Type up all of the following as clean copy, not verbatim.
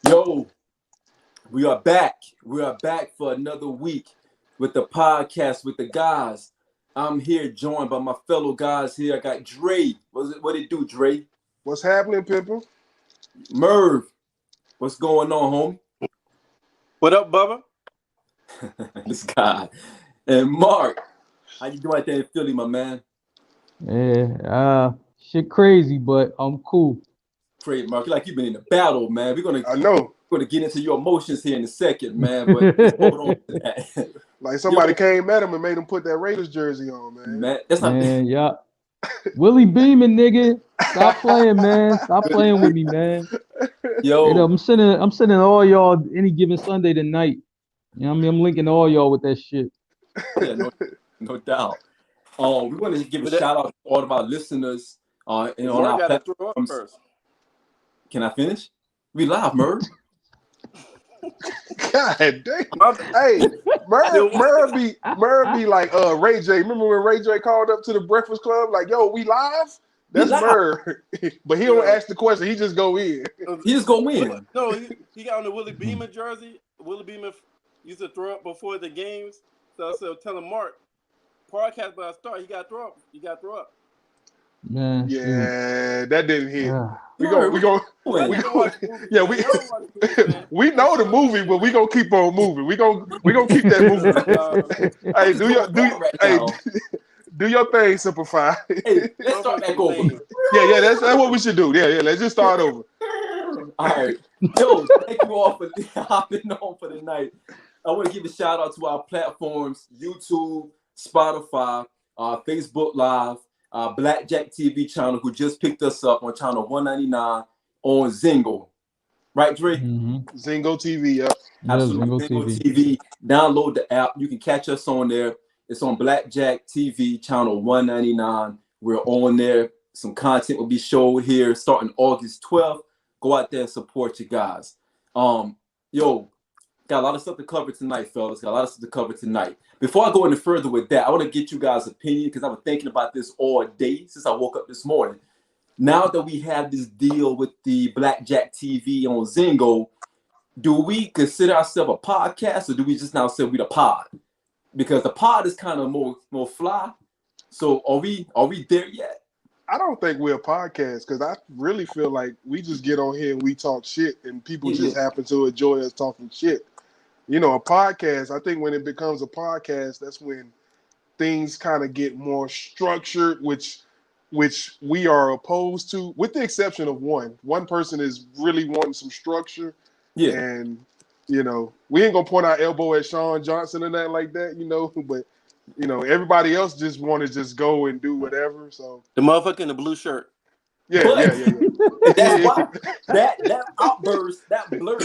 Yo, we are back. We are back for another week with the podcast with the guys. I'm here joined by my fellow guys here. I got Dre. What it do, Dre? What's happening, people? Merv. What's going on, What up, Bubba? homie? This guy. And Mark. How you doing out there in Philly, my man? Yeah, shit crazy, but I'm cool. Great, Mark. Like you've been in a battle, man. I know. We're gonna get into your emotions here in a second, man. But let's hold on to that. Like somebody came at him and made him put that Raiders jersey on, man. Man, that's not Man, yeah. Willie Beeman, nigga. Stop playing, man. Stop playing with me, man. yo. You know, I'm sending all y'all any given Sunday tonight. You know what I mean? I'm linking all y'all with that shit. Yeah, no doubt. We want to give a shout out to all of our listeners and on our Mark got to throw up platforms. first. Can I finish? We live, Merv. God damn. Hey, Merv be like Ray J. Remember when Ray J called up to the Breakfast Club? Like, yo, we live? That's live. Merv. But he don't ask the question, he just go in. He just gonna win. No, he got on the Willie Beeman jersey. Willie Beeman used to throw up before the games. So I said, tell him, Mark, podcast by start, he got to throw up. You got to throw up. Man. Yeah, that didn't hit. Yeah. We know the movie, but we gonna keep on moving. We gonna keep that moving. Hey, do your thing, Simplify. Hey, let's start back over. Yeah, that's what we should do. Yeah, let's just start over. All right. Yo, thank you all for hopping on for the night. I want to give a shout out to our platforms, YouTube, Spotify, Facebook Live, Blackjack TV channel, who just picked us up on channel 199 on Zingo. Right, Dre? Mm-hmm. Zingo TV, yep. Absolutely. Zingo TV. Download the app. You can catch us on there. It's on Blackjack TV channel 199. We're on there. Some content will be showed here starting August 12th. Go out there and support you guys. Yo, got a lot of stuff to cover tonight, fellas. Got a lot of stuff to cover tonight. Before I go any further with that, I want to get you guys' opinion because I've been thinking about this all day since I woke up this morning. Now that we have this deal with the Blackjack TV on Zingo, do we consider ourselves a podcast or do we just now say we the pod? Because the pod is kind of more fly. So are we there yet? I don't think we're a podcast because I really feel like we just get on here and we talk shit and people just happen to enjoy us talking shit. You know, a podcast, I think when it becomes a podcast, that's when things kind of get more structured, which we are opposed to, with the exception of one. One person is really wanting some structure. Yeah. And, you know, we ain't going to point our elbow at Sean Johnson or nothing like that, you know, but, you know, everybody else just want to just go and do whatever. So the motherfucker in the blue shirt. Yeah. That's why that outburst, that blur.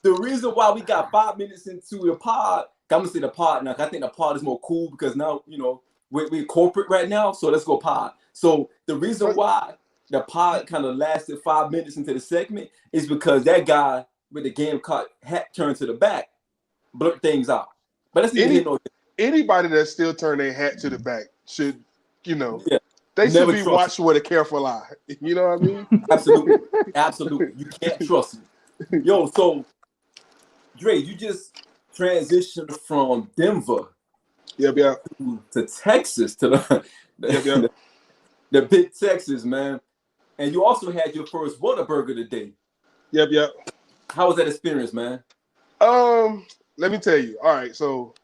The reason why we got 5 minutes into the pod, I'm gonna say the pod now. I think the pod is more cool because now you know we're corporate right now, so let's go pod. So the reason why the pod kind of lasted 5 minutes into the segment is because that guy with the Gamecock hat turned to the back blurt things out. But that's anybody that still turn their hat to the back should, you know, they should be watched with a careful eye. You know what I mean? Absolutely. You can't trust me. Yo, so Dre, you just transitioned from Denver to Texas, to the big Texas, man. And you also had your first Whataburger today. Yep. How was that experience, man? Let me tell you. All right, so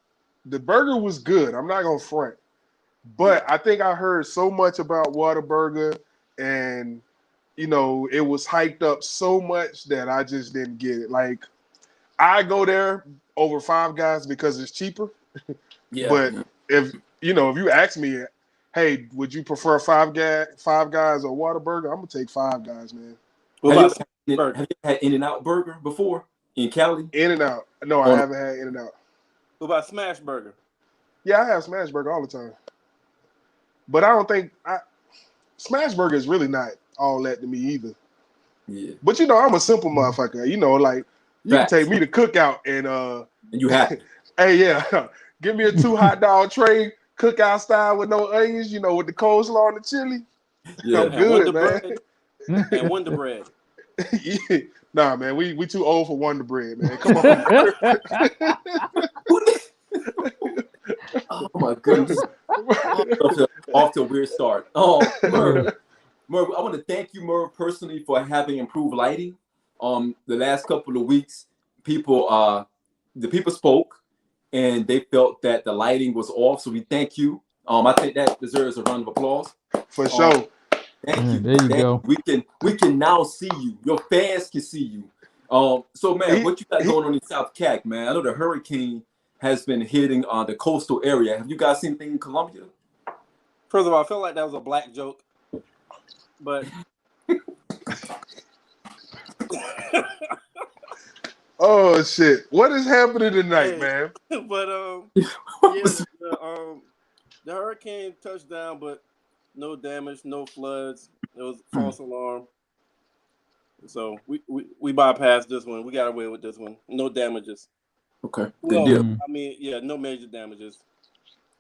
the burger was good. I'm not gonna front. But I think I heard so much about Whataburger and, you know, it was hyped up so much that I just didn't get it. Like, I go there over Five Guys because it's cheaper. Yeah. But if you ask me, hey, would you prefer Five Guys or Whataburger? I'm going to take Five Guys, man. Have you had In-N-Out Burger before in Cali? In-N-Out. No, I haven't had In-N-Out. What about Smash Burger? Yeah, I have Smash Burger all the time. But I don't think Smash Burger is really not all that to me either. Yeah. But you know, I'm a simple motherfucker. You know, like you can take me to Cookout and you have hey, yeah, give me a 2 hot dog tray, Cookout style with no onions. You know, with the coleslaw and the chili. Yeah, I'm good, man. and Wonder Bread. Yeah. Nah, man, we too old for Wonder Bread, man. Come on. Oh my goodness. Off to a weird start. Merv, I want to thank you, Merv, personally for having improved lighting. The last couple of weeks, the people spoke and they felt that the lighting was off. So we thank you. I think that deserves a round of applause. For sure. Thank you. There you go. We can now see you. Your fans can see you. So man, what you got going on in South Cac, man? I know the hurricane has been hitting the coastal area. Have you guys seen anything in Columbia? First of all, I feel like that was a black joke, but oh shit! What is happening tonight, man? But the hurricane touched down, but no damage, no floods. It was a false alarm. So we bypassed this one. We got away with this one. No damages. Okay, good deal. I mean, yeah, no major damages.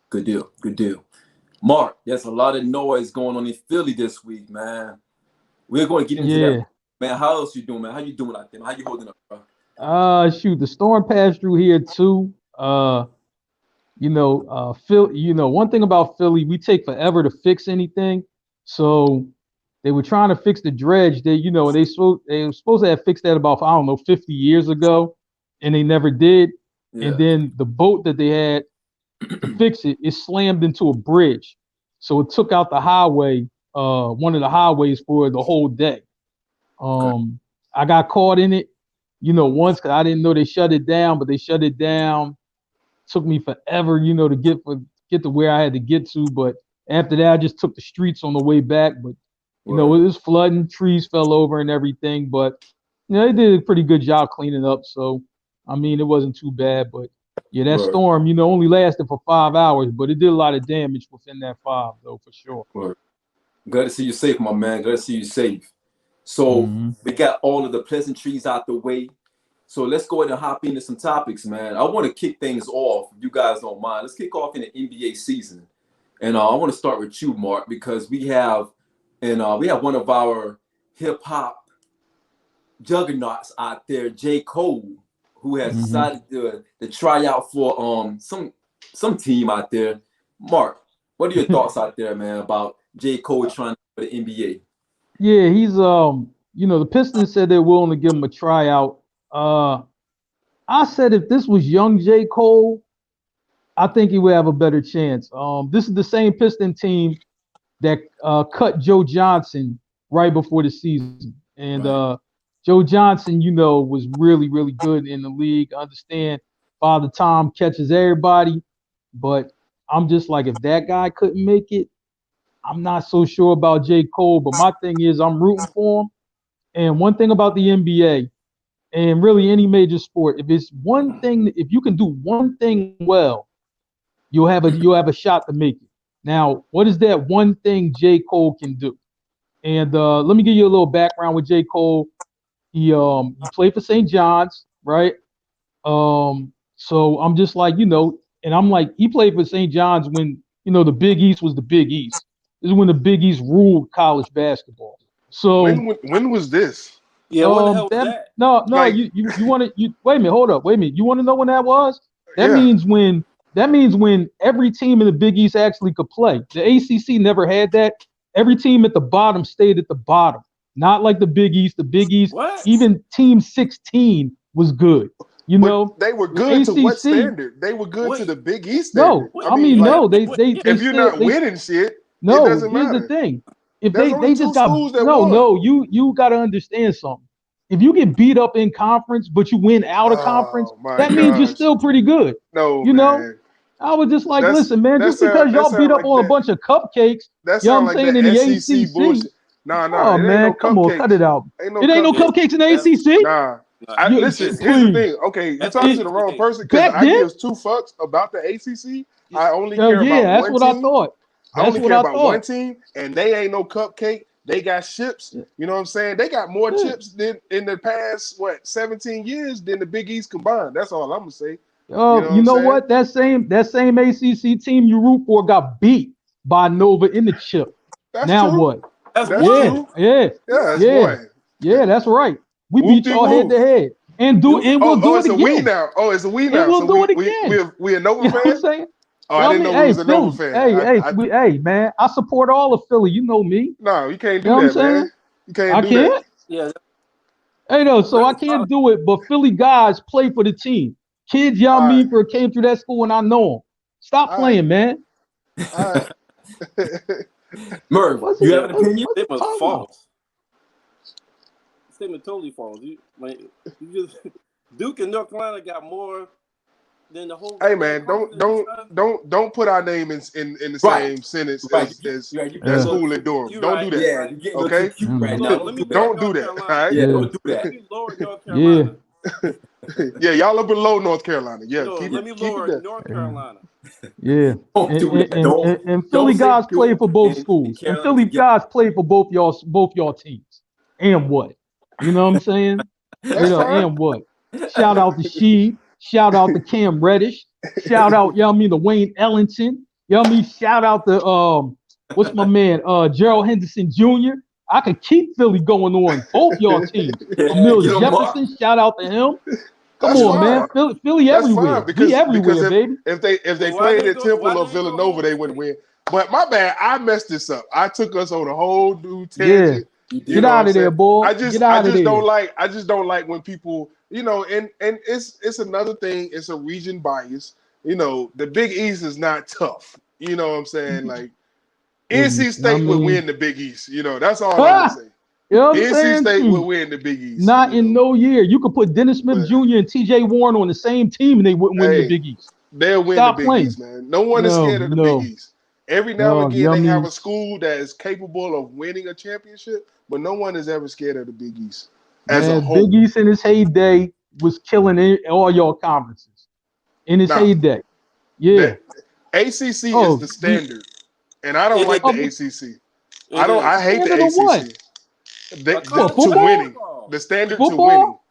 Good deal. Mark, there's a lot of noise going on in Philly this week, man. We're going to get into that. Man, how else you doing, man? How you doing out there? How you holding up, bro? Shoot, the storm passed through here too. Phil, one thing about Philly, we take forever to fix anything. So they were trying to fix the dredge. They were supposed to have fixed that about, 50 years ago, and they never did. Yeah. And then the boat that they had to fix it slammed into a bridge. So it took out the highway, one of the highways for the whole day. I got caught in it, once because I didn't know they shut it down, but they shut it down. Took me forever, to get to where I had to get to. But after that, I just took the streets on the way back. But, it was flooding, trees fell over and everything. But, they did a pretty good job cleaning up. So, it wasn't too bad. But, yeah, that storm, only lasted for 5 hours. But it did a lot of damage within that 5, though, for sure. Glad to see you safe, my man. Glad to see you safe. So we got all of the pleasantries out the way. So let's go ahead and hop into some topics, man. I want to kick things off, if you guys don't mind. Let's kick off in the NBA season. And I want to start with you, Mark, because we have one of our hip-hop juggernauts out there, J. Cole, who has decided to try out for some team out there. Mark, what are your thoughts out there, man, about J. Cole trying for the NBA? Yeah, he's the Pistons said they're willing to give him a tryout. I said if this was young J. Cole, I think he would have a better chance. This is the same Piston team that cut Joe Johnson right before the season. And Joe Johnson, was really, really good in the league. I understand Father Time catches everybody, but I'm just like, if that guy couldn't make it, I'm not so sure about J. Cole. But my thing is I'm rooting for him. And one thing about the NBA, and really any major sport, if you can do one thing well, you'll have a shot to make it. Now, what is that one thing J. Cole can do? And let me give you a little background with J. Cole. He played for St. John's, right? So I'm just like, and I'm like, he played for St. John's when, the Big East was the Big East. This is when the Big East ruled college basketball. So when was this? Yeah, when the hell was that? No, like, you want to wait a minute, hold up, wait a minute. You want to know when that was? That means when every team in the Big East actually could play. The ACC never had that. Every team at the bottom stayed at the bottom. Not like the Big East. The Big East, even Team 16 was good. They were good to what standard? They were good to the Big East standard. No, they if you're not winning shit, no, it doesn't matter. Here's the thing. If they just got you got to understand something. If you get beat up in conference, but you win out of conference, that means you're still pretty good. No, man. I was just like, listen, man, just because y'all beat up on a bunch of cupcakes, you know what I'm saying, in the ACC. Bullshit. Oh man, come on, cut it out. It ain't no cupcakes in the ACC. Nah. Listen, here's the thing. Okay, you're talking to the wrong person because I give 2 fucks about the ACC. I only care about that's what I thought. I only care about one team, and they ain't no cupcake. They got chips. You know what I'm saying? They got more chips than in the past 17 years than the Big East combined. That's all I'm gonna say. You know what? That same ACC team you root for got beat by Nova in the chip. That's now true. What? That's That's Yeah, true. yeah, Yeah, that's yeah, one. yeah. That's right. We beat y'all head to head, and we'll do It's it a we again, now. Oh, it's a we and now. we'll So do it again. we a Nova You know what I'm fan? saying? Oh, You I know what I didn't mean? know we Hey, was a Nova Philly. fan. Hey, man. I support all of Philly. You know me. No, you can't You know do what I'm that, man. saying? You can't I do that. can't. yeah. Hey, no. So I That's can't do it. But Philly guys play for the team. Kids, y'all All right, mean for came through that school, and I know them. Stop all right, playing, man. all right. Merv, What's you it? have an opinion? What's it he was talking about? false. Statement totally false. You just Duke and North Carolina got more than the whole Hey goddamn man, conference. don't put our name in the Right. same sentence Right. as You getting that a Yeah. little school in too, Durham. You Don't right. do that. yeah, you're getting a little Okay? too cute Yeah, right man. now. Look, Don't let me do lower that. Don't do North that. All Carolina. right? Yeah, Yeah. don't do Let that. me lower North Yeah. Carolina. Yeah, y'all are below North Carolina. Yeah, No, keep let it me keep it lower there. North Yeah. Carolina. Yeah. Don't do that. Don't And Philly don't say guys play Duke for both and schools. And Carolina Philly together. guys play for both y'all teams. And what? You know what I'm saying? That's fine. And what? Shout out to Sheed. Shout out to Cam Reddish. Shout out, you know what I mean, to Wayne Ellington. You know what I mean? Shout out to what's my man? Gerald Henderson Jr. I could keep Philly going on both y'all teams. Yeah, Emil get them up. Jefferson, shout out to him. Come That's on, fine. man. Philly That's everywhere. fine We because everywhere, baby. if they Well, played at Temple or Villanova, home they wouldn't state? win. But my bad, I messed this up. I took us on a whole new Yeah. tangent. You You Get did. know what out I'm of there, saying? boy. I Get just out of there. I just don't like when people, and it's another thing, it's a region bias. The Big East is not tough. You know what I'm saying? Like NC You know what I State would mean? win the Big East. That's all I'm gonna say. You know what I'm NC saying? State would Shoot. win the Big East, Not in no year. You could put Dennis Smith But Jr. and TJ Warren on the same team and they wouldn't win the hey, Big East. they'll win the Stop Big playing. East, man. No one is No, scared of the Big no, East. Every now and no. You again, know what I they have mean? a school that is capable of winning a championship, but no one is ever scared of the Big East as a Man, Big whole. East in his heyday was killing all your conferences. In his Now, heyday. Yeah. that ACC is Oh, the standard, and I don't It like the is. ACC. It is. I hate the standard of what? ACC. The, A the, What, college to football? winning, basketball. the standard to winning. Football?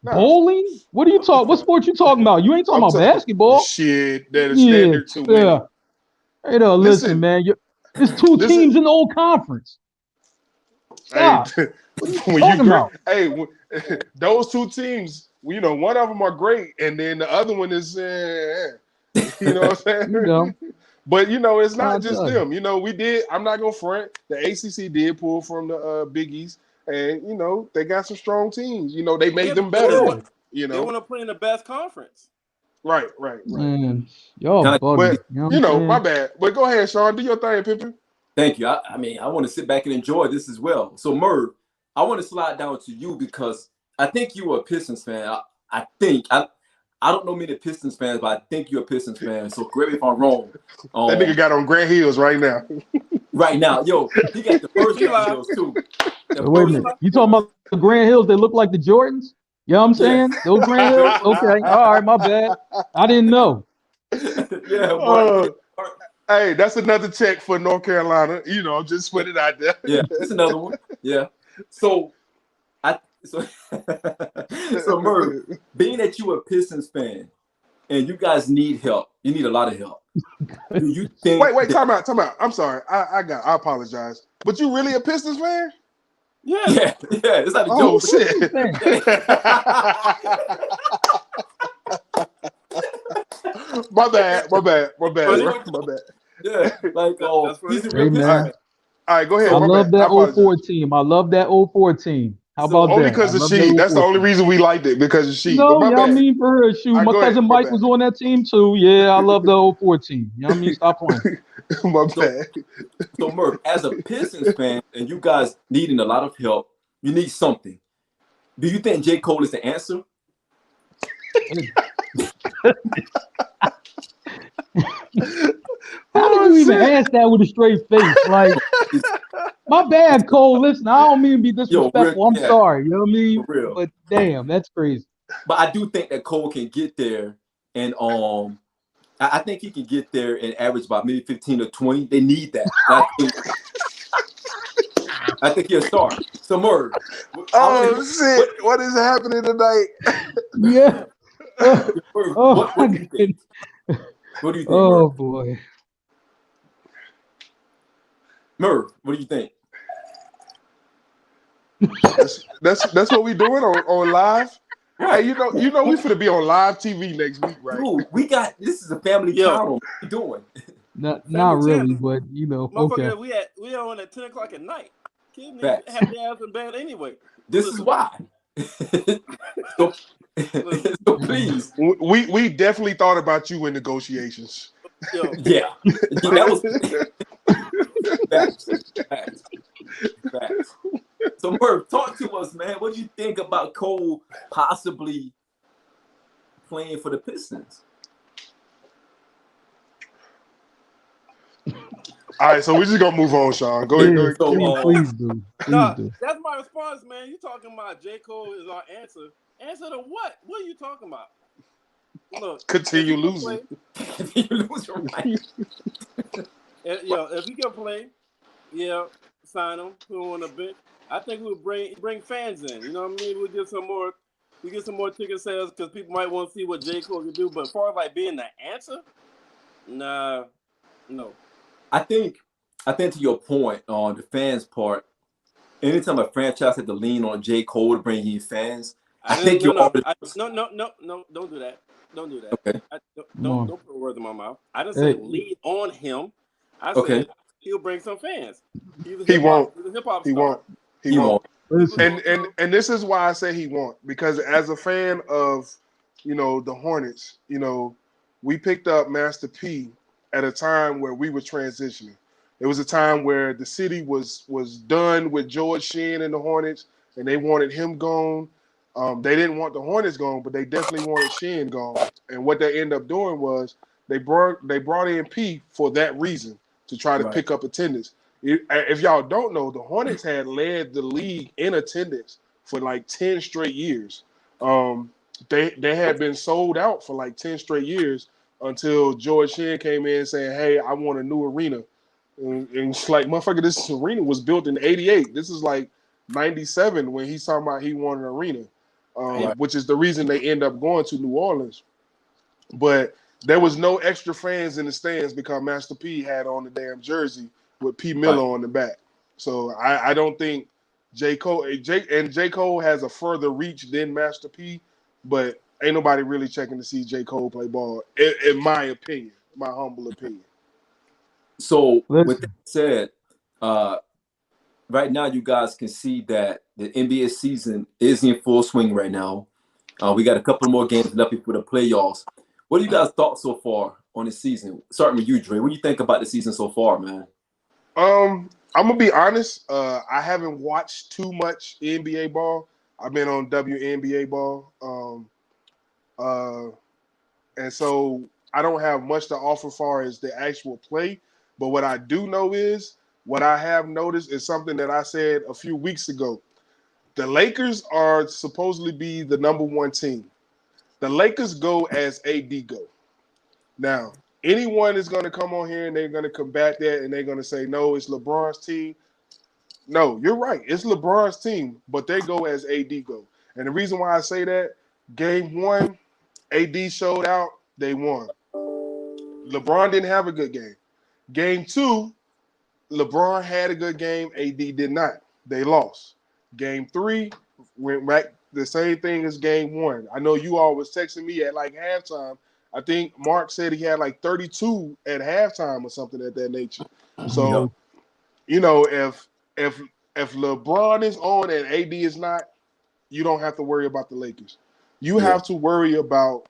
No, Bowling? What are you talking? What sport you talking about? You ain't talking I'm about talking basketball. shit. That is Yeah. standard to Yeah. winning. Hey, no, listen, Listen, man. There's two listen. teams in the old conference. Hey, Stop. What are you when you talking great, about? hey, those two teams, one of them are great, and then the other one is, you know what I'm You saying? know, But it's I not just tell you. them. We did. I'm not gonna front. The ACC did pull from the Big East, and they got some strong teams. They Yeah, made them because better. Yeah. they want to play in the best conference. Right. Man, y'all Can I- buggy. But You know what I'm my saying? bad. But go ahead, Sean. Do your thing, Pippin. Thank you. I mean, I want to sit back and enjoy this as well. So, Merv, I want to slide down to you because I think you are a Pistons fan. I think I don't know many Pistons fans, but I think you're a Pistons fan. So correct me if I'm wrong. That nigga got on Grant Hills right now. Right now, yo, he got the first He Grant lied. Hills too. The Wait a first, minute. You talking about the Grand Hills that look like the Jordans? You know what I'm yeah, saying? Those Grand Hills? Okay. All right, my bad. I didn't know. yeah, Oh, boy. hey, that's another check for North Carolina. Just put it out there. Yeah, it's another one. Yeah. So so Merv, being that you a Pistons fan and you guys need help, you need a lot of help. Do you think Wait, that, time out. I'm sorry. I apologize. But you really a Pistons fan? Yeah. yeah, it's not a Oh joke. shit. My bad. Yeah, like That's funny. he's a Hey, real Pistons All right, fan. man. go ahead. So I My love bad. I that apologize. 04 team. I love that 04 team. How So about Only that? I because of love that Sheed. That's the 04 only team. reason we liked it, because of Sheed. But No, my y'all bad. mean for her. Shoot, my Go ahead. cousin My Mike bad. was on that team too. Yeah, I love the 04 team. You know what I mean? Stop playing. My so bad. so Merv, as a Pistons fan, and you guys needing a lot of help, you need something. Do you think J. Cole is the answer? How do you even ask that with a straight face? Like, my bad, Cole. Listen, I don't mean to be Yo, disrespectful. I'm yeah, sorry. You know what I for mean? real. But damn, that's crazy. But I do think that Cole can get there, and I think he can get there and average about maybe 15 or 20. They need that. And I think he'll start. So Merv, Oh shit! What is happening tonight? Yeah. Merv, Oh, what do you think? What do you think, oh boy. Merv, what do you think? That's what we doing on live. Right. Hey, you know we finna be on live TV next week, right? Dude, we got this is a family Yo. channel. What are you doing? Not really, channel. but you know, Motherfucker, okay. we on at 10 o'clock at night. Kids need Facts. to have their ass in bed anyway. This is why. so, so please. We definitely thought about you in negotiations. Yo, Yeah. That was facts. So Murph, talk to us, man. What do you think about Cole possibly playing for the Pistons? All right, so we're just gonna move on, Sean. Go ahead. So, Please do. nah, do. that's my response, man. You talking about J. Cole is our answer. Answer to what? What are you talking about? Look, Continue losing. You lose your mind. If he can play, yeah, sign him, put him on the bench. I think we'll bring fans in. You know what I mean? We get some more ticket sales because people might want to see what J. Cole can do. But as far as like being the answer, nah, no. I think to your point on the fans part, anytime a franchise had to lean on J. Cole to bring in fans, I think you're no, don't do that. Don't do that. Okay. Don't put words in my mouth. I didn't say lean on him. I said he'll bring some fans. He won't. He won't. He won't. And this is why I say he won't, because as a fan of, the Hornets, we picked up Master P at a time where we were transitioning. It was a time where the city was done with George Sheen and the Hornets, and they wanted him gone. They didn't want the Hornets gone, but they definitely wanted Sheen gone. And what they ended up doing was they brought in P for that reason, to try to pick up attendance. If y'all don't know, the Hornets had led the league in attendance for like 10 straight years. They had been sold out for like 10 straight years until George Sheen came in saying, "Hey, I want a new arena." And it's like, motherfucker, this arena was built in '88. This is like '97 when he's talking about he wanted an arena, which is the reason they end up going to New Orleans. But there was no extra fans in the stands because Master P had on the damn jersey with P. Miller on the back. So I don't think J. Cole has a further reach than Master P, but ain't nobody really checking to see J. Cole play ball, in my opinion, my humble opinion. So with that said, right now you guys can see that the NBA season is in full swing right now. We got a couple more games left before the playoffs. What do you guys thought so far on the season? Starting with you, Dre. What do you think about the season so far, man? I'm gonna be honest. I haven't watched too much NBA ball. I've been on WNBA ball, and so I don't have much to offer as far as the actual play. But what I do know is, what I have noticed is something that I said a few weeks ago. The Lakers are supposedly be the number one team. The Lakers go as AD go. Now, anyone is going to come on here and they're going to combat that and they're going to say, no, it's LeBron's team. No, you're right. It's LeBron's team, but they go as AD go. And the reason why I say that, game one, AD showed out, they won. LeBron didn't have a good game. Game two, LeBron had a good game, AD did not. They lost. Game three, went back the same thing as game one. I know you all was texting me at like halftime. I think Mark said he had like 32 at halftime or something of that nature. So, if LeBron is on and AD is not, you don't have to worry about the Lakers. You have to worry about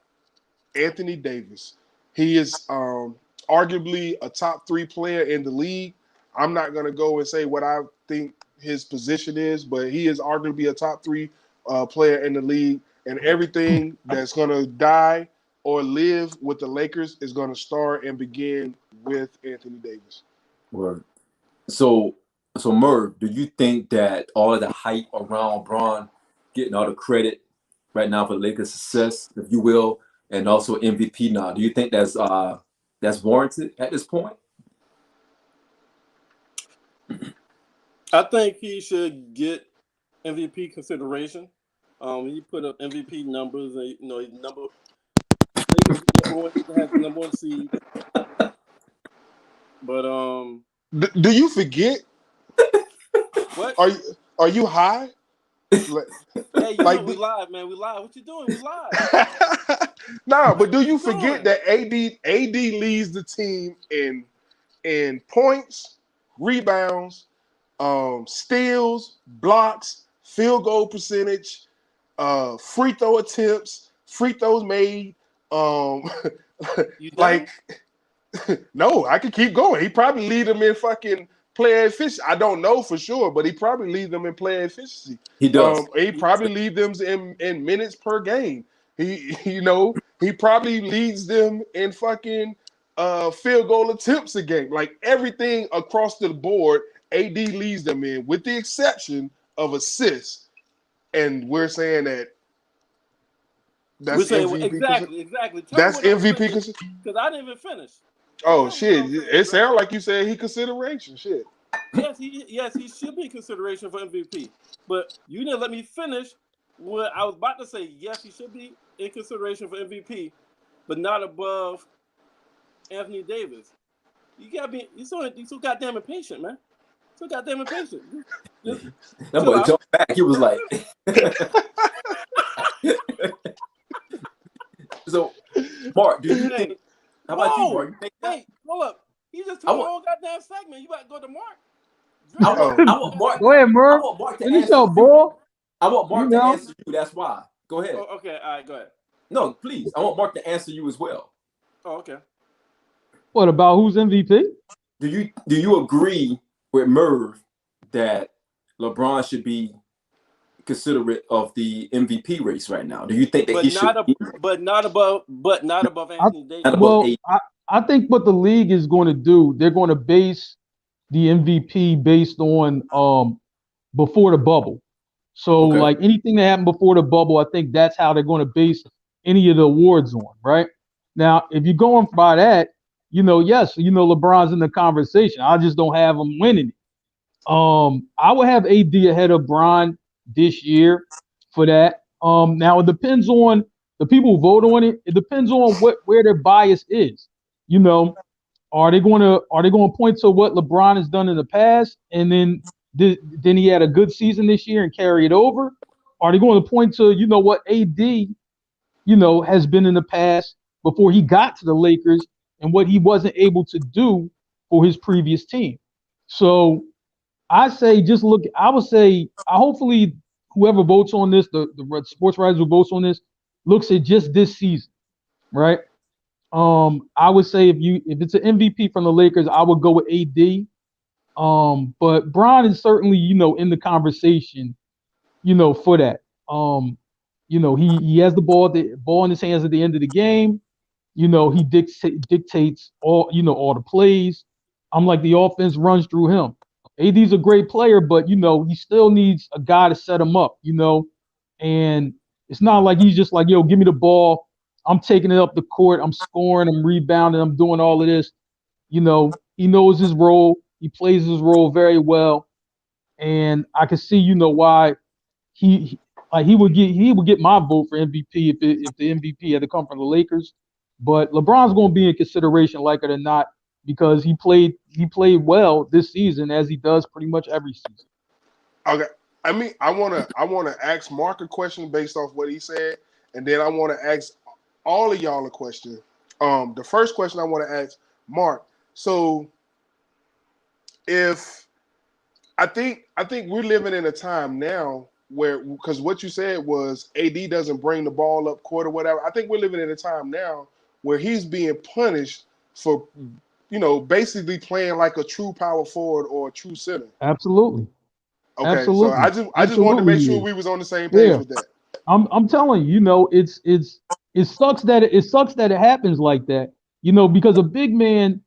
Anthony Davis. He is arguably a top 3 player in the league. I'm not going to go and say what I think his position is, but he is arguably a top 3 player in the league, and everything that's going to die or live with the Lakers is going to start and begin with Anthony Davis. Word. So Merv, do you think that all of the hype around Bron getting all the credit right now for Lakers' success, if you will, and also MVP now, do you think that's warranted at this point? I think he should get MVP consideration. He put up MVP numbers. He's number one seed. But do you forget? What? Are you high? Like, Hey, you like know we live, man. We live. What you doing? We live. nah, but do you What you forget doing? that AD leads the team in points, rebounds, steals, blocks, field goal percentage, free throw attempts, free throws made. You done? Like, no, I could keep going. He probably lead them in fucking player efficiency. I don't know for sure, but he probably lead them in player efficiency. He does. He probably lead them in minutes per game. He probably leads them in fucking field goal attempts a game. Like everything across the board, AD leads them in, with the exception of assists. And we're saying that that's We're saying MVP. exactly. That's MVP because I didn't even finish. oh shit! It sounds like you said he consideration. Shit. Yes, he should be in consideration for MVP. But you didn't let me finish when I was about to say yes, he should be in consideration for MVP, but not above Anthony Davis. You so goddamn impatient, man. So goddamn impatient. That boy jumped back. He was like, so, Mark, do you think? How about you, Mark? You think that? Wait, hold up. He just took the whole goddamn segment. You about to go to Mark? I want Mark. Go ahead, Murph. I want Mark to Finish answer up, you. boy. I want Mark You to know. answer you. That's why. Go ahead. Oh, okay, all right, go ahead. No, please. I want Mark to answer you as well. Oh, okay. What about who's MVP? Do you agree with Merv that LeBron should be considerate of the MVP race right now? Do you think that he should? But not above Anthony Davis. Not above Well, 8? I think what the league is going to do, they're going to base the MVP based on before the bubble. So Okay. like anything that happened before the bubble, I think that's how they're going to base any of the awards on, right? Now, if you're going by that, yes, LeBron's in the conversation. I just don't have him winning it. I would have AD ahead of Bron this year for that. Now it depends on the people who vote on it. It depends on where their bias is. Are they going to point to what LeBron has done in the past, and then he had a good season this year and carry it over? Are they going to point to what AD has been in the past before he got to the Lakers and what he wasn't able to do for his previous team? So I say I would say hopefully whoever votes on this, the sports writers who votes on this, looks at just this season, right? I would say if it's an MVP from the Lakers, I would go with AD. But Bron is certainly, in the conversation, for that. He has the ball in his hands at the end of the game. He dictates all the plays. I'm like, the offense runs through him. AD's a great player, but he still needs a guy to set him up, and it's not like he's just like, yo, give me the ball. I'm taking it up the court. I'm scoring. I'm rebounding. I'm doing all of this. He knows his role. He plays his role very well, and I can see, why he would get my vote for MVP if the MVP had to come from the Lakers. But LeBron's going to be in consideration, like it or not, because he played well this season, as he does pretty much every season. Okay, I mean, I wanna ask Mark a question based off what he said, and then I want to ask all of y'all a question. The first question I want to ask Mark. So, if I think we're living in a time now where, because what you said was AD doesn't bring the ball up court or whatever. I think we're living in a time now where he's being punished for, basically playing like a true power forward or a true center. Absolutely. Okay, Absolutely. so I just wanted to make sure we was on the same page with that. I'm telling you, it sucks that it happens like that, because a big man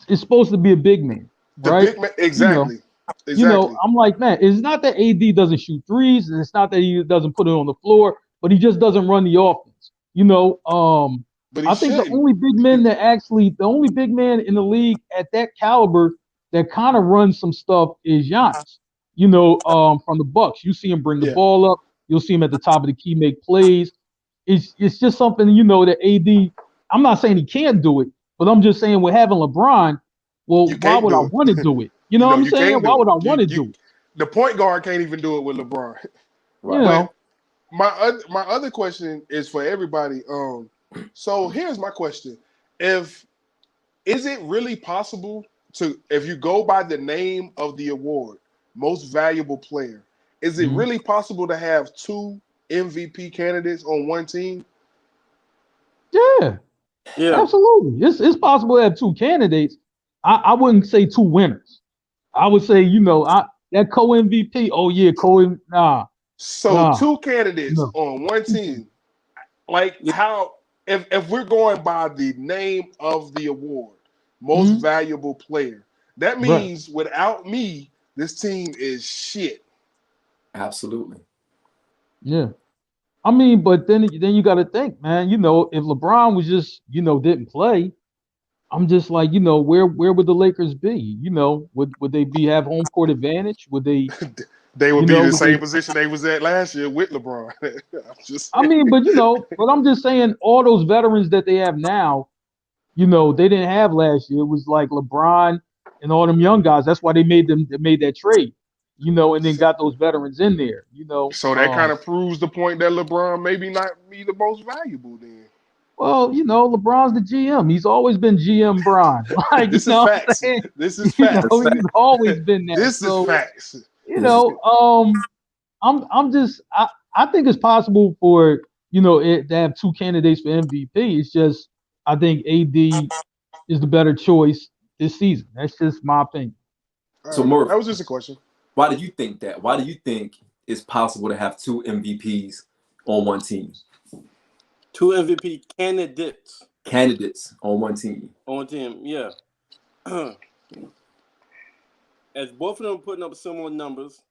is supposed to be a big man, right? Big man, exactly. I'm like, man, it's not that AD doesn't shoot threes, and it's not that he doesn't put it on the floor, but he just doesn't run the offense. But I think the only big man in the league at that caliber that kind of runs some stuff is Giannis. From the Bucks, you see him bring the ball up. You'll see him at the top of the key, make plays. It's just something, that AD, I'm not saying he can't do it, but I'm just saying with having LeBron, well, why would I want to do it? You know what I'm saying? Why would I want to do it? the point guard can't even do it with LeBron. You know, My other question is for everybody. So here's my question: Is it really possible to, if you go by the name of the award, most valuable player, is it Mhm. really possible to have two MVP candidates on one team? yeah, Yeah. absolutely. It's possible to have two candidates. I wouldn't say two winners. I would say, that co MVP. Oh yeah, nah, So nah, two candidates no. on one team. Like Yeah. how, if we're going by the name of the award, most Mhm. valuable player, that Right. means without me, this team is shit. Absolutely. Yeah. I mean, but then you got to think, man. If LeBron was just didn't play, I'm just like, where would the Lakers be? Would they have home court advantage? Would they, They would be the would they? same position they was at last year with LeBron. I'm just I saying. mean, but I'm just saying, all those veterans that they have now, they didn't have last year. It was like LeBron and all them young guys. That's why they made that trade, and then So, got those veterans in there. so that kind of proves the point that LeBron maybe not be the most valuable then. Well, LeBron's the GM. He's always been GM Bron. Like, This is what I'm facts. saying? This is facts. He's always been that. This is So, facts. you know, um, I think it's possible for, to have two candidates for MVP. It's just I think AD is the better choice this season. That's just my opinion. All So right. Murph, That was just a question. why do you think that? Why do you think it's possible to have two MVPs on one team? Two MVP Candidates on one team. on team. Yeah. As both of them putting up similar numbers,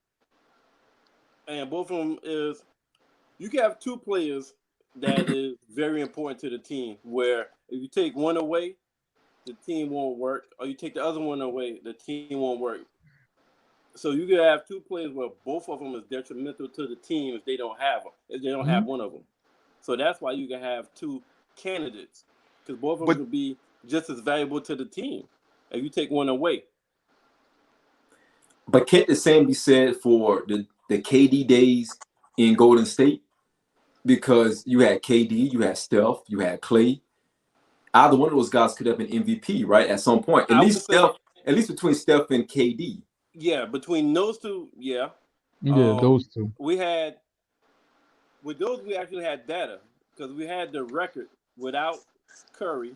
and both of them is, you can have two players that is very important to the team. Where if you take one away, the team won't work, or you take the other one away, the team won't work. So you can have two players where both of them is detrimental to the team if they don't have them, if they don't have one of them. So that's why you can have two candidates, because both of them could be just as valuable to the team if you take one away. But can't the same be said for the KD days in Golden State? Because you had KD, you had Steph, you had Clay. Either one of those guys could have been MVP, right? At some point. At least between Steph and KD. Yeah, between those two, yeah. Yeah, those two. We actually had data, because we had the record without Curry.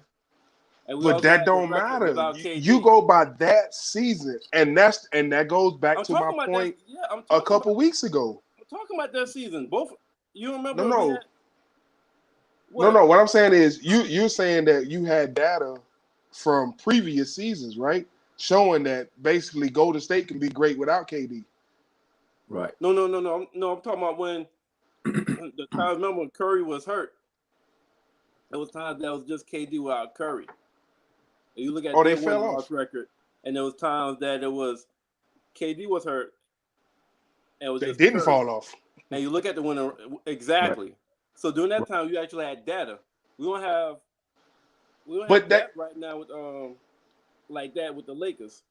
But that don't matter. You go by that season, and that goes back to my point a couple weeks ago. I'm talking about that season. Both, you remember? No. What I'm saying is, you're saying that you had data from previous seasons, right? Showing that basically Golden State can be great without KD. Right. No. I'm talking about when the time. Remember when Curry was hurt? There was times that was just KD without Curry. And you look at they fell off record, and there was times that it was KD was hurt. And it was they just didn't Curry. fall off. And you look at the winner exactly. Right. So during that time, you actually had data. We don't have that right now with like that with the Lakers.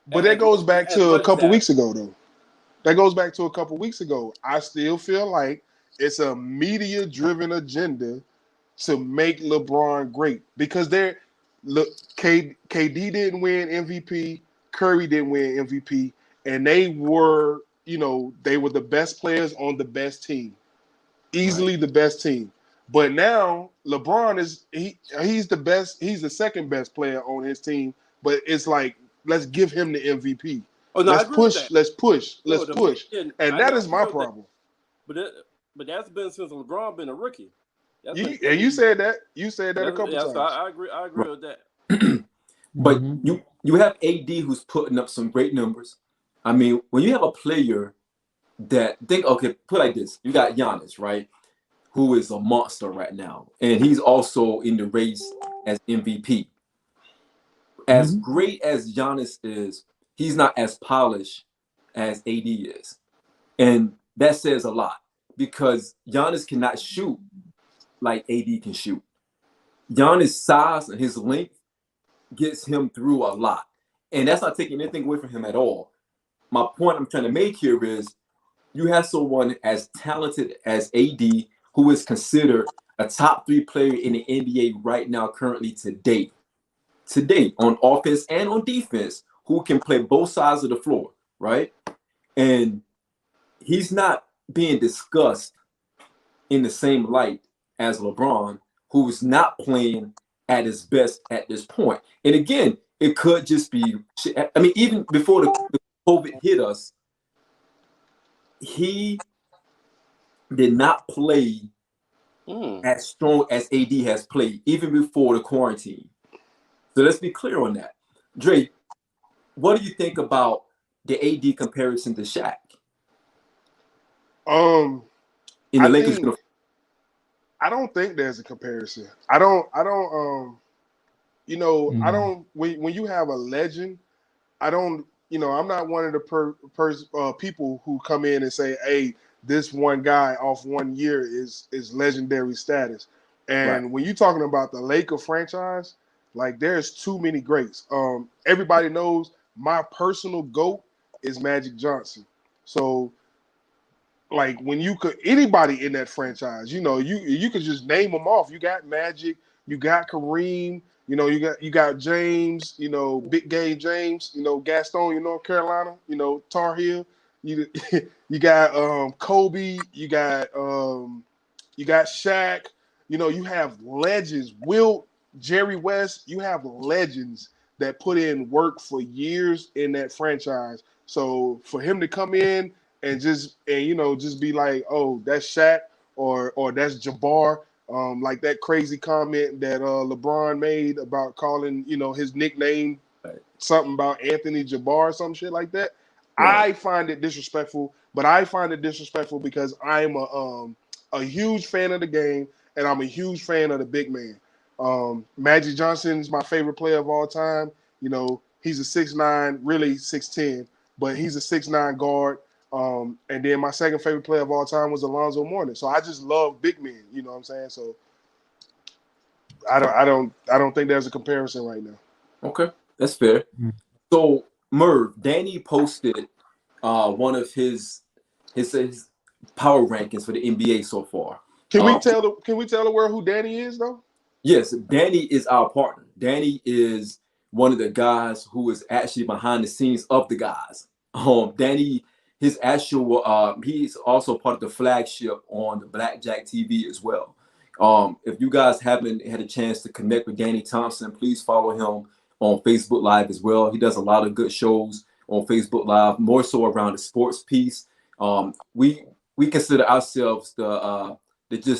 But that goes back to a couple weeks ago, though. That goes back to a couple weeks ago. I still feel like it's a media-driven agenda to make LeBron great, because KD didn't win MVP, Curry didn't win MVP, and they were the best players on the best team, easily the best team. But now LeBron he's the best. He's the second best player on his team. But it's like, let's give him the MVP. Oh, no, let's push. And that is my problem. But that's been since LeBron been a rookie. You said that. You said that a couple times. So I agree with that. But you have AD who's putting up some great numbers. I mean, when you have a player put it like this, you got Giannis, right? Who is a monster right now. And he's also in the race as MVP. As great as Giannis is, he's not as polished as AD is. And that says a lot, because Giannis cannot shoot like AD can shoot. Giannis' size and his length gets him through a lot. And that's not taking anything away from him at all. my point I'm trying to make here is you have someone as talented as AD who is considered a top 3 player in the NBA right now, currently today on offense and on defense, who can play both sides of the floor, right? And he's not being discussed in the same light as LeBron, who is not playing at his best at this point. And again, it could just be, I mean, even before the COVID hit us, he did not play as strong as AD has played, even before the quarantine. So let's be clear on that. Dre, what do you think about the AD comparison to Shaq? In the Lakers uniform? I don't think there's a comparison. I don't you know, I don't when you have a legend, I don't, you know, I'm not one of the people who come in and say, hey, this one guy off 1 year is legendary status. And when you're talking about the Laker franchise, like there's too many greats. Everybody knows my personal GOAT is Magic Johnson. So like when you could anybody in that franchise, you know, you could just name them off. You got Magic, you got Kareem, you know, you got James, you know, Big Game James, you know, Gaston, you know, North Carolina, you know, Tar Heel. You you got Kobe, you got Shaq, you know, you have legends, Jerry West, you have legends that put in work for years in that franchise. So for him to come in and just be like, oh, that's Shaq or that's Jabbar, like that crazy comment that LeBron made about calling, you know, his nickname something about Anthony Jabbar or some shit like that. Right. I find it disrespectful, but I find it disrespectful because I'm a huge fan of the game and I'm a huge fan of the big man. Magic Johnson's my favorite player of all time. You know, he's a 6'9", really 6'10", but he's a 6'9" guard. And then my second favorite player of all time was Alonzo Mourning. So I just love big men. You know what I'm saying? So I don't think there's a comparison right now. Okay, that's fair. So Merv, Danny posted one of his power rankings for the NBA so far. Can we tell the world who Danny is though? Yes, Danny is our partner. Danny is one of the guys who is actually behind the scenes of the guys. Danny, his actual he's also part of the flagship on the Blackjack TV as well. If you guys haven't had a chance to connect with Danny Thompson, please follow him on Facebook Live as well. He does a lot of good shows on Facebook Live, more so around the sports piece. We consider ourselves the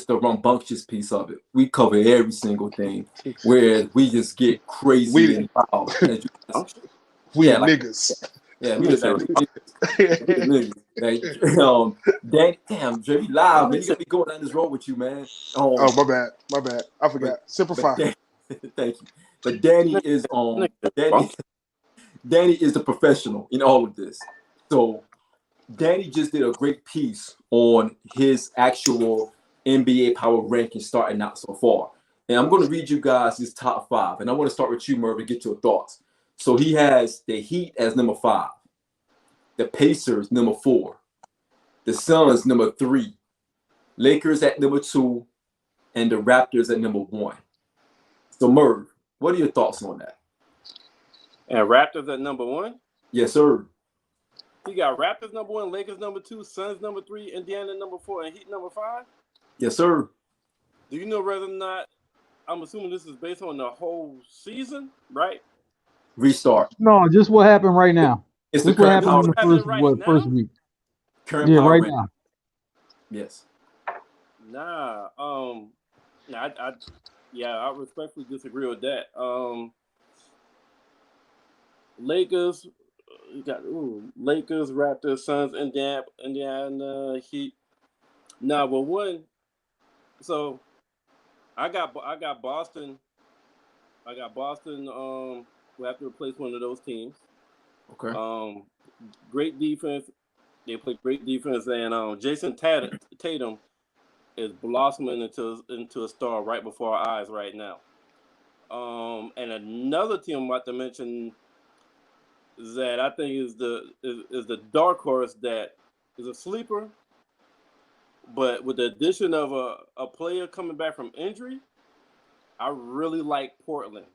rambunctious piece of it. We cover every single thing, where we just get crazy and wild. Niggas. Yeah, we just niggas. Like, damn, Dre, you live, man. You got me going down this road with you, man. Oh, my bad. I forgot. Simplify. Thank you. But Danny is Danny is the professional in all of this. So Danny just did a great piece on his actual NBA power ranking starting out so far. And I'm going to read you guys his top 5. And I want to start with you, Merv, and get your thoughts. So he has the Heat as number 5, the Pacers number 4, the Suns number 3, Lakers at number 2, and the Raptors at number 1. So Merv, what are your thoughts on that? And Raptors at number 1? Yes, sir. You got Raptors number 1, Lakers number 2, Suns number 3, Indiana number 4, and Heat number 5? Yes, sir. Do you know whether or not, I'm assuming this is based on the whole season, right? Restart. No, just what happened right now. It's the current power in the first week. Current power right ranking. now. Yes. Nah. I respectfully disagree with that. Lakers, you got Lakers, Raptors, Suns, Indiana, Heat. Nah, but one. So, I got Boston. We have to replace one of those teams. Okay. Great defense. They play great defense, and Jason Tatum is blossoming into a star right before our eyes right now. And another team I'm about to mention, that I think is the dark horse that is a sleeper, but with the addition of a player coming back from injury, I really like Portland.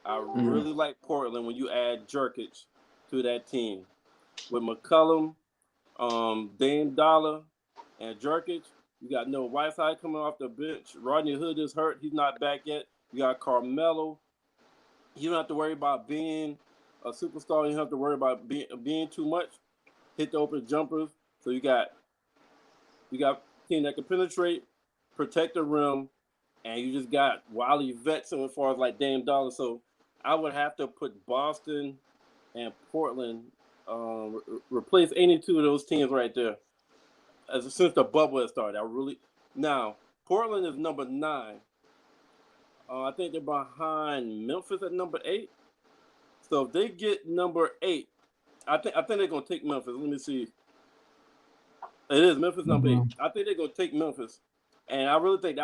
I really like Portland when you add Jerkic to that team. With McCollum, Dame Dollar, and Jerkic, you got Noah Whiteside coming off the bench. Rodney Hood is hurt. He's not back yet. You got Carmelo. You don't have to worry about being a superstar. You don't have to worry about being too much. Hit the open jumpers. So you got a team that can penetrate, protect the rim, and you just got wily vets as far as like Dame Dollar. So I would have to put Boston and Portland, replace any two of those teams right there. Since the bubble has started, now Portland is number 9. I think they're behind Memphis at number 8. So if they get number 8, I think they're gonna take Memphis. Let me see. It is Memphis number 8. I think they're gonna take Memphis, and I really think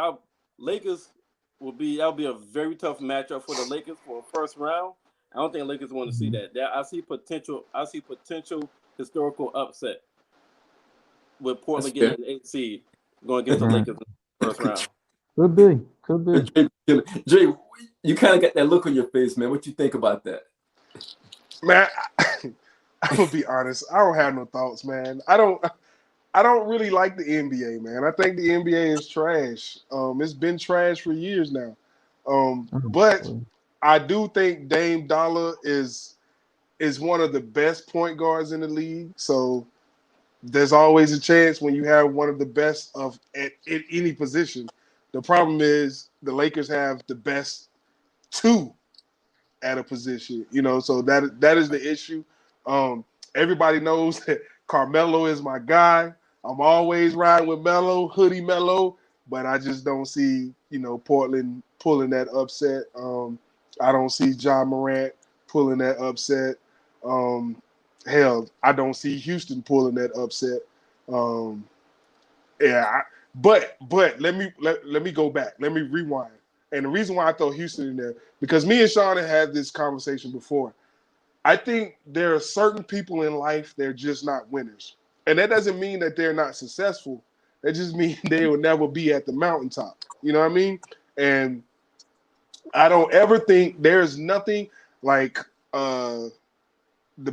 Lakers that'll be a very tough matchup for the Lakers for a first round. I don't think Lakers want to see that. I see potential historical upset with Portland getting an 8 seed going against the Lakers in the first round. Could be. Jay, you kind of got that look on your face, man. What you think about that? Man, I'm gonna be honest. I don't have no thoughts, man. I don't really like the NBA, man. I think the NBA is trash. It's been trash for years now. But I do think Dame Dollar is one of the best point guards in the league. So there's always a chance when you have one of the best at any position. The problem is the Lakers have the best 2 at a position, so that is the issue. Everybody knows that Carmelo is my guy. I'm always riding with Melo, Hoodie Melo, but I just don't see, Portland pulling that upset. I don't see Ja Morant pulling that upset. Hell, I don't see Houston pulling that upset. But let me go back. Let me rewind. And the reason why I throw Houston in there, because me and Sean had this conversation before. I think there are certain people in life they're just not winners. And that doesn't mean that they're not successful. That just means they will never be at the mountaintop. You know what I mean? And I don't ever think there's nothing like the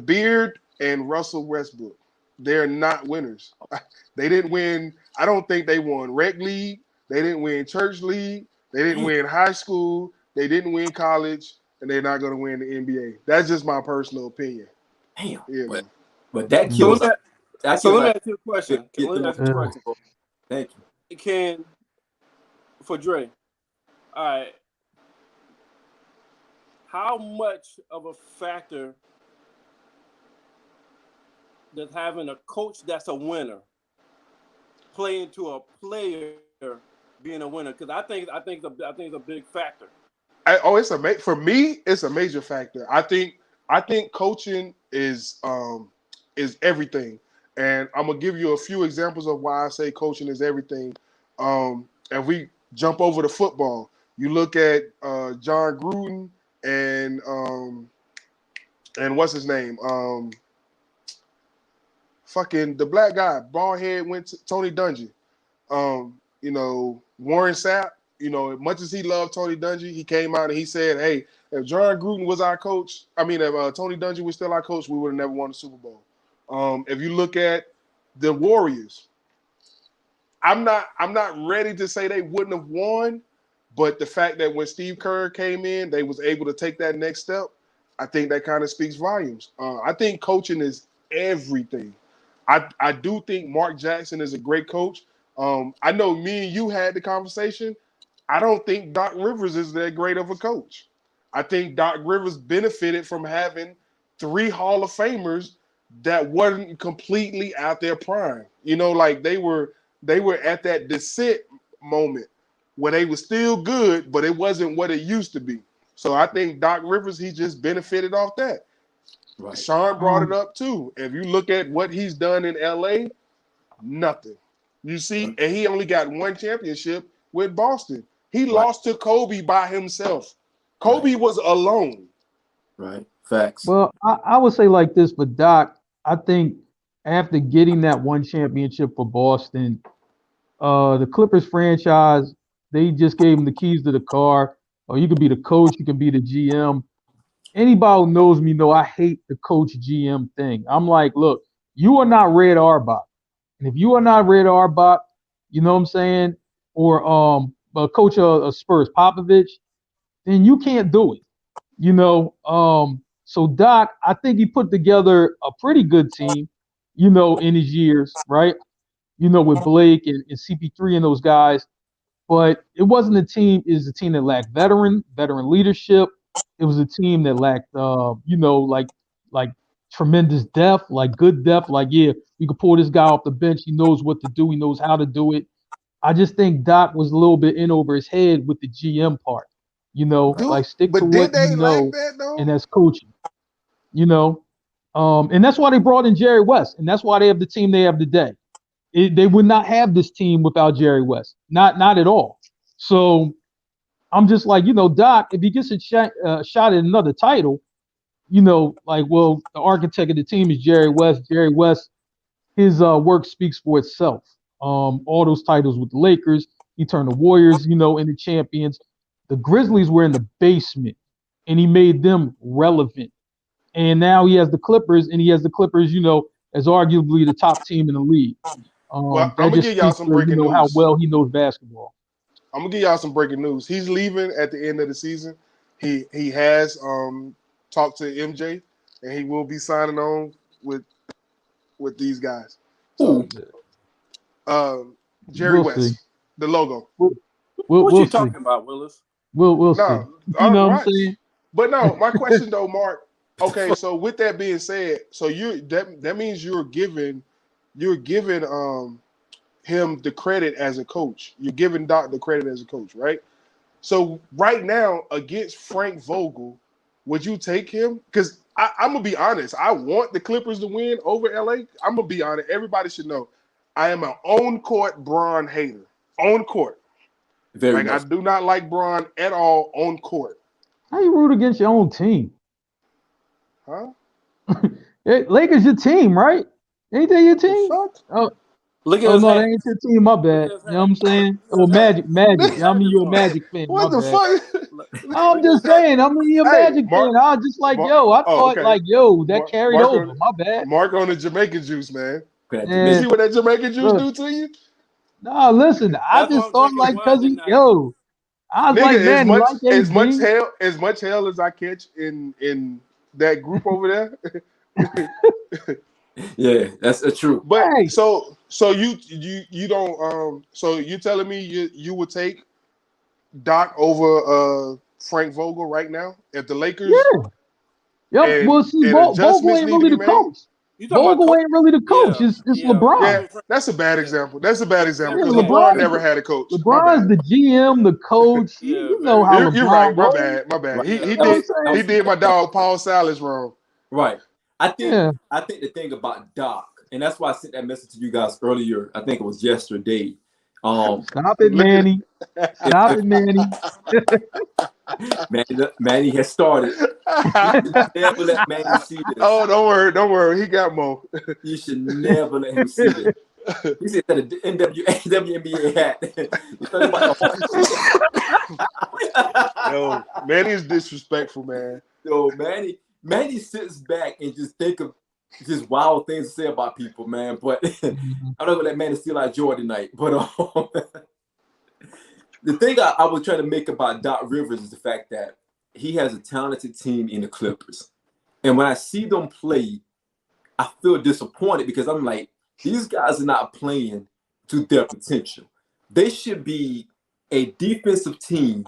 Beard and Russell Westbrook. They're not winners. They didn't win. I don't think they won rec league. They didn't win church league. They didn't win high school. They didn't win college. And they're not going to win the NBA. That's just my personal opinion. Damn. Yeah, but that kills. So let me ask you a question. Thank you. For Dre, all right, how much of a factor does having a coach that's a winner play into a player being a winner? Because I think it's a big factor. For me, it's a major factor. I think coaching is everything, and I'm gonna give you a few examples of why I say coaching is everything. If we jump over to football, you look at John Gruden and what's his name, fucking the black guy, bald head, went to Tony Dungy. Warren Sapp. As much as he loved Tony Dungy, he came out and he said, hey, if John Gruden was our coach, if Tony Dungy was still our coach, we would have never won the Super Bowl. If you look at the Warriors, I'm not ready to say they wouldn't have won, but the fact that when Steve Kerr came in, they was able to take that next step, I think that kind of speaks volumes. I think coaching is everything. I do think Mark Jackson is a great coach. I know me and you had the conversation. I don't think Doc Rivers is that great of a coach. I think Doc Rivers benefited from having 3 Hall of Famers that wasn't completely out their prime. Like they were at that descent moment where they were still good, but it wasn't what it used to be. So I think Doc Rivers, he just benefited off that. Right. Sean brought it up too. If you look at what he's done in LA, nothing. You see, and he only got 1 championship with Boston. He lost to Kobe by himself. Kobe was alone. Right. Facts. Well, I would say like this for Doc. I think after getting that one championship for Boston, the Clippers franchise, they just gave him the keys to the car. Or you could be the coach, you can be the GM. Anybody who knows me know I hate the coach GM thing. I'm like, look, you are not Red Auerbach. And if you are not Red Auerbach, you know what I'm saying, or coach of Spurs, Popovich, then you can't do it. You know, so Doc, I think he put together a pretty good team, you know, in his years, right? You know, with Blake and CP3 and those guys. But it wasn't a team, it was a team that lacked veteran leadership. It was a team that lacked you know, like tremendous depth, like good depth, like, yeah, you can pull this guy off the bench. He knows what to do, he knows how to do it. I just think Doc was a little bit in over his head with the GM part. You know, like stick to But what did they you like know, that though? and that's coaching. You know, and that's why they brought in Jerry West, and that's why they have the team they have today. They would not have this team without Jerry West, not at all. So I'm just like, you know, Doc, if he gets a shot at another title, you know, like, well, the architect of the team is Jerry West. Jerry West, his work speaks for itself. All those titles with the Lakers, he turned the Warriors, you know, into champions. The Grizzlies were in the basement, and he made them relevant. And now he has the Clippers, and he has the Clippers, you know, as arguably the top team in the league. Well, I'm That gonna just give y'all speaks some to, you breaking know, how news. well he knows basketball. I'm gonna give y'all some breaking news. He's leaving at the end of the season. He has talked to MJ, and he will be signing on with these guys. So, Jerry We'll West, see. the logo. What We'll you see. talking about, Willis? We'll see. No, You know what I'm watch. saying? But no, my question though, Mark. Okay, so with that being said, so that means you're giving him the credit as a coach. You're giving Doc the credit as a coach, right? So right now against Frank Vogel, would you take him? Because I'm gonna be honest, I want the Clippers to win over LA. I'm gonna be honest. Everybody should know I am an on-court Bron hater. On court. Very Like much. I do not like Bron at all on court. How you root against your own team? Huh? Lakers your team, right? Ain't that your team? Fuck? Look at Oh his no, that hat. ain't your team. My bad. Look at his You know what I'm hat. saying? Look Oh, at his hat. Magic. His I hat mean, is you're a on. Magic fan. What My the bad. fuck? I'm Look at just his hat. saying. I mean, you're a Hey, Magic Mark, fan. I was just like, yo, I oh, thought okay. like, yo, that carried Mark over. on, My bad. Mark on the Jamaican juice, man. Glad to You meet see And what that Jamaican juice look, do to you? no, listen. I That's what just I'm thought drinking like, cause Wednesday he, night. yo, I was Nigga, like, man, he like AD. as much hell as I catch in that group over there. Yeah, that's true. But Hey, so you don't so you telling me you would take Doc over Frank Vogel right now if the Lakers yeah. Yep. Well, see, and Vogel adjustments ain't need to really be the made? coach. You talking about Vogel ain't really the coach. Yeah, It's yeah. LeBron. Yeah, that's a bad Yeah. example. That's a bad example Yeah, because That's LeBron bad. never had a coach. My LeBron's bad. the GM, the coach. Yeah, You know very how good. You're LeBron right. My rolls. bad. My bad. Right. He Yeah, he that You know was, did what that I'm he was, did my dog Paul Silas wrong. Right. I saying? think the thing about Doc, and that's why I sent that message to you guys earlier. I think it was yesterday. Stop it, Look at Manny. Stop it, Manny. Manny has started. You should never let Manny see this. Oh, don't worry. He got more. You should never let him see this. He said that the WNBA hat. You talking about the Yo, Manny is disrespectful, man. Yo, Manny sits back and just think of just wild things to say about people, man. But I'm not gonna let Manny steal our joy tonight. But the thing I was trying to make about Doc Rivers is the fact that he has a talented team in the Clippers. And when I see them play, I feel disappointed because I'm like, these guys are not playing to their potential. They should be a defensive team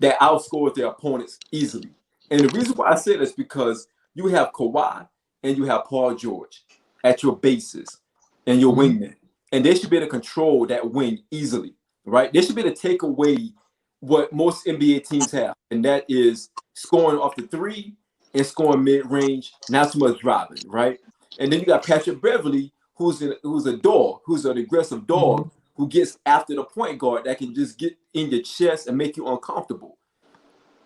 that outscores their opponents easily. And the reason why I say this is because you have Kawhi and you have Paul George at your bases and your wingmen. And they should be able to control that wing easily, right? They should be able to take away what most NBA teams have, and that is scoring off the three and scoring mid-range, not too much driving, right? And then you got Patrick Beverly, who's a dog, who's an aggressive dog, who gets after the point guard that can just get in your chest and make you uncomfortable.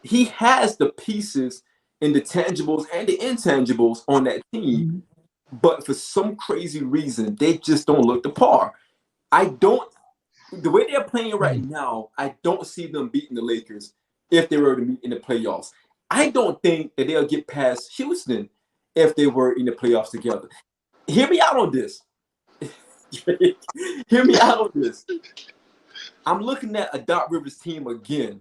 He has the pieces in the tangibles and the intangibles on that team, but for some crazy reason, they just don't look the par. The way they're playing right now, I don't see them beating the Lakers if they were to meet in the playoffs. I don't think that they'll get past Houston if they were in the playoffs together. Hear me out on this. Hear me out on this. I'm looking at a Doc Rivers team again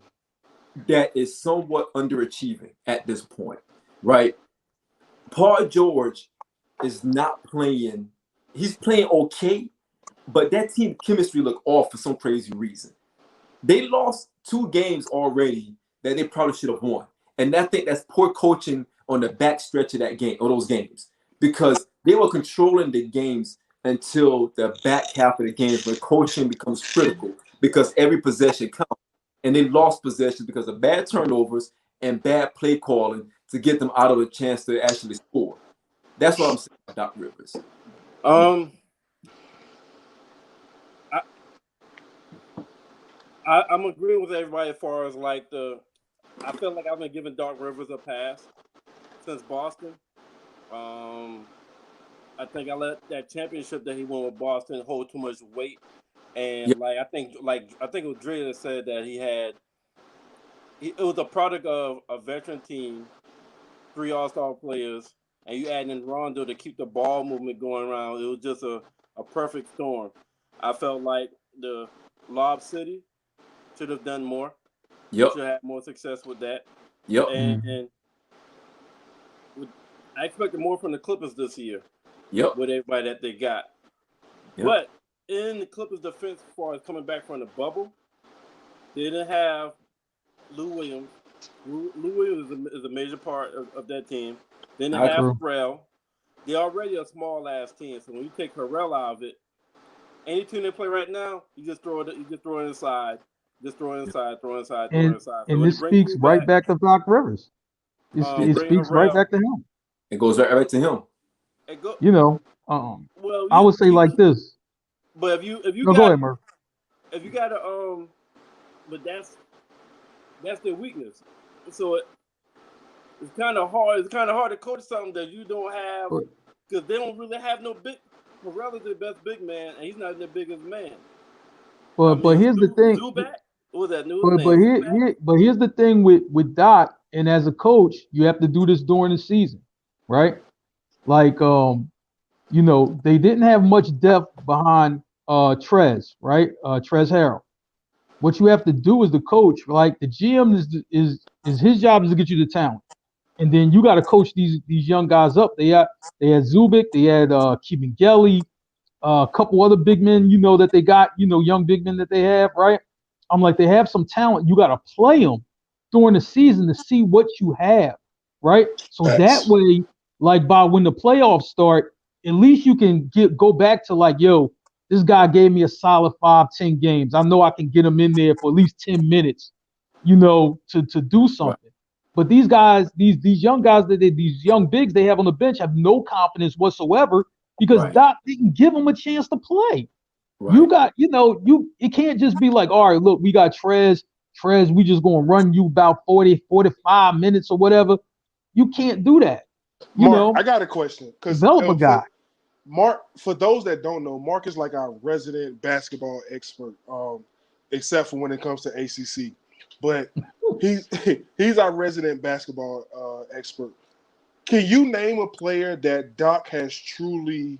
that is somewhat underachieving at this point, right? Paul George is not playing. He's playing okay, but that team chemistry look off for some crazy reason. They lost 2 games already that they probably should have won. And I think that's poor coaching on the back stretch of that game, or those games, because they were controlling the games until the back half of the games where coaching becomes critical because every possession counts. And they lost possessions because of bad turnovers and bad play calling to get them out of a chance to actually score. That's what I'm saying about Doc Rivers. I'm agreeing with everybody as far as like I feel like I've been giving Doc Rivers a pass since Boston. I think I let that championship that he won with Boston hold too much weight, and I think it was Dre that said that it was a product of a veteran team, 3 All-Star players, and you add in Rondo to keep the ball movement going around. It was just a perfect storm. I felt like the Lob City should have done more. Yep. Should have had more success with that. Yep. And I expected more from the Clippers this year. Yep. With everybody that they got. Yep. But in the Clippers' defense, as far as coming back from the bubble, they didn't have Lou Williams. Lou Williams is a major part of that team. They didn't have Harrell. They're already a small-ass team. So when you take Harrell out of it, any team they play right now, you just throw it inside. Just throw it inside, throw it inside, throw it inside. And this speaks right back to Doc Rivers. It speaks right back to him. It goes right to him. You know, I would say like this. But if you go ahead, Murph. If you got to but that's their weakness. So it's kind of hard. It's kind of hard to coach something that you don't have because they don't really have no big. Harrell is the best big man, and he's not the biggest man. But here's the thing. What was that new but here's the thing with Doc, and as a coach, you have to do this during the season, right? Like you know, they didn't have much depth behind Trez, right? Trez Harrell. What you have to do as the coach, like the GM is his job is to get you the talent. And then you got to coach these young guys up. They had Zubik, they had Kevin Gelly, a couple other big men, you know, that they got, you know, young big men that they have, right? I'm like, they have some talent. You got to play them during the season to see what you have, right? So that way, like by when the playoffs start, at least you can go back to like, yo, this guy gave me a solid 5-10 games. I know I can get him in there for at least 10 minutes, you know, to do something. Right. But these guys, these young guys, these young bigs they have on the bench have no confidence whatsoever because Doc didn't give them a chance to play. Right. You got, you know, it can't just be like, all right, look, we got Trez, we just gonna run you about 40, 45 minutes or whatever. You can't do that. You know, I got a question. Develop a guy. Mark, for those that don't know, Mark is like our resident basketball expert, except for when it comes to ACC. But he's our resident basketball expert. Can you name a player that Doc has truly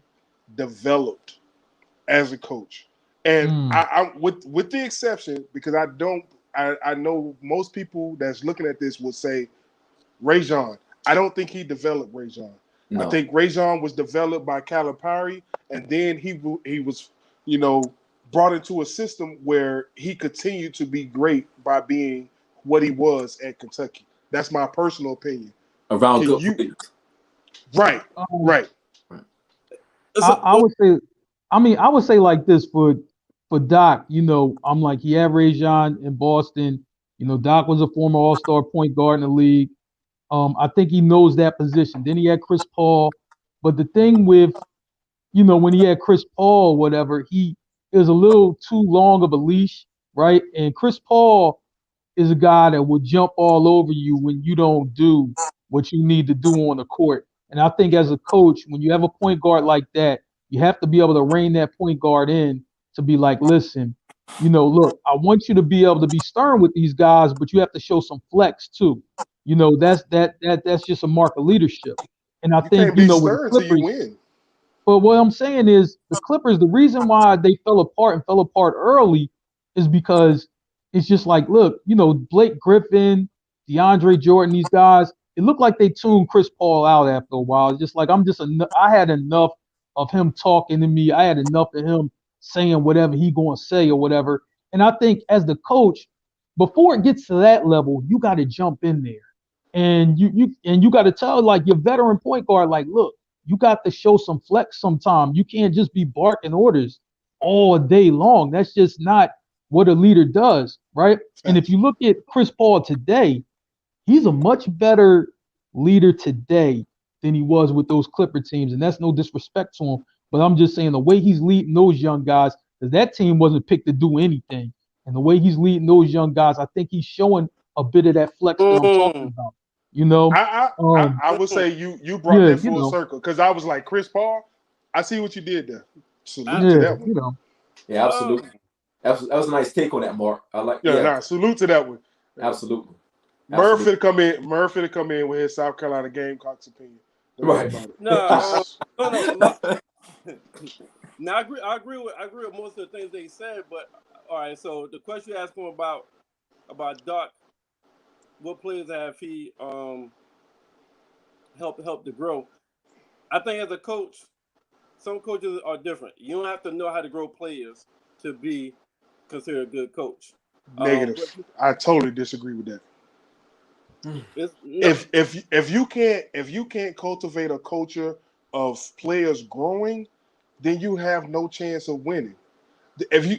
developed as a coach? And I with the exception, because I know most people that's looking at this would say Rajon. I don't think he developed Rajon. No. I think Rajon was developed by Calipari, and then he was, you know, brought into a system where he continued to be great by being what he was at Kentucky. That's my personal opinion. Around good players. Right. I would say, I would say like this for Doc. You know, I'm like he had Rajon in Boston. You know, Doc was a former All-Star point guard in the league. I think he knows that position. Then he had Chris Paul. But the thing with, you know, when he had Chris Paul or whatever, it was a little too long of a leash, right? And Chris Paul is a guy that will jump all over you when you don't do what you need to do on the court. And I think as a coach, when you have a point guard like that, you have to be able to rein that point guard in to be like, listen, look, I want you to be able to be stern with these guys, but you have to show some flex too. That's just a mark of leadership. And I You think, can't be with the stern until you Clippers, win. but what I'm saying is the Clippers, the reason why they fell apart and fell apart early is because it's just like, look, Blake Griffin, DeAndre Jordan, these guys, it looked like they tuned Chris Paul out after a while. It's just like I had enough of him talking to me. I had enough of him saying whatever he gonna say or whatever. And I think as the coach, before it gets to that level, you got to jump in there. And you got to tell like your veteran point guard, like, look, you got to show some flex sometime. You can't just be barking orders all day long. That's just not what a leader does, right? And if you look at Chris Paul today, he's a much better leader today than he was with those Clipper teams. And that's no disrespect to him, but I'm just saying the way he's leading those young guys, because that team wasn't picked to do anything. And the way he's leading those young guys, I think he's showing a bit of that flex that I'm talking about. I would say you brought that full circle because I was like, Chris Paul, I see what you did there. Salute to that one. Yeah, absolutely. That was a nice take on that, Mark. I like. Salute to that one. Absolutely. Murphy to come in with his South Carolina Gamecocks opinion. Right. No. Now I agree with most of the things they said, but all right. So the question you asked him about Doc, what players have he helped to grow? I think as a coach, some coaches are different. You don't have to know how to grow players to be considered a good coach. Negative. I totally disagree with that. If you can't cultivate a culture of players growing, then you have no chance of winning.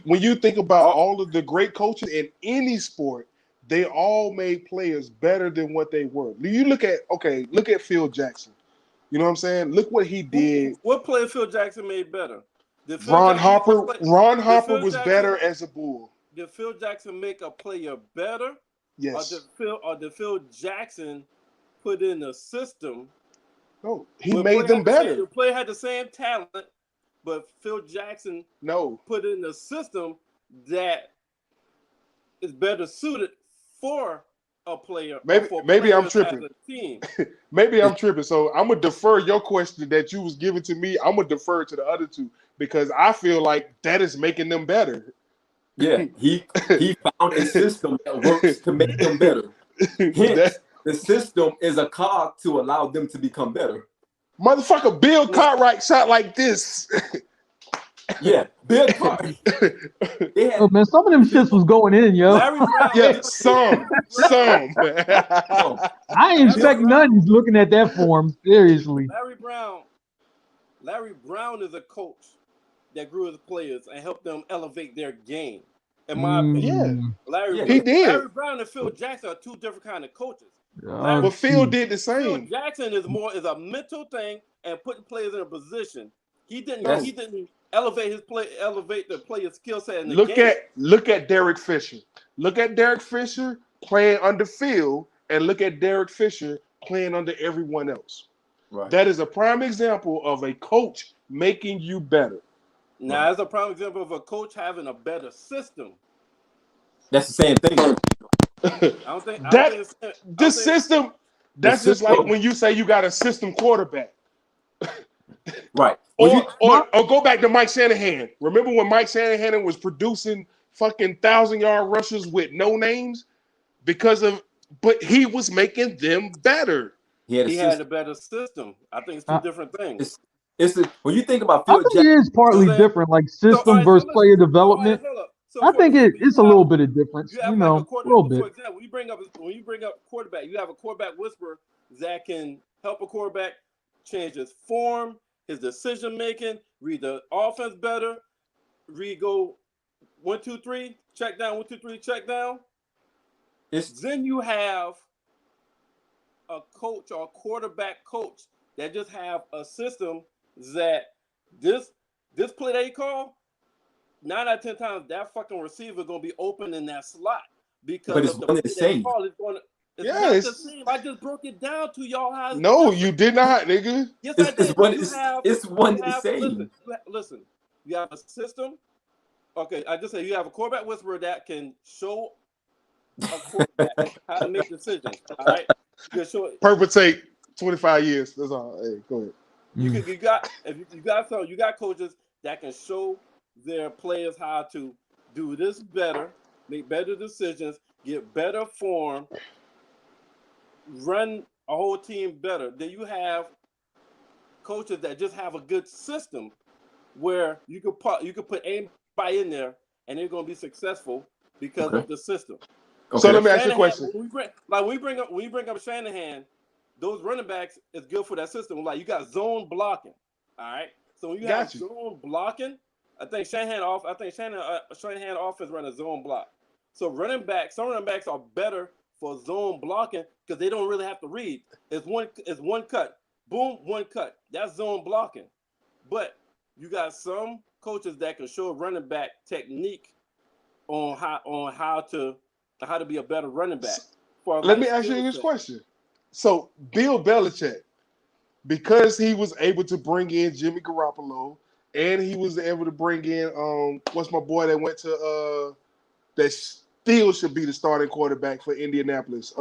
When you think about all of the great coaches in any sport, they all made players better than what they were. You look at Phil Jackson. You know what I'm saying? Look what he did. What player Phil Jackson made better? Ron Harper was better as a Bull. Did Phil Jackson make a player better? Yes. Or did Phil Jackson put in a system? No, he made them better. The player had the same talent, but Phil Jackson put in a system that is better suited for a player. Maybe I'm tripping. Maybe I'm tripping. So I'm gonna defer your question that you was giving to me. I'm gonna defer to the other two because I feel like that is making them better. Yeah, he found a system that works to make them better. Hence, the system is a cog to allow them to become better. Motherfucker, Bill Cartwright shot like this. Yeah, Bill Cartwright. Oh man, some of them shits was going in, yo. Yeah, some. I ain't expect none looking at that form. Seriously. Larry Brown is a coach that grew his players and helped them elevate their game. In my opinion, he did. Larry Brown and Phil Jackson are two different kind of coaches. But Phil did the same. Phil Jackson is a mental thing and putting players in a position. He didn't elevate the player's skill set in the game. Look at Derek Fisher. Look at Derek Fisher playing under Phil, and look at Derek Fisher playing under everyone else. Right. That is a prime example of a coach making you better. Now, that's a prime example of a coach having a better system. That's the same thing. That's just like when you say you got a system quarterback. Right. Or go back to Mike Shanahan. Remember when Mike Shanahan was producing fucking 1,000-yard rushes with no names? But he was making them better. He had a better system. I think it's two different things. When you think about Phil Jackson, it is partly different, like system versus player development. I think it's a little bit of difference, a little bit. For example, when you bring up quarterback, you have a quarterback whisperer that can help a quarterback change his form, his decision making, read the offense better, go 1, 2, 3, check down, 1, 2, 3, check down. Then you have a coach or a quarterback coach that just have a system that this play they call, 9 out of 10 times that fucking receiver gonna be open in that slot because but it's one of the same. It's Yeah, not the it's- same. I just broke it down to y'all. How it's No, different. you did not, nigga. Yes, I did. It's one. You have. It's one you the have same. listen. You have a system. Okay, I just say you have a quarterback whisperer that can show a quarterback how to make decisions. All right, you can show. Perpetrate 25 years. That's all. Hey, go ahead. You got you got coaches that can show their players how to do this better, make better decisions, get better form, run a whole team better. Then you have coaches that just have a good system where you could put anybody in there and they're going to be successful because of the system. Okay. So let me ask you a Shanahan, question. when we bring up Shanahan, those running backs is good for that system. Like you got zone blocking, all right. So when you have zone blocking, I think Shanahan offense run a zone block. So some running backs are better for zone blocking because they don't really have to read. It's one cut, boom, one cut. That's zone blocking. But you got some coaches that can show a running back technique on how to be a better running back. Let me ask you this question. So Bill Belichick, because he was able to bring in Jimmy Garoppolo, and he was able to bring in what's my boy that went to that still should be the starting quarterback for Indianapolis,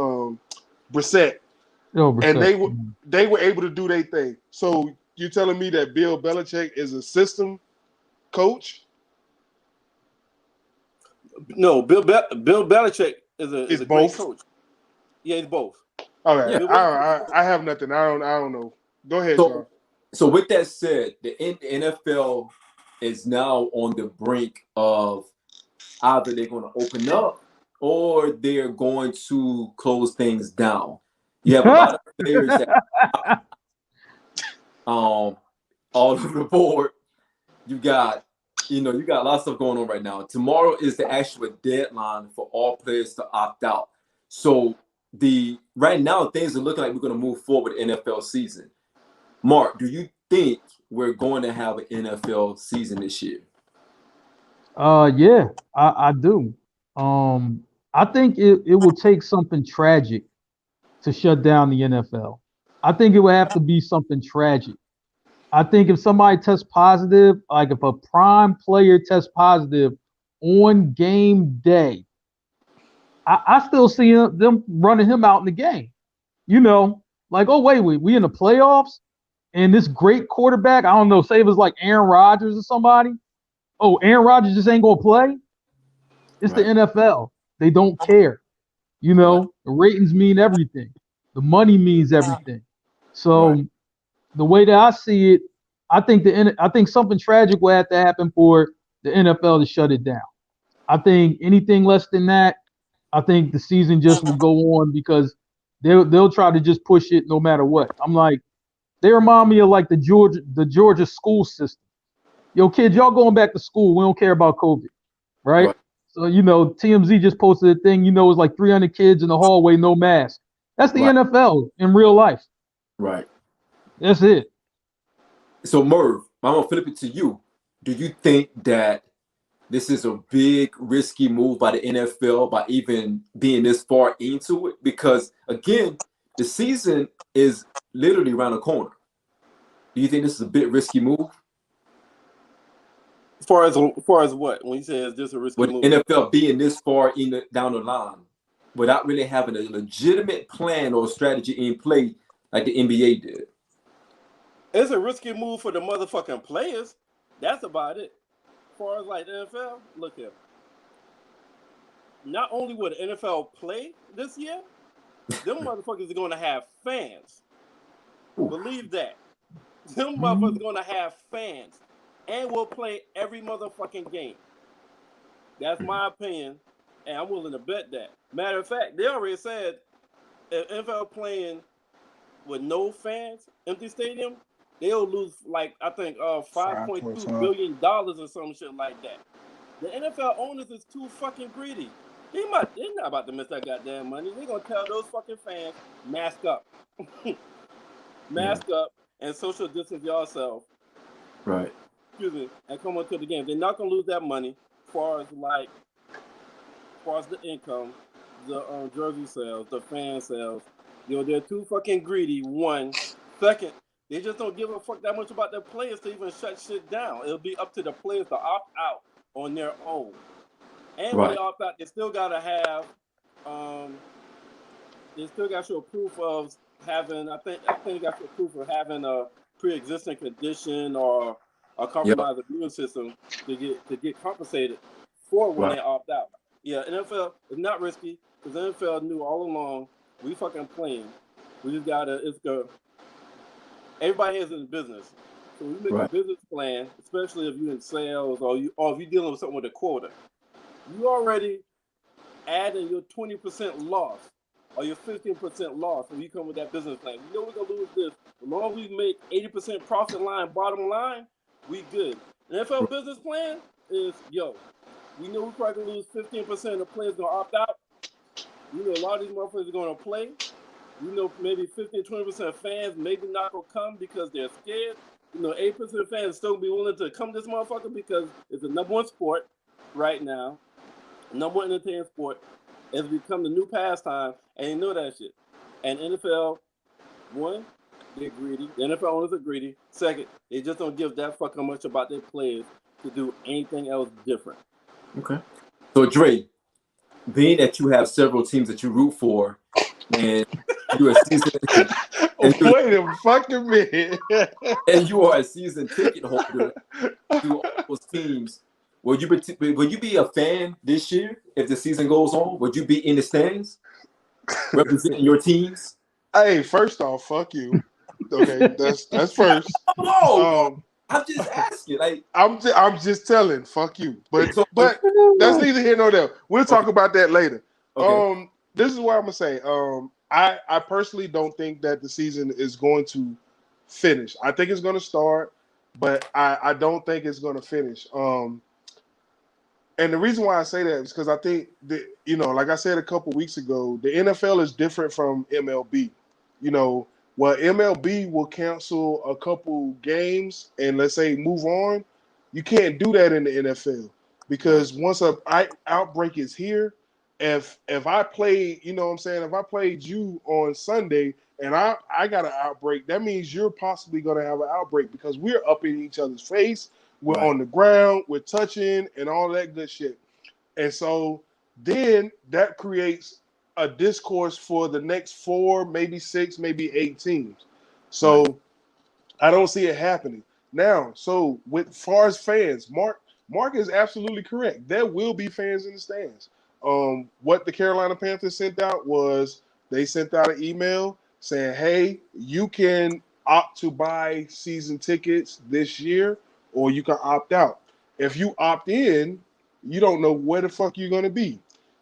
Brissett. And they were able to do their thing. So you're telling me that Bill Belichick is a system coach? No, Bill Belichick is a great coach. Yeah, he's both. All right. Yeah, I have nothing. I don't know. Go ahead, Sean. So with that said, the NFL is now on the brink of either they're going to open up or they're going to close things down. You have a lot of players that all over the board. You got a lot of stuff going on right now. Tomorrow is the actual deadline for all players to opt out. So right now things are looking like we're going to move forward with NFL season. Mark, do you think we're going to have an NFL season this year? Yeah, I do. I think it will take something tragic to shut down the NFL. I think it would have to be something tragic. I think if somebody tests positive, like if a prime player tests positive on game day, I still see them running him out in the game. Like, oh, wait, we in the playoffs? And this great quarterback, I don't know, say it was like Aaron Rodgers or somebody. Oh, Aaron Rodgers just ain't going to play? It's the NFL. They don't care. The ratings mean everything. The money means everything. So the way that I see it, I think something tragic will have to happen for the NFL to shut it down. I think anything less than that, I think the season just will go on because they'll try to just push it no matter what. I'm like, they remind me of like the Georgia school system. Yo, kids, y'all going back to school. We don't care about COVID, right? So, TMZ just posted a thing, it's like 300 kids in the hallway, no mask. That's the NFL in real life. Right. That's it. So, Merv, I'm going to flip it to you. Do you think that this is a big, risky move by the NFL by even being this far into it? Because, again, the season is literally around the corner. Do you think this is a bit risky move? As far as what? When you say is this a risky move? NFL being this far down the line without really having a legitimate plan or strategy in play like the NBA did. It's a risky move for the motherfucking players. That's about it. As far as like the NFL, look here. Not only will the NFL play this year, them motherfuckers are going to have fans. Believe that. Them motherfuckers are going to have fans. And will play every motherfucking game. That's my opinion, and I'm willing to bet that. Matter of fact, they already said if NFL playing with no fans, empty stadium, they'll lose like I think $5.2 billion or some shit like that. The NFL owners is too fucking greedy. They're not about to miss that goddamn money. They're gonna tell those fucking fans, mask up, mask up, and social distance yourself. Right. Excuse me, and come onto the game. They're not gonna lose that money as far as the income. the jersey sales, the fan sales. They're too fucking greedy. One, second, they just don't give a fuck that much about their players to even shut shit down. It'll be up to the players to opt out on their own. And when they opt out, they still gotta have, they still got to show proof of having. I think they got to show proof of having a pre-existing condition or a compromised immune system to get compensated for when they opt out. Yeah, NFL is not risky because the NFL knew all along we fucking playing. We just gotta. Everybody is in business, so we make a business plan, especially if you're in sales or if you're dealing with something with a quota. You already adding your 20% loss or your 15% loss when you come with that business plan. You know we're gonna lose this. As long as we make 80% profit line, bottom line, we good. The NFL business plan is we know we're probably gonna lose 15% of the players gonna opt out. You know a lot of these motherfuckers are gonna play. You know maybe 15-20% of fans maybe not gonna come because they're scared. You know 8% of fans still be willing to come to this motherfucker because it's the number one sport right now. Number one entertainment sport. It's become the new pastime, and you know that shit. And NFL, one, they're greedy. The NFL owners are greedy. Second, they just don't give that fucking much about their players to do anything else different. Okay. So Dre, being that you have several teams that you root for, and you're a season wait a fucking minute, and you are a season ticket holder to all those teams. Will you be a fan this year if the season goes on? Would you be in the stands representing your teams? Hey, first off, fuck you. Okay, that's first. No, I'm just asking. Like I'm just telling, fuck you. But that's neither here nor there. We'll talk about that later. Okay. This is what I'm gonna say. I personally don't think that the season is going to finish. I think it's gonna start, but I don't think it's gonna finish. And the reason why I say that is because I think that, like I said a couple weeks ago, the NFL is different from MLB. While MLB will cancel a couple games and let's say move on, you can't do that in the NFL because once an outbreak is here, if I play, if I played you on Sunday and I got an outbreak, that means you're possibly going to have an outbreak because we're up in each other's face. We're on the ground, we're touching, and all that good shit. And so then that creates a discourse for the next 4, maybe 6, maybe 8 teams. So I don't see it happening. Now, so with far as fans, Mark is absolutely correct. There will be fans in the stands. What the Carolina Panthers sent out was they sent out an email saying, hey, you can opt to buy season tickets this year, or you can opt out. If you opt in, you don't know where the fuck you're gonna be.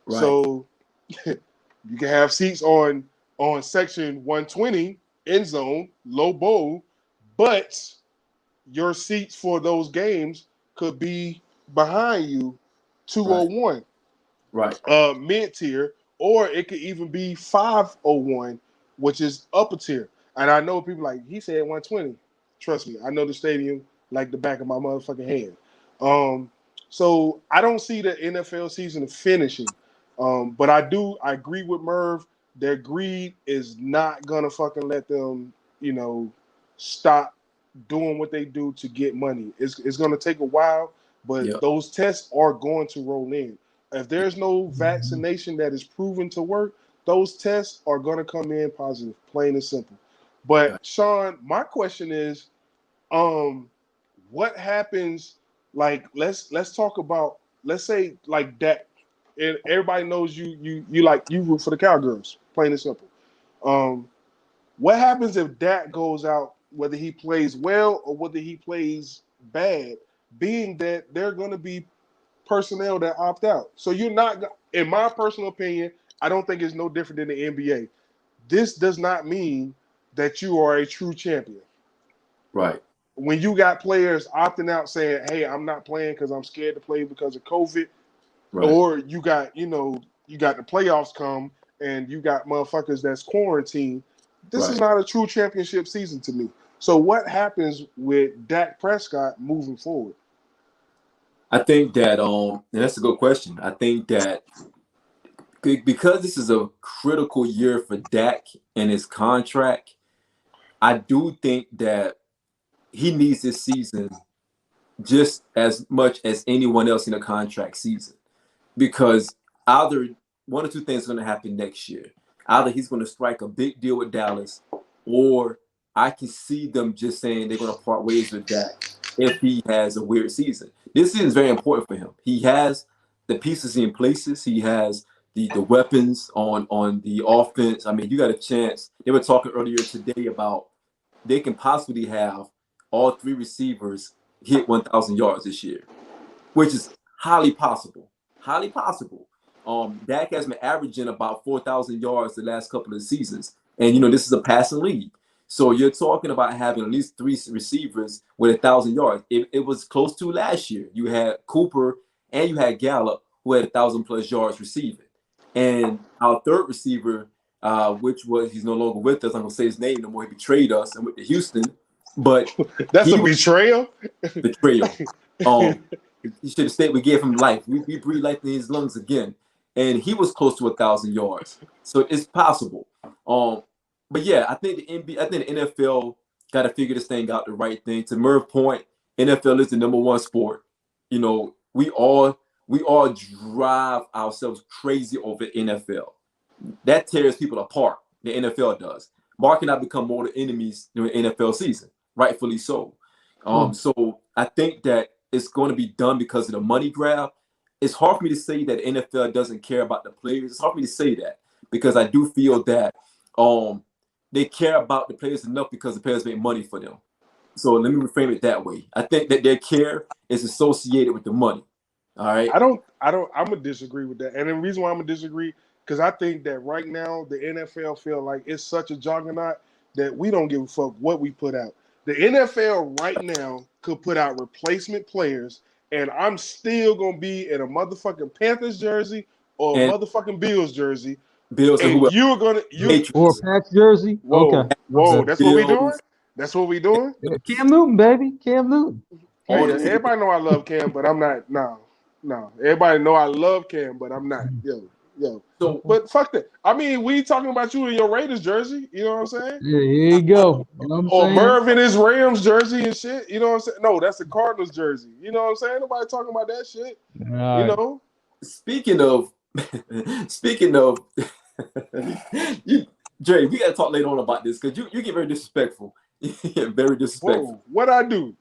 Right. So you can have seats on section 120, end zone, low bowl, but your seats for those games could be behind you, 201. Right. Mid tier, or it could even be 501, which is upper tier. And I know people like he said 120. Trust me, I know the stadium like the back of my motherfucking hand. So I don't see the NFL season finishing. But I agree with Merv. Their greed is not gonna fucking let them, stop doing what they do to get money. It's gonna take a while, but those tests are going to roll in. If there's no vaccination that is proven to work, those tests are gonna come in positive, plain and simple. But Sean, my question is, what happens? Like, let's talk about, let's say like Dak, and everybody knows you root for the Cowgirls, plain and simple. What happens if Dak goes out, whether he plays well or whether he plays bad, being that they're going to be personnel that opt out? So you're not, in my personal opinion, I don't think it's no different than the NBA. This does not mean that you are a true champion. Right. When you got players opting out saying, hey, I'm not playing because I'm scared to play because of COVID, or you got the playoffs come and you got motherfuckers that's quarantined, this is not a true championship season to me. So what happens with Dak Prescott moving forward? I think that and that's a good question. I think that because this is a critical year for Dak and his contract, I do think that he needs this season just as much as anyone else in a contract season, because either one or two things are going to happen next year. Either he's going to strike a big deal with Dallas, or I can see them just saying they're going to part ways with Dak if he has a weird season. This season is very important for him. He has the pieces in places. He has the weapons on the offense. I mean, you got a chance. They were talking earlier today about they can possibly have all three receivers hit 1,000 yards this year, which is highly possible. Highly possible. Dak has been averaging about 4,000 yards the last couple of seasons. And, this is a passing league. So you're talking about having at least three receivers with 1,000 yards. It was close to last year. You had Cooper and you had Gallup, who had 1,000+ yards receiving. And our third receiver, he's no longer with us. I'm going to say his name no more. He betrayed us and went to Houston. But that's a betrayal? Betrayal. He should have stayed. We gave him life. We breathed life in his lungs again. And he was close to 1,000 yards. So it's possible. But yeah, I think the NFL got to figure this thing out the right thing. To Merv's point, NFL is the number one sport. We all drive ourselves crazy over NFL. That tears people apart. The NFL does. Mark and I become mortal enemies during NFL season, rightfully so. So I think that it's going to be done because of the money grab. It's hard for me to say that NFL doesn't care about the players. It's hard for me to say that because I do feel that they care about the players enough because the players make money for them. So let me reframe it that way. I think that their care is associated with the money. All right. I'm gonna disagree with that. And the reason why I'm gonna disagree, because I think that right now the NFL feel like it's such a juggernaut that we don't give a fuck what we put out. The NFL right now could put out replacement players, and I'm still gonna be in a motherfucking Panthers jersey or a motherfucking Bills jersey. Bills and you're gonna or a Pats jersey. Whoa, Okay. whoa, that's what we doing. That's what we doing. Cam Newton, baby, Cam Newton. Hey, everybody know I love Cam, but I'm not. No. Everybody know I love Cam, but I'm not. Yo. So, but fuck that. I mean, we talking about you in your Raiders jersey. You know what I'm saying? Yeah, here you go. You know or Merv in his Rams jersey and shit. You know what I'm saying? No, that's the Cardinals jersey. You know what I'm saying? Nobody talking about that shit. Right. Speaking of, Dre, we gotta talk later on about this because you get very disrespectful. Very disrespectful. Whoa, what I do?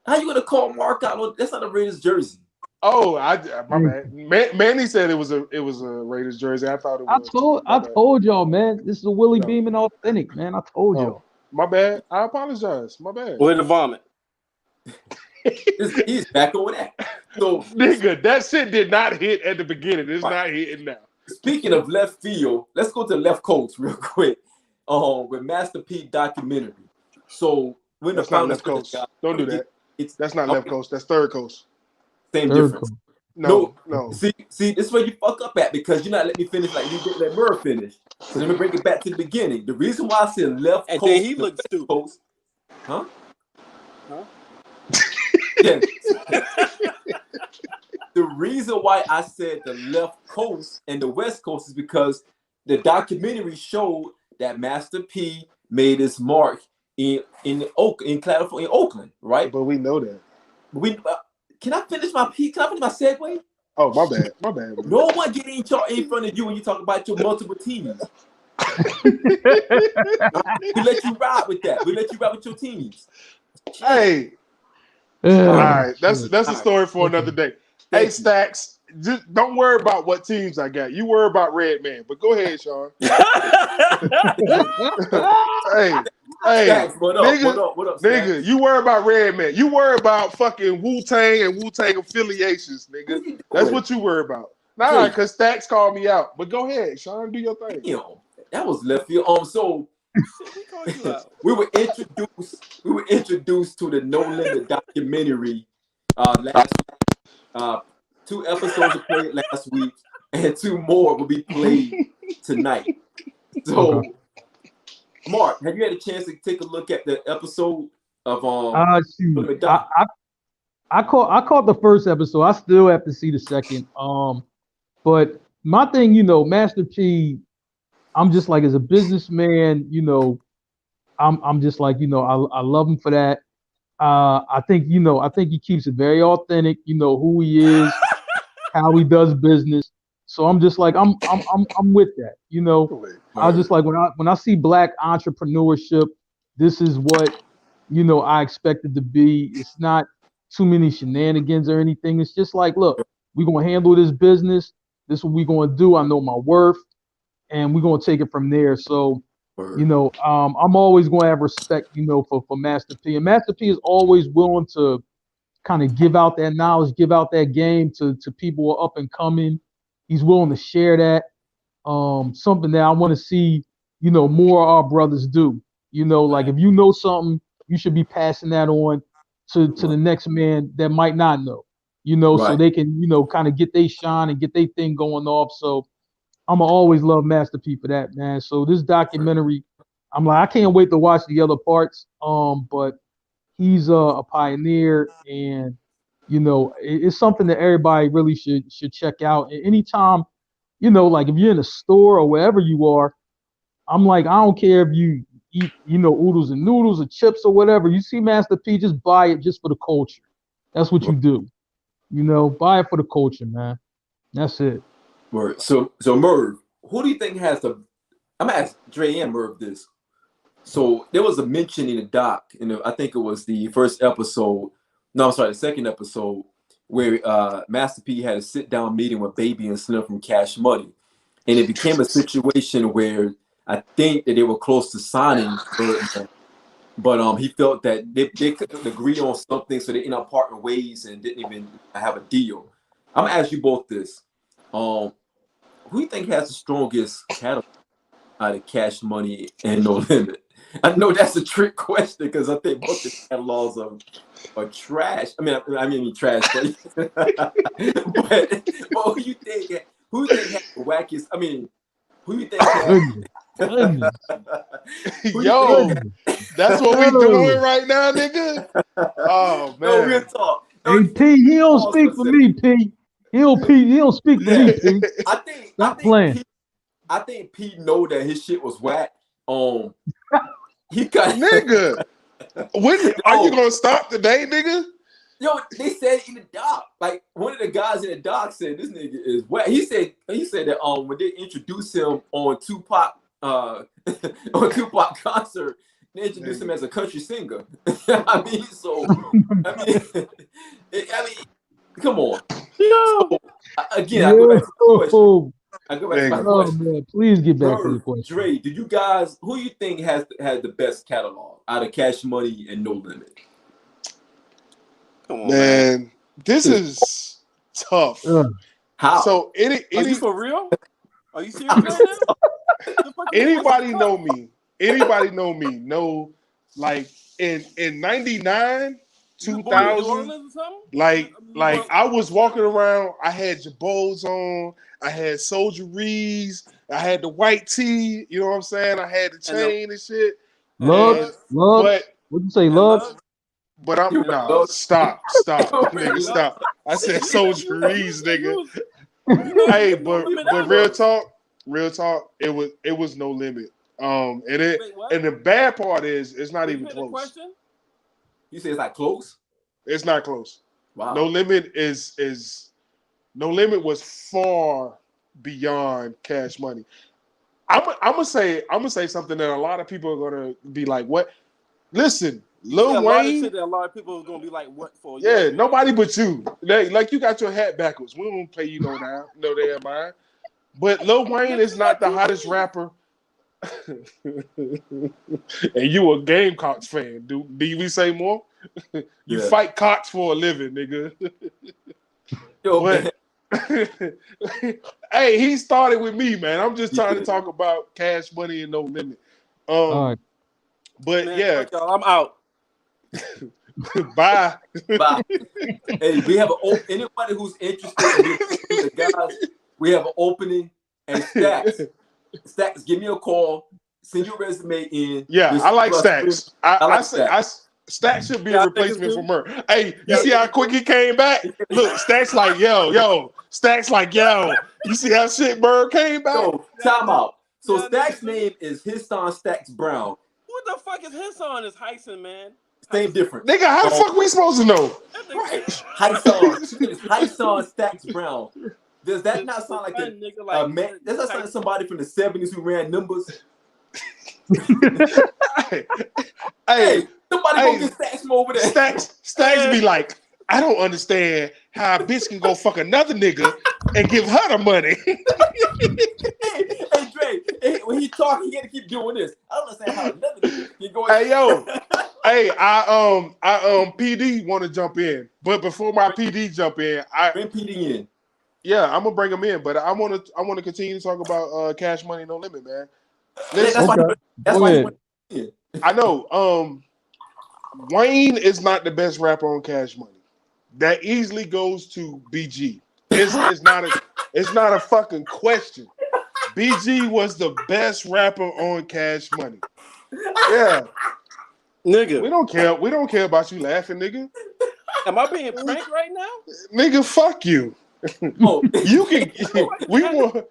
How you gonna call Mark out? That's not a Raiders jersey. Oh, my bad. Manny said it was a Raiders jersey. I thought it was. I told y'all, man. This is a Willie Beeman authentic, man. I told y'all. My bad. I apologize. My bad. Where the vomit? He's back on that. So, nigga, that shit did not hit at the beginning. It's not hitting now. Speaking of left field, let's go to the left coast real quick. With Master P documentary. So when that's not left coast. Don't do that. That's not left coast. That's third coast. Same difference. No. See, this is where you fuck up at because you're not letting me finish like you didn't let Merv finish. So let me bring it back to the beginning. The reason why I said left coast, and then he looked stupid. Coast, huh? Yeah. The reason why I said the left coast and the west coast is because the documentary showed that Master P made his mark in Oakland, right? But we know that. Can I finish my segue? Oh, my bad. No one get in front of you when you talk about your multiple teams. We let you ride with that. We let you ride with your teams. Hey. All right. That's a story for another day. Hey, Stacks, just don't worry about what teams I got. You worry about Red Man. But go ahead, Sean. Hey, Stacks, what up, nigga, you worry about Red Man. You worry about fucking Wu-Tang and Wu-Tang affiliations, nigga. That's what you worry about. Nah, because Stacks called me out. But go ahead, Sean, do your thing. That was left field. So we were introduced to the No Limit documentary last week. 2 episodes were played last week, and 2 more will be played tonight. So, Mark, have you had a chance to take a look at the episode of shoot. I caught the first episode. I still have to see the second. But my thing, Master P, I'm just like as a businessman, I'm just like, I love him for that. I think he keeps it very authentic, who he is, how he does business. So I'm just like I'm with that. I was just like when I see black entrepreneurship, this is what I expect it to be. It's not too many shenanigans or anything. It's just like, look, we're gonna handle this business. This is what we're gonna do. I know my worth, and we're gonna take it from there. So, I'm always gonna have respect, for Master P. And Master P is always willing to kind of give out that knowledge, give out that game to people who are up and coming. He's willing to share that. Something that I want to see, more of our brothers do. Like if you know something, you should be passing that on to the next man that might not know. So they can, kind of get their shine and get their thing going off. So I'ma always love Master P for that, man. So this documentary, I'm like, I can't wait to watch the other parts. But he's a pioneer, and it's something that everybody really should check out. And anytime, like if you're in a store or wherever you are, I'm like, I don't care if you eat, oodles and noodles or chips or whatever. You see Master P, just buy it just for the culture. That's what you do. Buy it for the culture, man. That's it. Word. So Merv, who do you think has the? I'm gonna ask Dre and Merv this. So there was a mention in the doc, I think it was the first episode. No, I'm sorry, the second episode where Master P had a sit-down meeting with Baby and Slim from Cash Money, and it became a situation where I think that they were close to signing, but he felt that they couldn't agree on something, so they ended up parting ways and didn't even have a deal. I'm gonna ask you both this. Who do you think has the strongest catalog out of Cash Money and No Limit? I know that's a trick question because I think both the catalogs are trash. I mean trash, but, but who you think? Who you think has the wackiest? Who you think? Yo, that's what we doing right now, nigga. Oh man, no real talk. Hey P, he don't speak for me, P. He don't speak for me, P. I think P know that his shit was whack. He got nigga. When are you gonna stop today, nigga? Yo, they said in the doc, like one of the guys in the doc said this nigga is whack. He said that when they introduced him on Tupac concert, they introduced him as a country singer. Come on. So, again, I go back to the question. Man, please get back to the question. Dre, do you guys, who you think has the best catalog out of Cash Money and No Limit? Come on, man. This is tough. How? So Are you for real? Are you serious right now? Anybody know me? Anybody know me? Know like in 99, 2000, like I was walking around. I had Jabos on. I had soldieries. I had the white tee. You know what I'm saying? I had the chain and shit. Love. What'd you say, love? But I'm stop, nigga, stop. I said soldieries, nigga. Hey, but real talk, it was No Limit. And the bad part is it's not even close. You say it's not close? It's not close. Wow. No Limit No Limit was far beyond Cash Money. I'm gonna say something that a lot of people are gonna be like, "What?" Listen, Lil Wayne. A lot of people are gonna be like, "What for?" Yeah, nobody but you. Like you got your hat backwards. We don't pay you no damn mind. But Lil Wayne is not the hottest rapper. And you a Gamecocks fan? Do we say more? You fight cocks for a living, nigga. Yo, but, hey, he started with me, man. I'm just trying to talk about Cash Money and No Limit. All right. But man, yeah, y'all, I'm out. Bye. Hey, we have anybody who's interested in the guys. We have an opening, and Stacks, give me a call. Send your resume in. Yeah, I like Stacks. Stacks should be Yeah, a I think it's replacement for too. Murr. Hey, you see how quick he came back? Look, Stacks like, yo. Stacks like, yo. You see how shit Murr came back? So, time out. So Yeah, Stacks' nigga. name is Histon Stacks Brown. What the fuck is his on? Is Hyson, man? Same Hyson. difference. Nigga, how the fuck we supposed to know? That nigga- Hyson Stacks Brown. Does that not sound like Son, nigga, a man? Does that sound like somebody from the 70s who ran numbers? Hey, somebody go get Stacks from over there. Stacks be like, I don't understand how a bitch can go fuck another nigga and give her the money. hey, Dre, when he talk, he got to keep doing this. I don't understand how another nigga can go. Hey, yo. Hey, I PD want to jump in, but before my PD jump in, bring PD in. Yeah, I'm gonna bring him in, but I want to continue to talk about Cash Money No Limit, man. Listen, That's why I know. Wayne is not the best rapper on Cash Money. That easily goes to BG. It's not a fucking question. BG was the best rapper on Cash Money. Yeah. Nigga. We don't care about you laughing, nigga. Am I being pranked right now? Nigga, fuck you. Oh, you can we want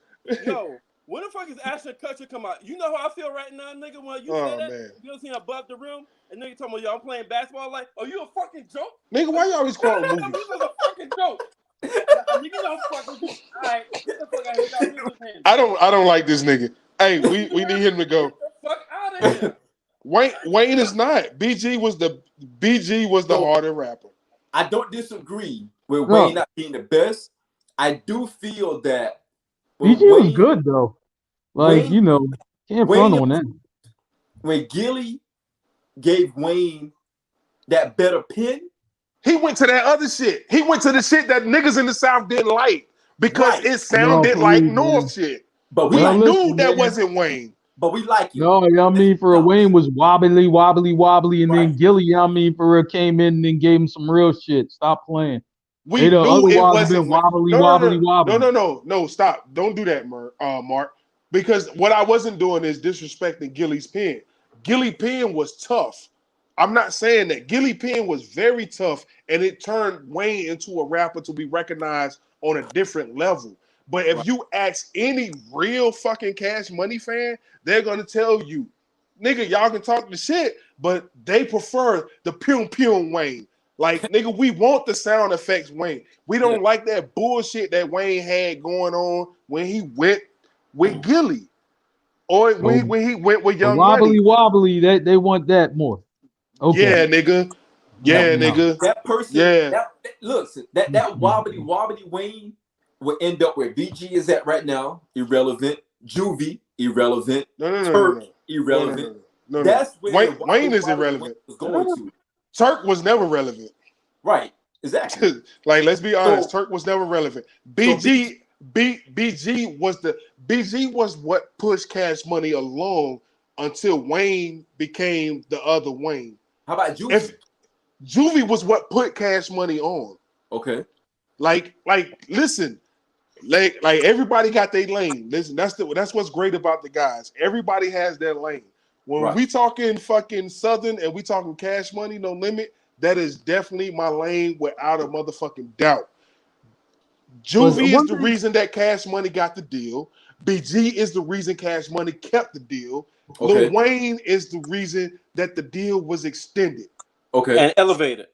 Yo, when the fuck is Ashton Kutcher come out? You know how I feel right now, nigga, when you say that? Man. You seen Above the Rim? And nigga talking about, yo, I'm playing basketball. Like, are you a fucking joke? Nigga, why you always quoting movies? You was a fucking joke. Nigga, don't fucking joke. All right, get the fuck out of here. I don't like this nigga. Hey, we need him to go. Get the fuck out of here. Wayne is not. BG was the harder rapper. I don't disagree with Wayne not being the best. I do feel that BG was good though. Like, Wayne, can't front on that. When Gilly gave Wayne that better pen, he went to that other shit. He went to the shit that niggas in the South didn't like because it sounded like North shit. But we knew that wasn't Wayne. But we like it. No, Wayne was wobbly, and then Gilly, for real came in and gave him some real shit. Stop playing. We knew it wasn't wobbly. No, stop. Don't do that, Mark. Because what I wasn't doing is disrespecting Gilly's pen. Gilly pen was tough. I'm not saying that. Gilly pen was very tough, and it turned Wayne into a rapper to be recognized on a different level. But if you ask any real fucking Cash Money fan, they're gonna tell you, nigga, y'all can talk the shit, but they prefer the pew Wayne. Like, nigga, we want the sound effects Wayne. We don't like that bullshit that Wayne had going on when he went with Gilly, or when he went with Young Money. Wobbly, they want that more. Okay. Yeah, nigga. Yeah, nigga. That person. Yeah. That wobbly Wayne will end up where BG is at right now. Irrelevant. Juvie, irrelevant. Turk, irrelevant. No. That's where Wayne is irrelevant. Was going to. Turk was never relevant. Right. Exactly. Like, let's be honest. Turk was never relevant. BG was what pushed Cash Money along until Wayne became the other Wayne. How about Juvie? Juvie was what put Cash Money on. Okay. Like, listen, like everybody got their lane. Listen, that's what's great about the guys. Everybody has their lane. When we talking fucking Southern and we talking Cash Money No Limit, that is definitely my lane without a motherfucking doubt. Juvie is the reason that Cash Money got the deal. BG is the reason Cash Money kept the deal. Lil Wayne is the reason that the deal was extended. Okay. And elevated.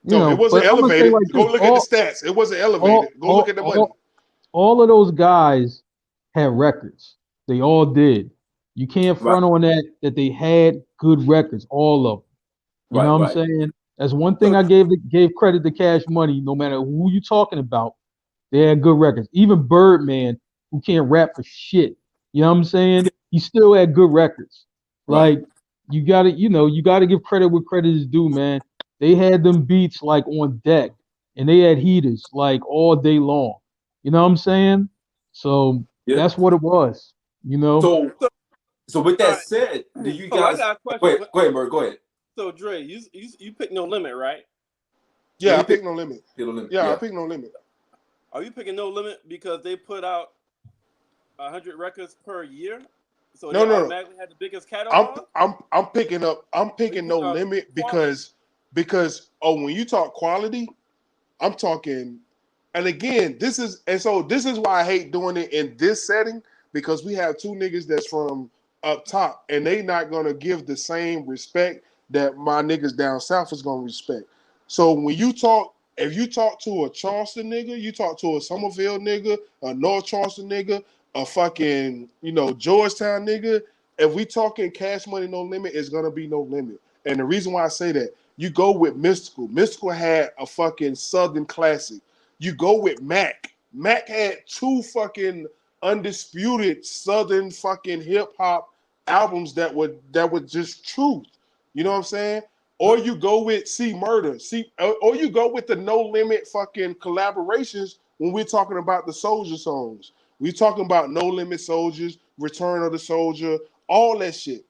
No, it wasn't elevated. Go look at the stats. It wasn't elevated. Go look at the money. All of those guys had records. They all did. You can't front on that they had good records, all of them. You know what I'm saying? That's one thing I gave credit to Cash Money, no matter who you talking about. They had good records. Even Birdman, who can't rap for shit. You know what I'm saying? He still had good records. Like, you gotta give credit where credit is due, man. They had them beats like on deck, and they had heaters like all day long. You know what I'm saying? So that's what it was. You know. So with that said, do you guys? I got a question. Go ahead, Murray. Go ahead. So Dre, you picked No Limit, right? Yeah, I picked No Limit. Yeah, I picked No Limit. Are you picking No Limit because they put out 100 records per year? So No, they no. automatically had the biggest catalog. I'm picking No Limit because when you talk quality, I'm talking, and again, this is why I hate doing it in this setting, because we have two niggas that's from up top and they not gonna give the same respect that my niggas down south is gonna respect. So when you talk, if you talk to a Charleston nigga, you talk to a Somerville nigga, a North Charleston nigga, a fucking, Georgetown nigga, if we talking Cash Money No Limit, it's gonna be No Limit. And the reason why I say that, you go with Mystical. Mystical had a fucking Southern classic. You go with Mac. Mac had two fucking undisputed Southern fucking hip hop albums that were just truth. You know what I'm saying? Or you go with C Murder. Or you go with the No Limit fucking collaborations when we're talking about the Soldier songs. We're talking about No Limit Soldiers, Return of the Soldier, all that shit.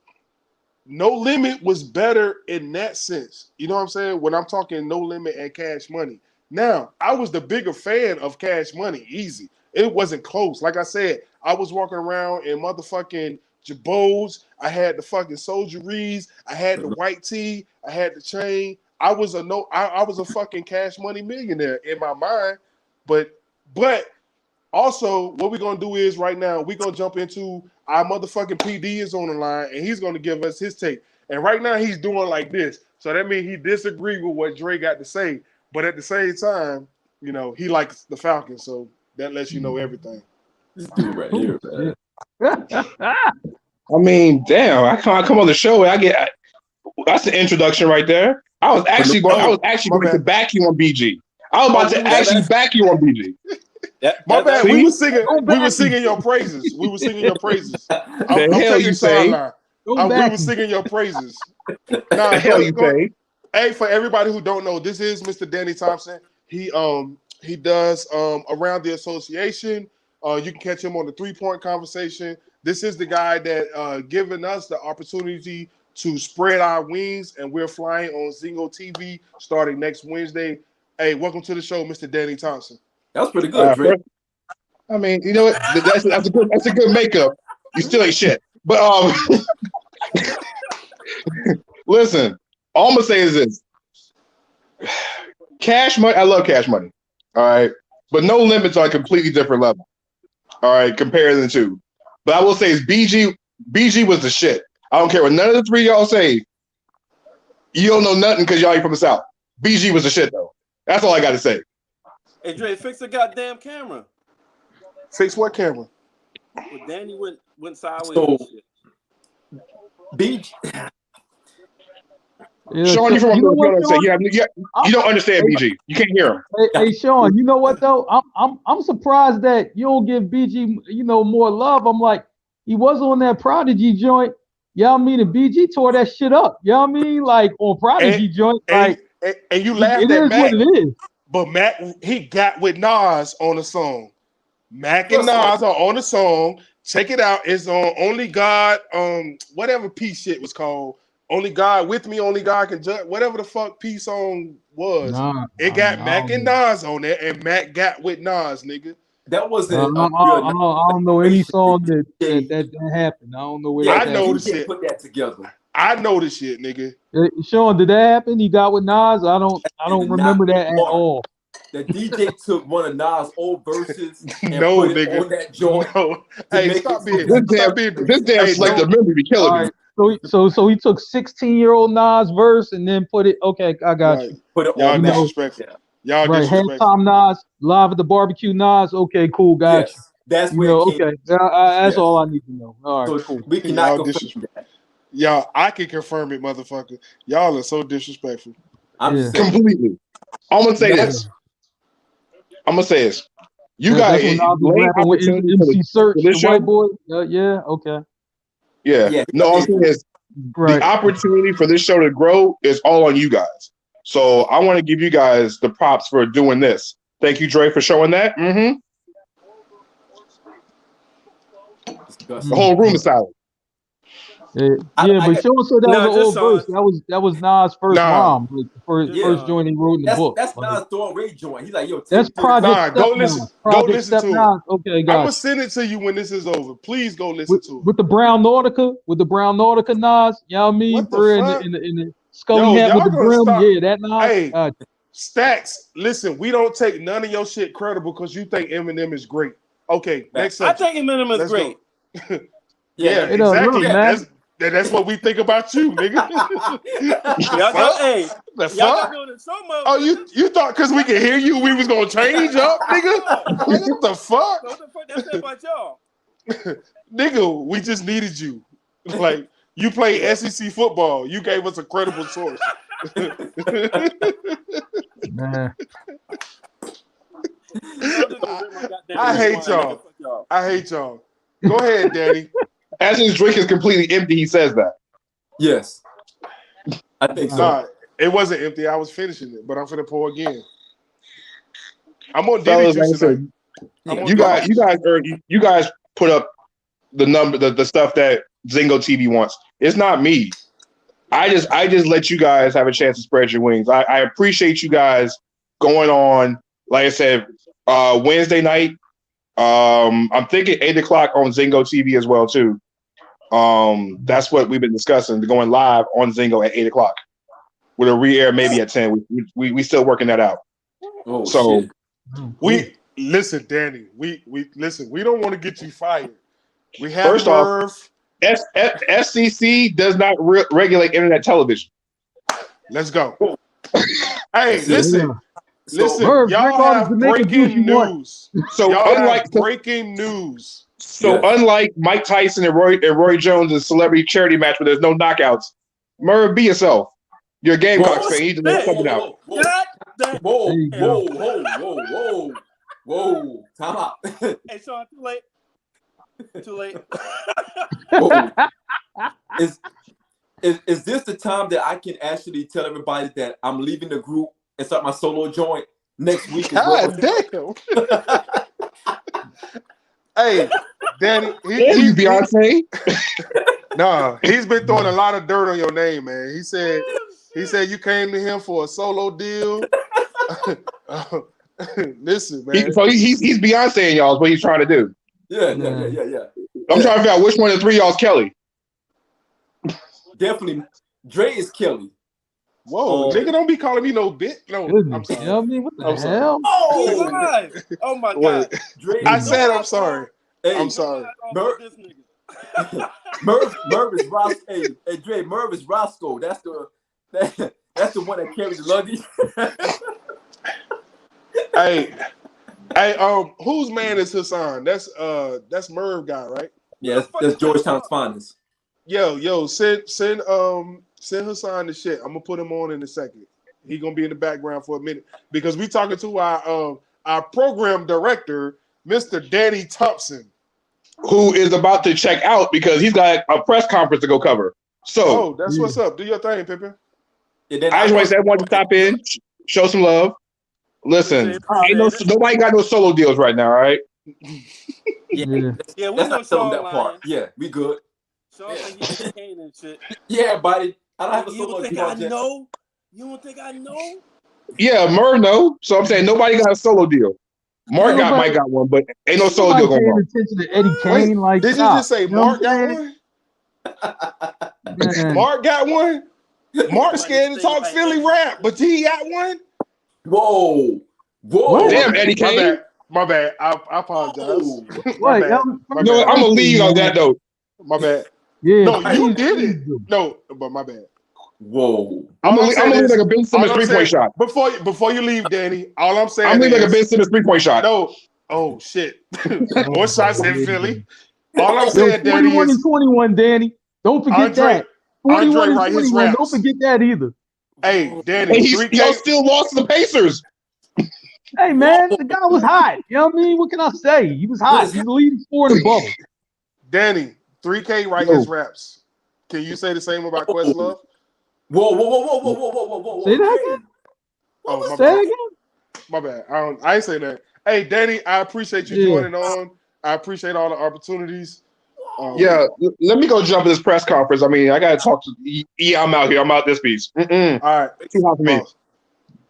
No Limit was better in that sense. You know what I'm saying? When I'm talking No Limit and Cash Money. Now, I was the bigger fan of Cash Money, easy. It wasn't close. Like I said, I was walking around in motherfucking Jabos. I had the fucking soldieries. I had the white tee. I had the chain. I was a fucking Cash Money millionaire in my mind. But also, what we're gonna do is right now we're gonna jump into our motherfucking PD is on the line and he's gonna give us his take. And right now he's doing like this, so that means he disagreed with what Dre got to say, but at the same time, he likes the Falcons, so that lets you know everything. This dude right here, man. I mean, damn! I come on the show and that's the introduction right there. I was actually going to back you on BG. I was about to actually back you on BG. My bad. We were singing your praises. We were singing your praises. I'm taking sideline. We were singing your praises. Nah, the hell you say? Hey, for everybody who don't know, this is Mr. Danny Thompson. He does Around the Association. You can catch him on the 3-Point Conversation. This is the guy that given us the opportunity to spread our wings, and we're flying on Zingo TV starting next Wednesday. Hey, welcome to the show, Mr. Danny Thompson. That was pretty good, Dre. I mean, you know what? That's a good makeup. You still ain't shit. But listen, all I'm gonna say is this: Cash Money. I love Cash Money. All right, but No Limit's on a completely different level. All right, comparing the two. But I will say is BG was the shit. I don't care what none of the three y'all say. You don't know nothing because y'all ain't from the South. BG was the shit though. That's all I got to say. Hey, Dre, fix the goddamn camera. Fix what camera? Well, Danny went sideways. So, BG. Yeah, Sean, you from you don't understand BG. You can't hear him. Hey, Sean, you know what though? I'm surprised that you don't give BG more love. I'm like, he was on that Prodigy joint. You know what I mean? And BG tore that shit up. You know what I mean? Like on Prodigy joint. And you laughed at Mac. It is what it is. But Mac, he got with Nas on the song. Mac and Nas are on the song. Check it out. It's on Only God, whatever piece shit was called. Only God with me, only God can judge. Whatever the fuck piece song was. It got Mac and Nas on there, and Mac got with Nas, nigga. That wasn't. I don't know any song that happened. I don't know where. I know the shit. Put that together. I know the shit, nigga. Sean, did that happen? He got with Nas? I don't remember that at all. The DJ took one of Nas' old verses and no, put it nigga. on that joint. No. Hey, stop being this damn selective memory be killing me. So he took 16-year-old Nas verse and then put it. Okay, I got you. Put it y'all on disrespectful. Y'all disrespectful. Halftime Nas, live at the barbecue Nas. Okay, cool, got you. That's where it came. Okay, that's all I need to know. All right, cool. We cannot confirm that. Y'all, I can confirm it, motherfucker. Y'all are so disrespectful. Completely. I'm gonna say this. You got MC Search, the white boy. Yeah, okay. Yeah. No, I'm saying is the opportunity for this show to grow is all on you guys. So I want to give you guys the props for doing this. Thank you, Dre, for showing that. Mm-hmm. The whole room is silent. But Sean said that Nah, was an just old verse. Sean. That was Nas' first Nah. rhyme, like the Yeah. first joint he wrote in the book. That's Like, Nas throwing Ray joint. He's like, yo, that's take this. Project Nah, Step go Nas. listen. Go Project listen Step to it. Nas. Okay, I'm got gonna you. send it to you when this is over. Please go listen to it. With the brown Nautica, Nas, you know what I mean? What the For in fuck? the Scully Yo, hat with y'all the gonna brim. stop. Yeah, that Nas. Hey, Got you. Stacks, listen, we don't take none of your shit credible because you think Eminem is great. Okay, next I subject. think Eminem is Let's great. go. Yeah, You know, exactly. look, man. That's what we think about you, nigga. Y'all got, hey, The y'all got fuck? doing it so much. Oh, you thought because we could hear you, we was gonna change up, nigga? What the fuck? So what the fuck that say about y'all? Nigga, we just needed you. Like, you play SEC football. You gave us a credible source. Man. I hate y'all. I hate y'all. Go ahead, Danny. As his drink is completely empty, he says that. Yes. I think so. Nah, it wasn't empty. I was finishing it, but I'm finna pour again. I'm on Diddy Fellas, like I juice said, tonight. you guys put up the number, the stuff that Zingo TV wants. It's not me. I just let you guys have a chance to spread your wings. I appreciate you guys going on. Like I said, Wednesday night. I'm thinking 8:00 on Zingo TV as well too. That's what we've been discussing. Going live on Zingo at 8:00 with a re-air maybe at 10. We still working that out. Oh, So shit. We listen, Danny. We listen. We don't want to get you fired. We have First Merv. off, FCC does not regulate internet television. Let's go. Hey, listen. Listen, Merv, y'all drink all the have Jamaican juice breaking you want. news. So Y'all unlike have breaking news. unlike Mike Tyson and Roy Jones' celebrity charity match where there's no knockouts, Merv, be yourself. You're a Gamecocks fan. You just something out. Whoa. Time out. Hey, Sean, too late. Too late. Whoa. Is this the time that I can actually tell everybody that I'm leaving the group and start my solo joint next week? God damn. Hey, Danny. He's Beyonce. Nah, he's been throwing a lot of dirt on your name, man. He said you came to him for a solo deal. Listen, man. So he's Beyonce in y'all is what he's trying to do. Yeah. I'm trying to figure out which one of the three y'all's Kelly. Definitely. Dre is Kelly. Whoa, nigga, don't be calling me no bitch. No, I'm sorry. You know what I mean? What the I'm sorry. hell? Oh my God. Wait. Dre I is said I'm sorry. Hey, I'm sorry. Merv is Roscoe. Hey, Dre, Merv is Roscoe. That's the one that carries the luggage. Hey, whose man is Hassan? That's Merv guy, right? Yeah, that's Georgetown's finest. Yo, send Hassan the shit. I'm gonna put him on in a second. He gonna be in the background for a minute because we talking to our program director, Mr. Danny Thompson, who is about to check out because he's got a press conference to go cover. So, that's what's up. Do your thing, Pippin. I just want to stop in, show some love. Listen, nobody got no solo deals right now, all right? Yeah, we that's know not selling Sean that part. lying. Yeah, we good. Sean said he's cocaine and shit. Yeah, buddy. I don't have a You solo don't think deal. I know? You don't think I know? Yeah, Merv no. So I'm saying nobody got a solo deal. Mark might got one, but ain't no solo deal going on. Attention to Eddie Kane, like did you just say Mark got one? Mark got one. Mark scared to talk Philly rap, but he got one. Whoa. Damn, Eddie Kane. My bad. I apologize. My bad. I'm gonna leave on that note. My bad. Yeah, no, you did it. No, but my bad. Whoa. I'm gonna leave like a Ben Simmons 3-point shot. Before you leave, Danny, all I'm saying I'm leaving like a Ben Simmons 3-point shot. No. Oh shit. More shots in Philly. All I'm saying, Danny, 21 and 21, Danny. Don't forget that. 21 and 21. Don't forget that either. Hey, Danny, he still lost to the Pacers. Hey man, the guy was hot. You know what I mean? What can I say? He was hot. He's the leading scorer in the bubble. Danny, 3K write his raps. Can you say the same about Questlove? Whoa. Say that again? Oh, my say bad. Again? My bad. I ain't say that. Hey, Danny, I appreciate you joining on. I appreciate all the opportunities. Yeah, let me go jump to this press conference. I mean, I gotta talk to. Yeah, I'm out here. I'm out this piece. All right. Too hot for me. Pause.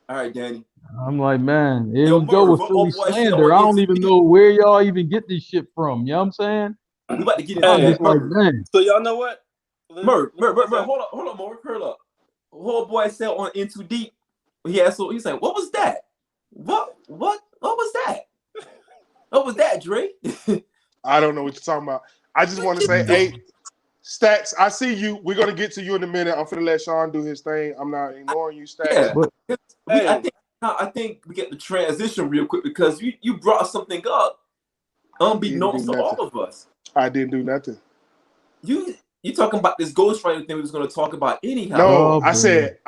All right, Danny. I'm like, man, here Yo, we go with Merv, Philly boy, shit slander. on I don't even NTV. know where y'all even get this shit from. You know what I'm saying? We about to get into I'm Hey, just that. like, Merv, man. So y'all know what? Merv, hold up, Merv, hold up. Whole boy said on In Too Deep. He's like, what was that? What was that? What was that, Dre? I don't know what you're talking about. I just want to say, hey, Stacks, I see you. We're gonna get to you in a minute. I'm finna let Sean do his thing. I'm not ignoring you, Stacks. Yeah, But- I think we get the transition real quick because you brought something up unbeknownst to all of us. I didn't do nothing. You talking about this ghostwriter thing we was going to talk about anyhow. No, Oh, I boy. said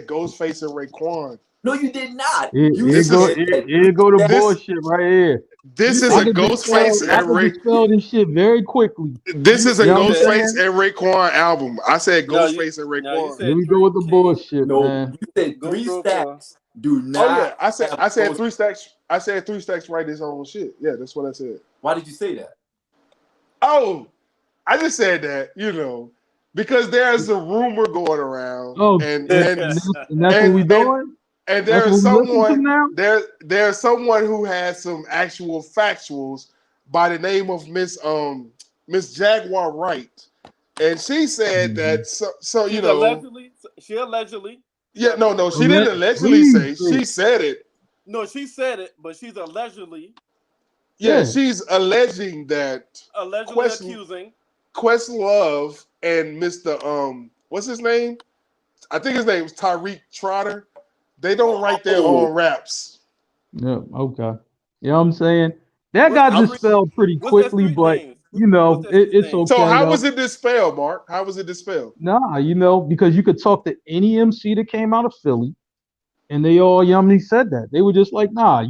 Ghostface and Raekwon. No, you did not. Here go the bullshit right here. This is I a could Ghostface dispel, I and could dispel this shit very quickly. This is a You know what I'm Ghostface saying? and Raekwon album. I said No, Ghostface and no, you Raekwon. said Here we go with the bullshit, No, man. you said Go three real stacks. Do Oh not. yeah, I said have three stacks. I said three stacks write his own shit. Yeah, that's what I said. Why did you say that? Oh, I just said that, because there's a rumor going around. Oh, and that's what and- we doing? And That's there's what we listen to someone now? there's someone who has some actual factuals by the name of Miss Jaguar Wright, and she said that She allegedly. yeah, no, she didn't allegedly say, she said it. No, she said it, but she's allegedly. Yeah, Yeah. she's alleging that Accusing Questlove and Mr. What's his name? I think his name was Tyreek Trotter. They don't write their own raps. Yeah, okay. You know what I'm saying? That got dispelled pretty quickly, but it's okay. So how though. was it dispelled, Mark? How was it dispelled? Nah, because you could talk to any MC that came out of Philly, and they all said that. They were just like, nah,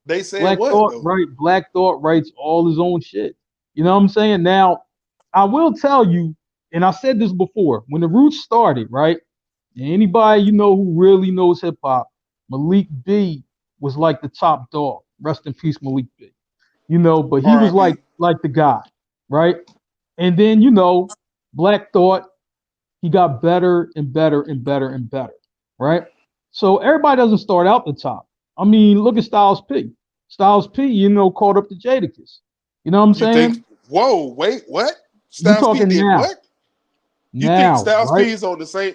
They said Black what? Thought Though? Black Thought writes all his own shit. You know what I'm saying? Now, I will tell you, and I said this before, when the Roots started, right? Anybody who really knows hip hop, Malik B was like the top dog. Rest in peace, Malik B. But he was like the guy, right? And then Black Thought, he got better and better and better and better, right? So everybody doesn't start out the top. I mean, look at Styles P. Styles P, called up the Jadakiss. You know what I'm saying? Whoa, wait, what? Styles P did now. what? You Now, think Styles right? P is on the same?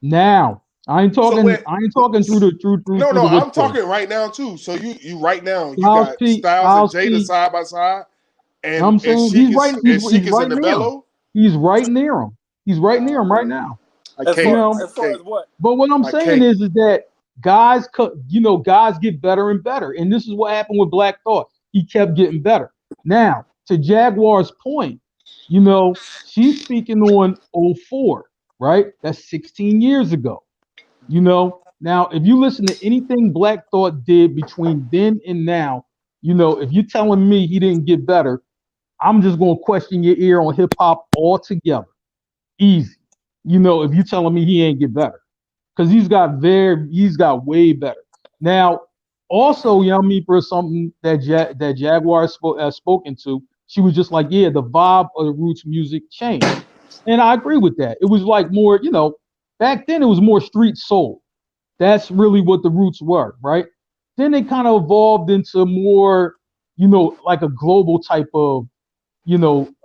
Now, I ain't talking. I ain't talking through the. No, I'm talking right now too. So you right now you Styles got P, Styles and Jada P, side by side, and I'm saying Sheik is in the bellow. He's right near him. He's right near him right now. I can't. As far as what? But what I'm saying is that guys get better and better, and this is what happened with Black Thought. He kept getting better. Now, to Jaguar's point, she's speaking on 04, right? That's 16 years ago. Now if you listen to anything Black Thought did between then and now, if you're telling me he didn't get better, I'm just gonna question your ear on hip hop altogether. Easy. If you're telling me he ain't get better. Because he's got way better. Now, also, for something that Jaguar has spoken to, she was just like, yeah, the vibe of the Roots music changed. And I agree with that. It was like more, back then it was more street soul. That's really what the Roots were, right? Then they kind of evolved into more, like a global type of,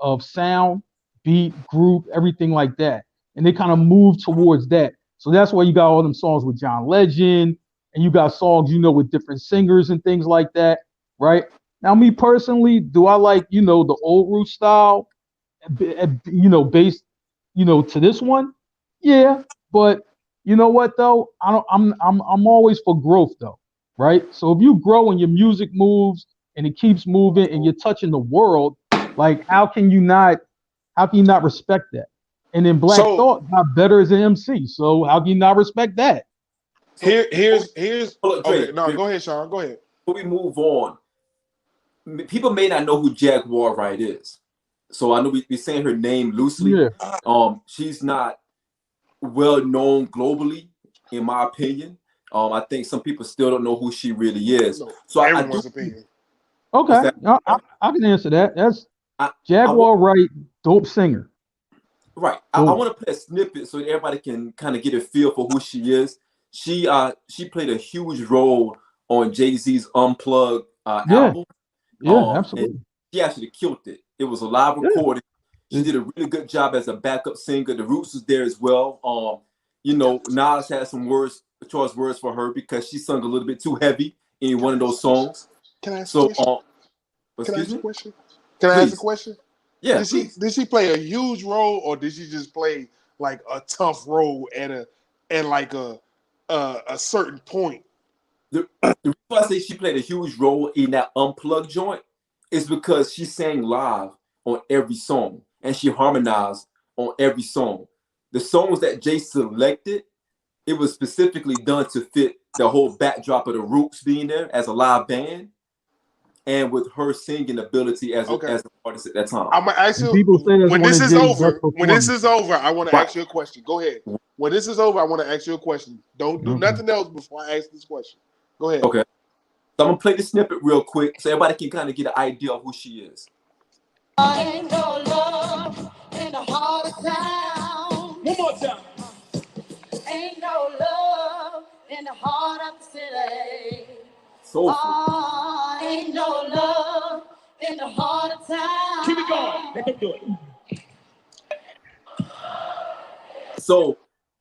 of sound, beat, group, everything like that. And they kind of moved towards that. So that's why you got all them songs with John Legend, and you got songs, with different singers and things like that, right? Now, me personally, do I like, the old Roots style, based, to this one? Yeah, but you know what though? I'm always for growth though, right? So if you grow and your music moves and it keeps moving and you're touching the world, like how can you not respect that? And then Black Thought got better as an MC, so how can you not respect that? Here's okay. No, go ahead, Sean. Go ahead. Before we move on, people may not know who Jaguar Wright is, so I know we're saying her name loosely. Yeah. She's not well known globally, in my opinion. I think some people still don't know who she really is. So everyone's opinion. Okay, I can answer that. Jaguar Wright, dope singer. Right. I want to play a snippet so that everybody can kind of get a feel for who she is. She played a huge role on Jay-Z's Unplugged album. Yeah, absolutely. She actually killed it. It was a live recording. She did a really good job as a backup singer. The Roots was there as well. Nas had some choice words for her because she sung a little bit too heavy in one of those songs. Can I ask a question? Can I ask a question? Yeah. Did she play a huge role, or did she just play like a tough role at like a certain point? The reason why I say she played a huge role in that Unplugged joint is because she sang live on every song and she harmonized on every song. The songs that Jay selected, it was specifically done to fit the whole backdrop of the Roots being there as a live band, and with her singing ability as an artist at that time. I'm gonna ask you when this is over. I want to ask you a question. Go ahead. When this is over, I want to ask you a question. Don't do nothing else before I ask this question. Go ahead. Okay. So I'm gonna play the snippet real quick so everybody can kind of get an idea of who she is. Ain't no love in the heart of town. One more time. Ain't no love in the heart of the city. Ain't no love in the heart of town. Keep it going. Let them do it. So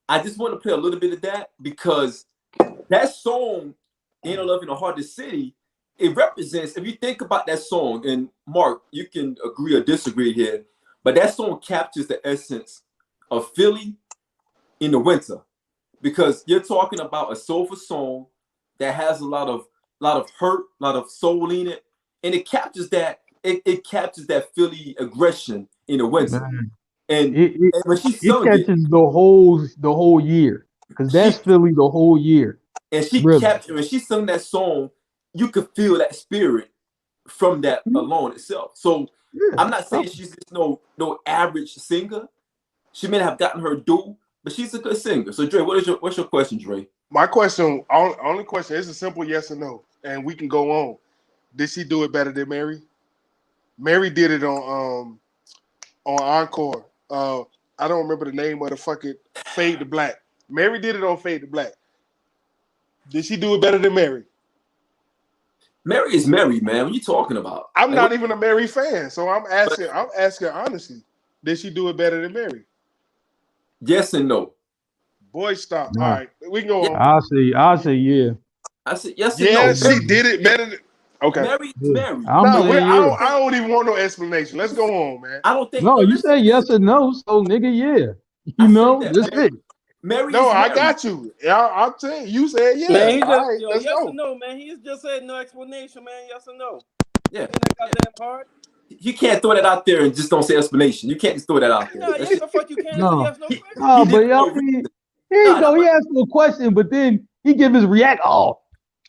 I just want to play a little bit of that because that song, Ain't No Love in the Heart of the City, it represents, if you think about that song, and Mark, you can agree or disagree here, but that song captures the essence of Philly in the winter, because you're talking about a soulful song that has a lot of hurt, a lot of soul in it, and it captures that. It captures that Philly aggression in the winter, and when she sung it catches the whole year, because that's Philly the whole year. And she captured when she sung that song, you could feel that spirit from that alone itself. So I'm not saying she's just no average singer. She may not have gotten her due, but she's a good singer. So Dre, what's your question, Dre? My question, only question, is a simple yes or no, and we can go on. Did she do it better than Mary? Mary did it on Encore. I don't remember the name of the fucking Fade to Black. Mary did it on Fade to Black. Did she do it better than Mary? Mary is Mary, man. What are you talking about? I'm not even a Mary fan, so I'm asking honestly. Did she do it better than Mary? Yes and no. Boy, stop. No. All right, we can go on. I'll say yeah. I said yes and no. Yeah, she did it better than. Okay. Mary is Mary. I don't even want no explanation. Let's go on, man. I don't think. No, you say yes or no, so nigga, yeah. You know, that's it. Mary. No, I got you. I'm saying you said yeah. Man, yes or no, man. He just said no explanation, man. Yes or no. Yeah. Ain't that goddamn hard? You can't throw that out there and just don't say explanation. You can't just throw that out there. No, yes, the fuck you can't. No, yes, no, but y'all, he asked me a question, but then he give his react. Oh,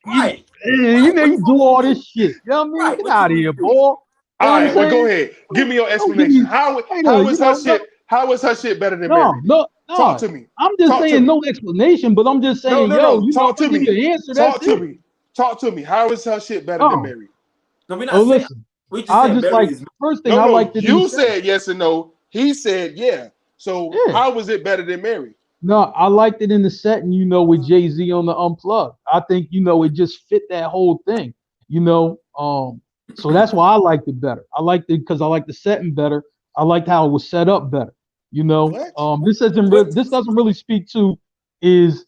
right. You do all this shit. You know what I mean? Get out of here, boy. All right, well, go ahead. Give me your explanation. How is her shit better than Mary? No. Talk to me. I'm just saying no explanation, but I'm just saying, you talk to me. Answer Talk to me. How is her shit better than Mary? No, we're not saying. Listen, first thing I like to do. You said yes or no. He said yeah. So how was it better than Mary? No, I liked it in the setting, with Jay-Z on the Unplugged. I think, it just fit that whole thing, so that's why I liked it better. I liked it because I liked the setting better. I liked how it was set up better. This doesn't really speak to is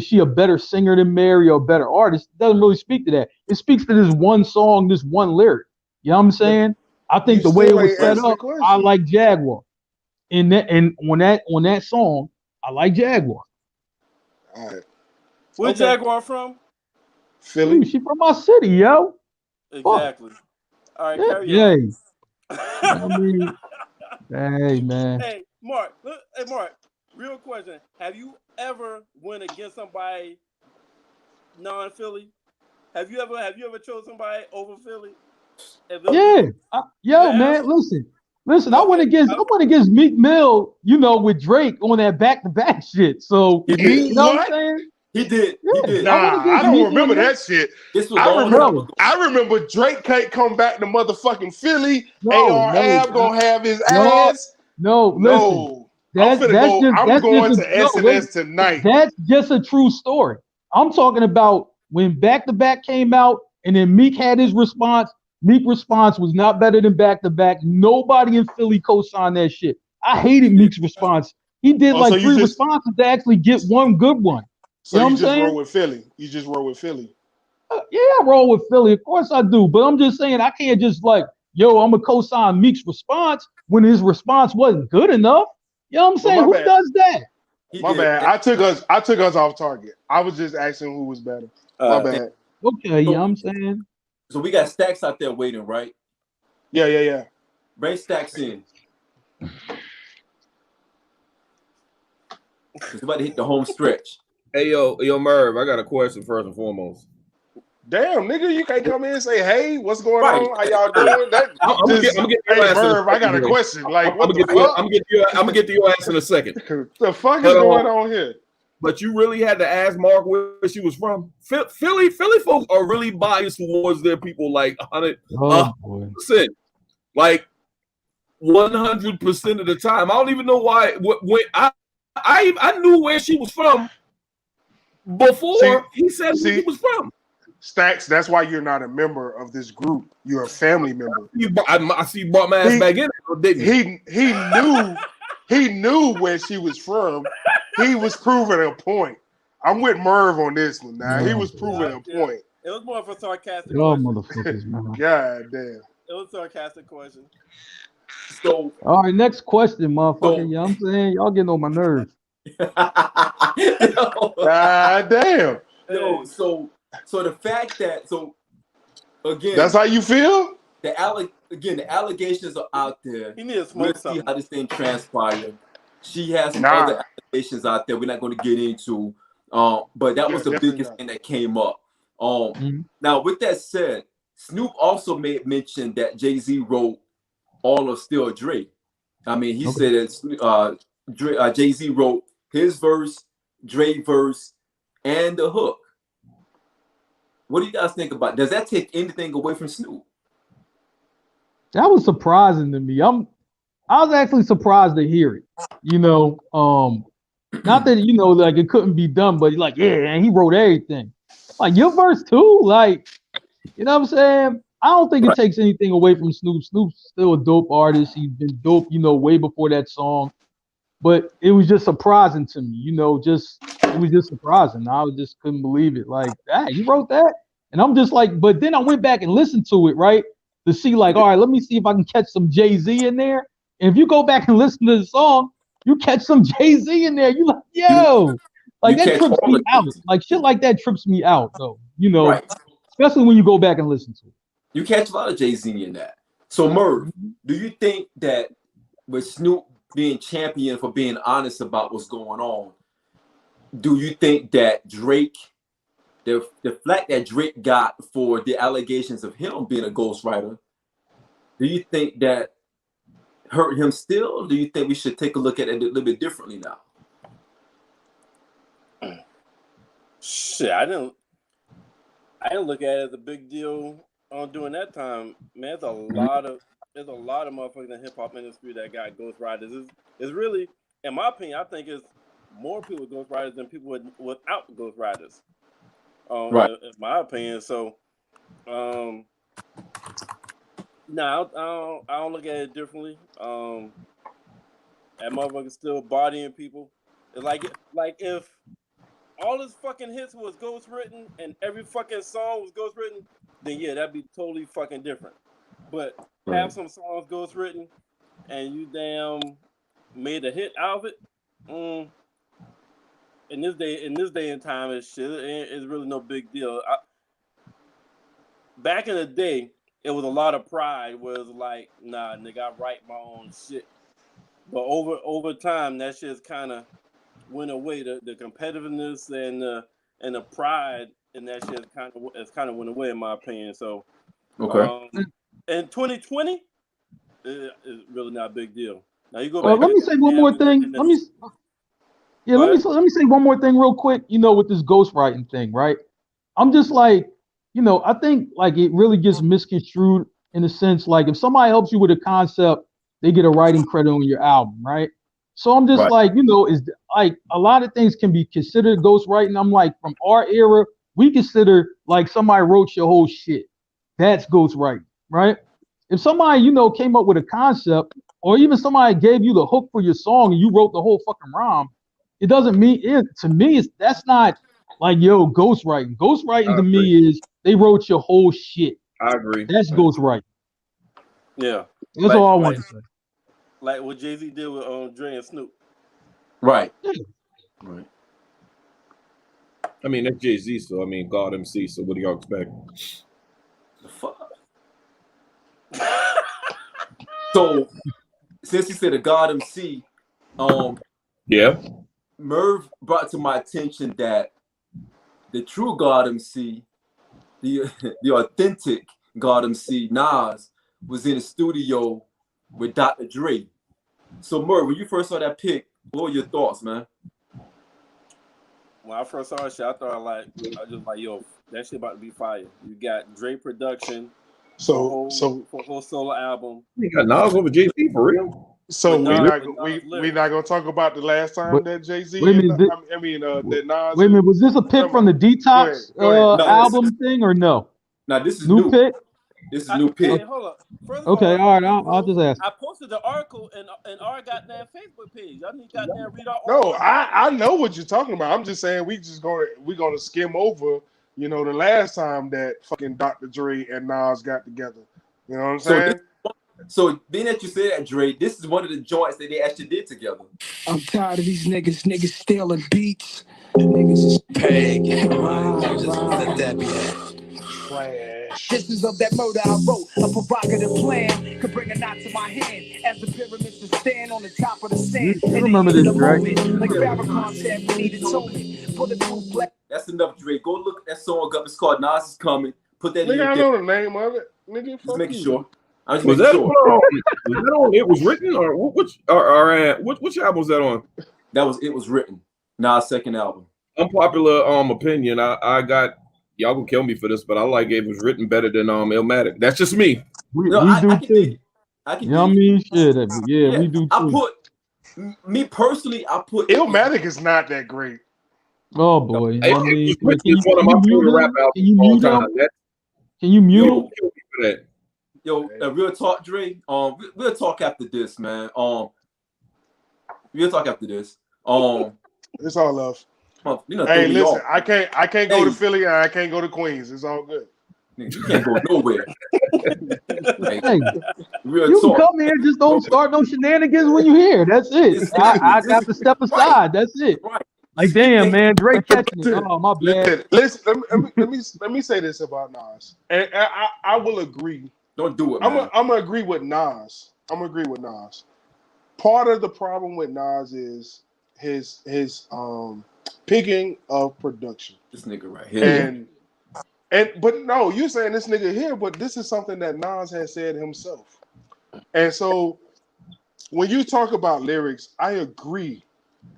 she a better singer than Mary or a better artist? It doesn't really speak to that. It speaks to this one song, this one lyric. You know what I'm saying? I think the way it was set up, I like Jaguar. And on that song, I like Jaguar. All right. Where Jaguar from? Philly. She from my city, yo. Exactly. All right, carry on. Hey, man. Hey, Mark. Real question: have you ever went against somebody non-Philly? Have you ever chose somebody over Philly? Man. Listen. I went against Meek Mill, with Drake on that back-to-back shit. So you know what I'm saying? He did. He did. Nah, I don't remember that shit. This was I long time remember. ago. I remember Drake can't come back to motherfucking Philly. No, AR-Ab gonna have his no, ass. no, listen. No, I'm finna go. I'm going to SNS tonight. That's just a true story. I'm talking about when Back to Back came out, and then Meek had his response. Meek response was not better than Back to Back. Nobody in Philly co-signed that shit. I hated Meek's response. He did Oh, like so you 3 just- responses to actually get one good one. So You know you what I'm just saying? roll with Philly. You just roll with Philly. Yeah, I roll with Philly. Of course I do. But I'm just saying I can't just like, yo, I'm gonna co-sign Meek's response when his response wasn't good enough. You know what I'm saying? my Who bad. does that? He My did. bad. I took us off target. I was just asking who was better. My bad. Okay, you know what I'm saying? So we got Stacks out there waiting, right? Yeah. Bring Stacks in. He's about to hit the home stretch. Hey, yo, Merv, I got a question first and foremost. Damn, nigga, you can't come in and say, "Hey, what's going Right. on? How y'all doing?" That I'm gonna just, get your hey, ass in a Merv, I got a second, question. Like, I'm what gonna the fuck? get to your ass in a second. The fuck is But, going on here? But you really had to ask Mark where she was from. Philly folks are really biased towards their people, like 100%, Oh boy. like 100% of the time. I don't even know why. When I knew where she was from before he said where she was from. Stacks, that's why you're not a member of this group. You're a family member. I see you brought my ass back in. Didn't you? He knew where she was from. He was proving a point. I'm with Merv on this one now. He was proving a point. It was more of a sarcastic Y'all question. motherfuckers, man. God damn. It was a sarcastic question. So All right, next question, motherfucker. You know what I'm saying? Y'all getting on my nerves. God damn. No, so the fact that again, That's how you feel? the allegations are out there. He need to We'll smoke see something. how this thing transpires. She has some Nah. other allegations out there we're not going to get into. But that was the definitely biggest not. thing that came up. Mhm. Now, with that said, Snoop also made mention that Jay-Z wrote all of Still Dre. I mean, he said that Jay-Z wrote his verse, Dre verse, and the hook. What do you guys think about? Does that take anything away from Snoop? That was surprising to me. I was actually surprised to hear it. You know, not that like it couldn't be done, but like, yeah, and he wrote everything. Like your verse too, like, you know what I'm saying? I don't think it takes anything away from Snoop. Snoop's still a dope artist. He's been dope, way before that song. But it was just surprising to me, it was just surprising. I just couldn't believe it. Like, hey, you wrote that? And I'm just like, but then I went back and listened to it, right? To see, like, all right, let me see if I can catch some Jay-Z in there. And if you go back and listen to the song, you catch some Jay-Z in there. You like, yo, like that catch trips all me of out. these. Like shit like that trips me out, though. Right. Especially when you go back and listen to it. You catch a lot of Jay-Z in that. So, Merv, do you think that with Snoop being champion for being honest about what's going on, do you think that Drake, the flack that Drake got for the allegations of him being a ghostwriter, do you think that hurt him still? Or do you think we should take a look at it a little bit differently now? Shit, I didn't look at it as a big deal on during that time. Man, there's a lot of motherfuckers in the hip hop industry that got ghostwriters. It's really, in my opinion, I think it's more people with ghostwriters than people without ghostwriters. Right. In my opinion. So, no, I don't look at it differently. That motherfucker's still bodying people. It's like if all his fucking hits was ghostwritten and every fucking song was ghostwritten, then yeah, that'd be totally fucking different. But have some songs ghostwritten and you damn made a hit out of it. In this day and time, it's really no big deal. Back in the day, it was a lot of pride. Where it was like, nah, nigga, I write my own shit. But over time, that shit's kind of went away. The competitiveness and the pride in that shit kind of went away, in my opinion. So, in 2020, it's really not a big deal. Now you go back. Let me say one more thing. Yeah, let me say one more thing real quick. You know, with this ghostwriting thing, right? I'm just like, you know, I think like it really gets misconstrued in a sense. Like if somebody helps you with a concept, they get a writing credit on your album, right? So I'm just Right. like, you know, is like a lot of things can be considered ghostwriting. I'm like, from our era, we consider like somebody wrote your whole shit. That's ghostwriting, right? If somebody, you know, came up with a concept, or even somebody gave you the hook for your song and you wrote the whole fucking rhyme, it doesn't mean it to me. That's not like yo ghostwriting. Ghostwriting to me is they wrote your whole shit. I agree. That's ghostwriting. Yeah. That's all I want to say. Like what Jay-Z did with Dre and Snoop. Right. Yeah. Right. I mean, that's Jay-Z, so I mean, God MC. So what do y'all expect? The fuck. So since you said a God MC, Yeah. Merv brought to my attention that the true God MC, the authentic God MC, Nas, was in the studio with Dr. Dre. So Merv, when you first saw that pic, what were your thoughts, man? When I first saw that shit, I was just like, yo, that shit about to be fire. You got Dre production, for a whole solo album. You got Nas over Jay-Z for real? So With we're Nas- not with Nas we not gonna talk about the last time But- that Jay-Z wait a and minute, that Nas. Wait a minute, was this a pick from the Detox Go ahead. No, album thing or no? Now this is New new. pick? This is new pick. Hey, hold up. First of Okay, all, all right, I'll just ask. I posted the article in our goddamn Facebook page. Y'all need goddamn read our No, article. I know what you're talking about. I'm just saying we're gonna skim over, you know, the last time that fucking Dr. Dre and Nas got together. You know what I'm saying? So being that you said that, Dre, this is one of the joints that they actually did together. I'm tired of these niggas stealing beats. Niggas is peg. Just let that be that. Trash. This is of that murder I wrote. A provocative plan could bring a knot to my hand as the pyramids to stand on the top of the sand. You remember this, Dre? Like Farrakhan said, we need atonement. Bulletproof black. That's enough, Dre. Go look at that song up. It's called Nas Is Coming. Put that in Nigga, your I dip. know the name of it. Nigga, Just fuck making you. sure. I'm just Was making that, sure. was that on It Was Written or which album was that on? It was written. Nas' second album. Unpopular opinion. I got y'all gonna kill me for this, but I like It Was Written better than Illmatic. That's just me. We No, do I can dig too. it. I can You know what I dig it. mean? Shit, yeah, we do too. I put me personally. I put Illmatic is not that great. Oh boy, you know what I mean? It Was Written is one of my favorite rap albums Can you of all mute time. him? That Can you mute him? kill me for that. Yo, real talk, Dre. We'll talk after this, man. We'll talk after this. It's all love. You know, Hey, throw me listen, off. I can't go to Hey. Philly and I can't go to Queens. It's all good. Nigga, you can't go nowhere. Like, Hey, real you can talk. come here, just don't start no shenanigans when you here. That's it. Exactly. I got to step aside. That's it. Right. Like, damn, man, Drake catching it. Oh, my bad. Listen, let me say this about Nas, and I will agree. Don't do it, I'm man. gonna agree with Nas. Part of the problem with Nas is his picking of production. This nigga right here. But no, you're saying this nigga here, but this is something that Nas has said himself. And so when you talk about lyrics, I agree.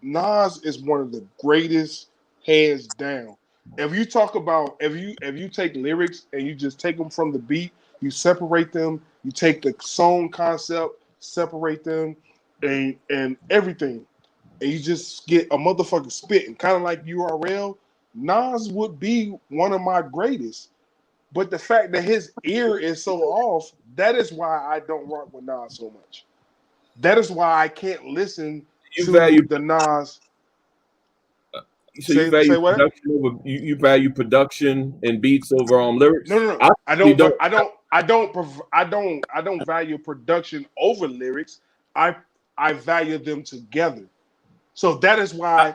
Nas is one of the greatest, hands down. If you talk about if you take lyrics and you just take them from the beat, you separate them, you take the song concept, separate them, and everything, and you just get a motherfucker spitting, kind of like URL. Nas would be one of my greatest, but the fact that his ear is so off, that is why I don't rock with Nas so much. That is why I can't listen to the Nas. So you value production over you value production and beats over lyrics? No. I don't value production over lyrics. I value them together. So that is why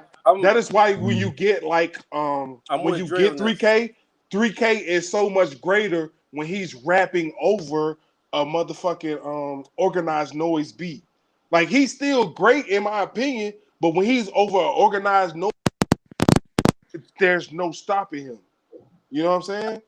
when you get like when you get 3K is so much greater when he's rapping over a motherfucking organized noise beat. Like he's still great in my opinion, but when he's over an organized noise, there's no stopping him. You know what I'm saying?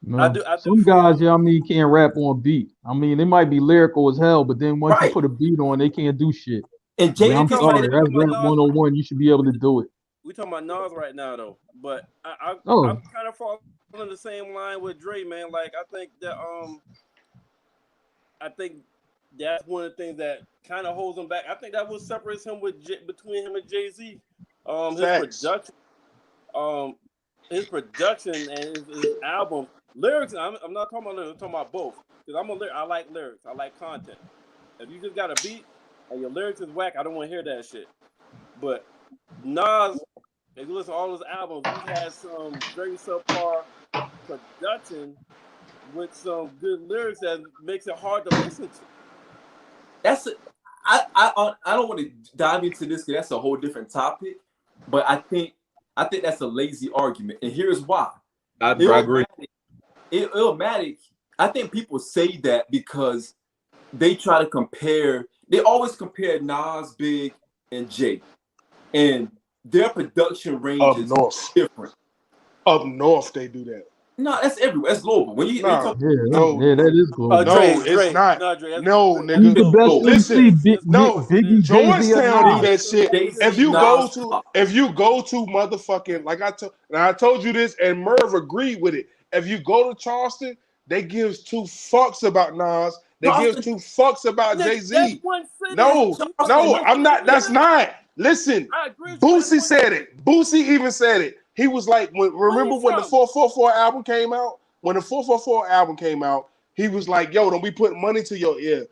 No. I do Some guys, I mean, can't rap on beat. I mean, they might be lyrical as hell, but then once you put a beat on, they can't do shit. And Yeah, I'm Jadakiss sorry. might have, That's rap 101. You should be able to do it. We talking about Nas right now though, but Oh. I'm kind of falling on the same line with Dre, man. Like I think that's one of the things that kind of holds him back. I think that what separates him between him and Jay-Z. His production and his album lyrics. I'm not talking about lyrics. I'm talking about both. Because I like lyrics. I like content. If you just got a beat and your lyrics is whack, I don't want to hear that shit. But Nas, if you listen to all his albums, he has some very subpar production with some good lyrics that makes it hard to listen to. I don't want to dive into this because that's a whole different topic. But I think that's a lazy argument, and here's why. I agree. Illmatic. I think people say that because they try to compare. They always compare Nas, Big, and Jay, and their production range is different. Up north, they do that. No, that's everywhere. That's global. When you talk, that is global. No, it's not. No, nigga. He's the best Listen, Biggie, Georgetown do that shit. Jay-Z, If you Nas, go to motherfucking, like I told you this, and Merv agreed with it. If you go to Charleston, they gives two fucks about Nas. They gives two fucks about Jay-Z. No, I'm not. That's not. Listen, Boosie said it. Boosie even said it. He was like, remember when the 444 album came out? When the 444 album came out, he was like, yo, don't be putting money to your ear.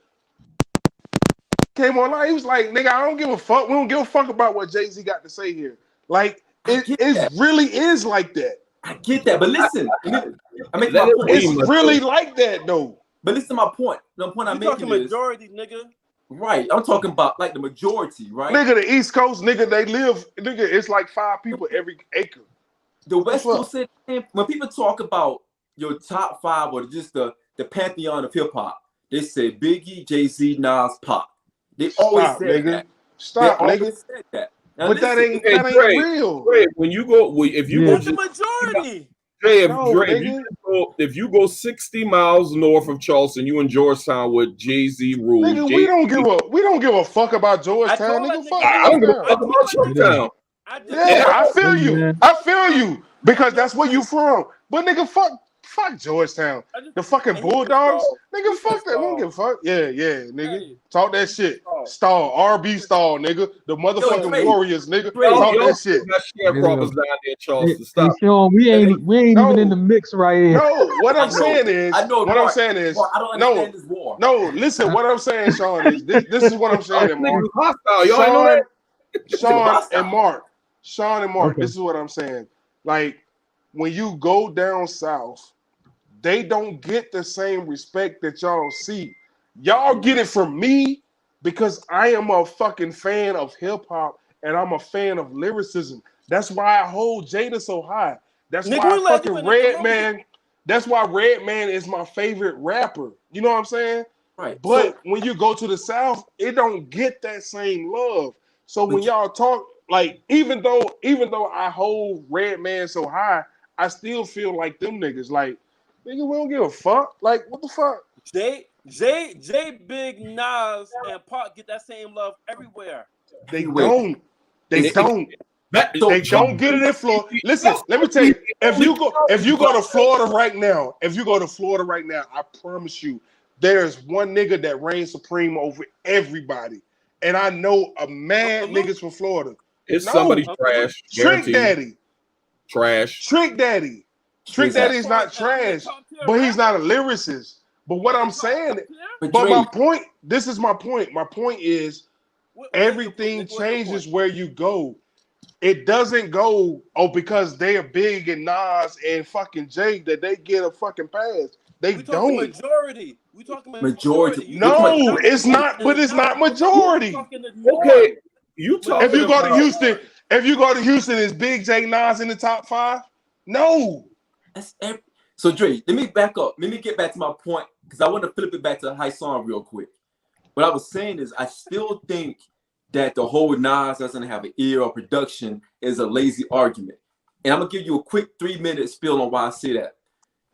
Came online, he was like, nigga, I don't give a fuck. We don't give a fuck about what Jay-Z got to say here. Like, it really is like that. I get that, but listen, it's really like that though. But listen to my point. The point I'm making is majority, nigga. Right, I'm talking about like the majority, right? Nigga, the East Coast, nigga, they live, nigga, it's like 5 people every acre. The West Coast, when people talk about your top 5 or just the pantheon of hip hop, they say Biggie, Jay-Z, Nas, Pac. They always say that. Stop, nigga. Said that. Now, but listen, that ain't real. Dre, when you go, if you go, the majority. Dre, if you go 60 miles north of Charleston, you in Georgetown with Jay-Z rule. Nigga, we don't give a fuck about Georgetown. Nigga, fuck. I don't give a fuck about Georgetown. Yeah, I feel you. I feel you because that's where you from. But nigga, fuck Georgetown. The fucking Bulldogs. Nigga, fuck that. We don't give a fuck. Yeah, nigga. Talk that shit. Stall. RB Stall, nigga. The motherfucking Warriors, nigga. Talk that shit. Sharecroppers down there in Charleston. Stop. Sean, we ain't even in the mix right here. No, what I'm saying is, I don't understand this war. No, listen, what I'm saying, Sean, is this is what I'm saying, Mark. Sean and Mark. Okay. This is what I'm saying. Like, when you go down south, they don't get the same respect that y'all see. Y'all get it from me because I am a fucking fan of hip hop and I'm a fan of lyricism. That's why I hold Jada so high. That's why fucking Redman. That's why Redman is my favorite rapper. You know what I'm saying? Right. But when you go to the south, it don't get that same love. So when y'all talk, like, even though I hold Redman so high, I still feel like them niggas, like, nigga, we don't give a fuck. Like, what the fuck? Jay, Big, Nas, and Pac get that same love everywhere. They don't. They don't. They don't get it in Florida. Listen, let me tell you, if you go to Florida right now, I promise you, there's one nigga that reigns supreme over everybody. And I know a mad niggas from Florida. It's somebody's trash. Trick Daddy. Trash. Trick Daddy is not trash, but he's not a lyricist. But what I'm saying, my point, this is my point. My point is everything changes where you go. It doesn't go, because they are Big and Nas and fucking Jay that they get a fucking pass. They don't. Majority. We talking majority. No, it's not, but it's not majority. Okay. If you go to Houston, is Big J Nas in the top 5? No. So Dre, let me back up. Let me get back to my point because I want to flip it back to High Song real quick. What I was saying is I still think that the whole Nas doesn't have an ear or production is a lazy argument. And I'm gonna give you a quick 3-minute spiel on why I say that.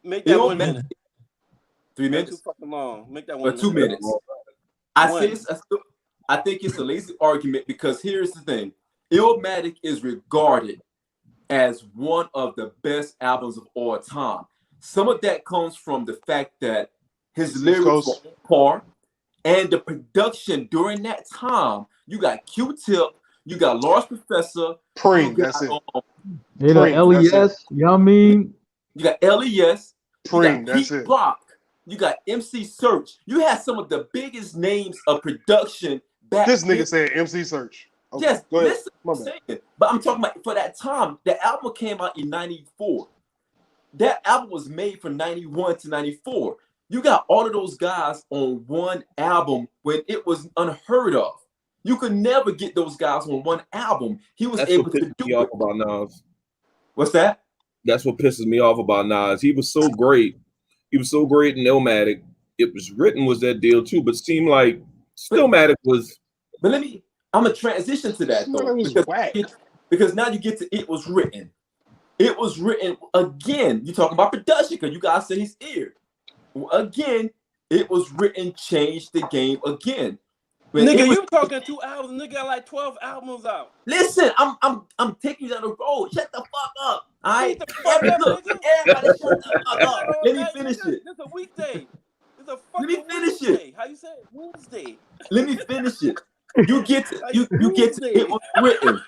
Make that 1 minute. 3 minutes? Too fucking long. Make that 1 2 minutes. I say this. I think it's a lazy argument because here's the thing: Illmatic is regarded as one of the best albums of all time. Some of that comes from the fact that his lyrics were on par, and the production during that time. You got Q-Tip, you got Large Professor, Preem, that's it. You know, LES, you know what I mean? You got LES, Preem, that's Pete it. Rock, you got MC Search. You had some of the biggest names of production back This nigga then. said MC Search. Okay, Yes, go ahead. listen, I'm saying, but I'm talking about for that time. The album came out in '94. That album was made from '91 to '94. You got all of those guys on one album when it was unheard of. You could never get those guys on one album. He was able to do it. About Nas. What's that? That's what pisses me off about Nas. He was so great. He was so great in Illmatic. It was written was that deal too, but it seemed like Stillmatic was. But I'm gonna transition to that though, because now you get to it was written. It was written again. You talking about production because you guys said he's ear. Again, it was written, changed the game again. When Nigga, was, you talking 2 albums? Nigga got like 12 albums out. listen, I'm taking you down the road. Shut the fuck up. All right, Shut the fuck up, nigga. everybody, shut the fuck up. Let me finish it. It's a weekday. It's a Let me fucking finish Wednesday. it. How you say it? Wednesday. Let me finish it. You get to it was written.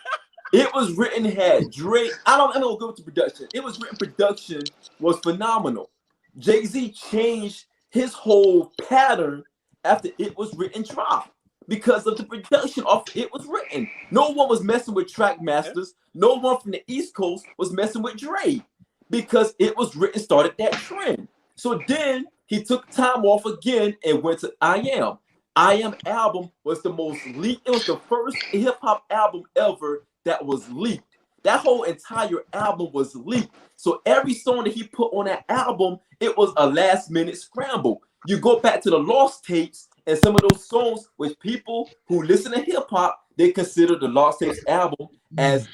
It was written, had Drake. I'm gonna go to production. It was written, production was phenomenal. Jay-Z changed his whole pattern after it was written drop because of the production of it was written. No one was messing with Track Masters. No one from the East Coast was messing with Dre because it was written, started that trend. So then he took time off again and went to I Am. I Am album was the most leaked. It was the first hip hop album ever that was leaked. That whole entire album was leaked. So every song that he put on that album, it was a last minute scramble. You go back to the Lost Tapes and some of those songs, which people who listen to hip hop, they consider the Lost Tapes album as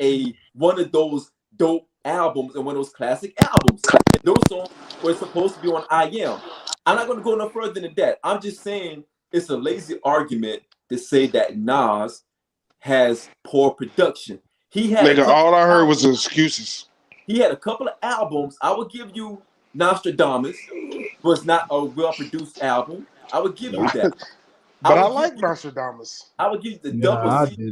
one of those dope albums and one of those classic albums. And those songs were supposed to be on I Am. I'm not going to go no further than that. I'm just saying it's a lazy argument to say that Nas has poor production. He had nigga, all I heard was excuses. He had a couple of albums. I would give you Nostradamus was not a well-produced album. I would give you that. But I like Nostradamus. I would give you the double C I that he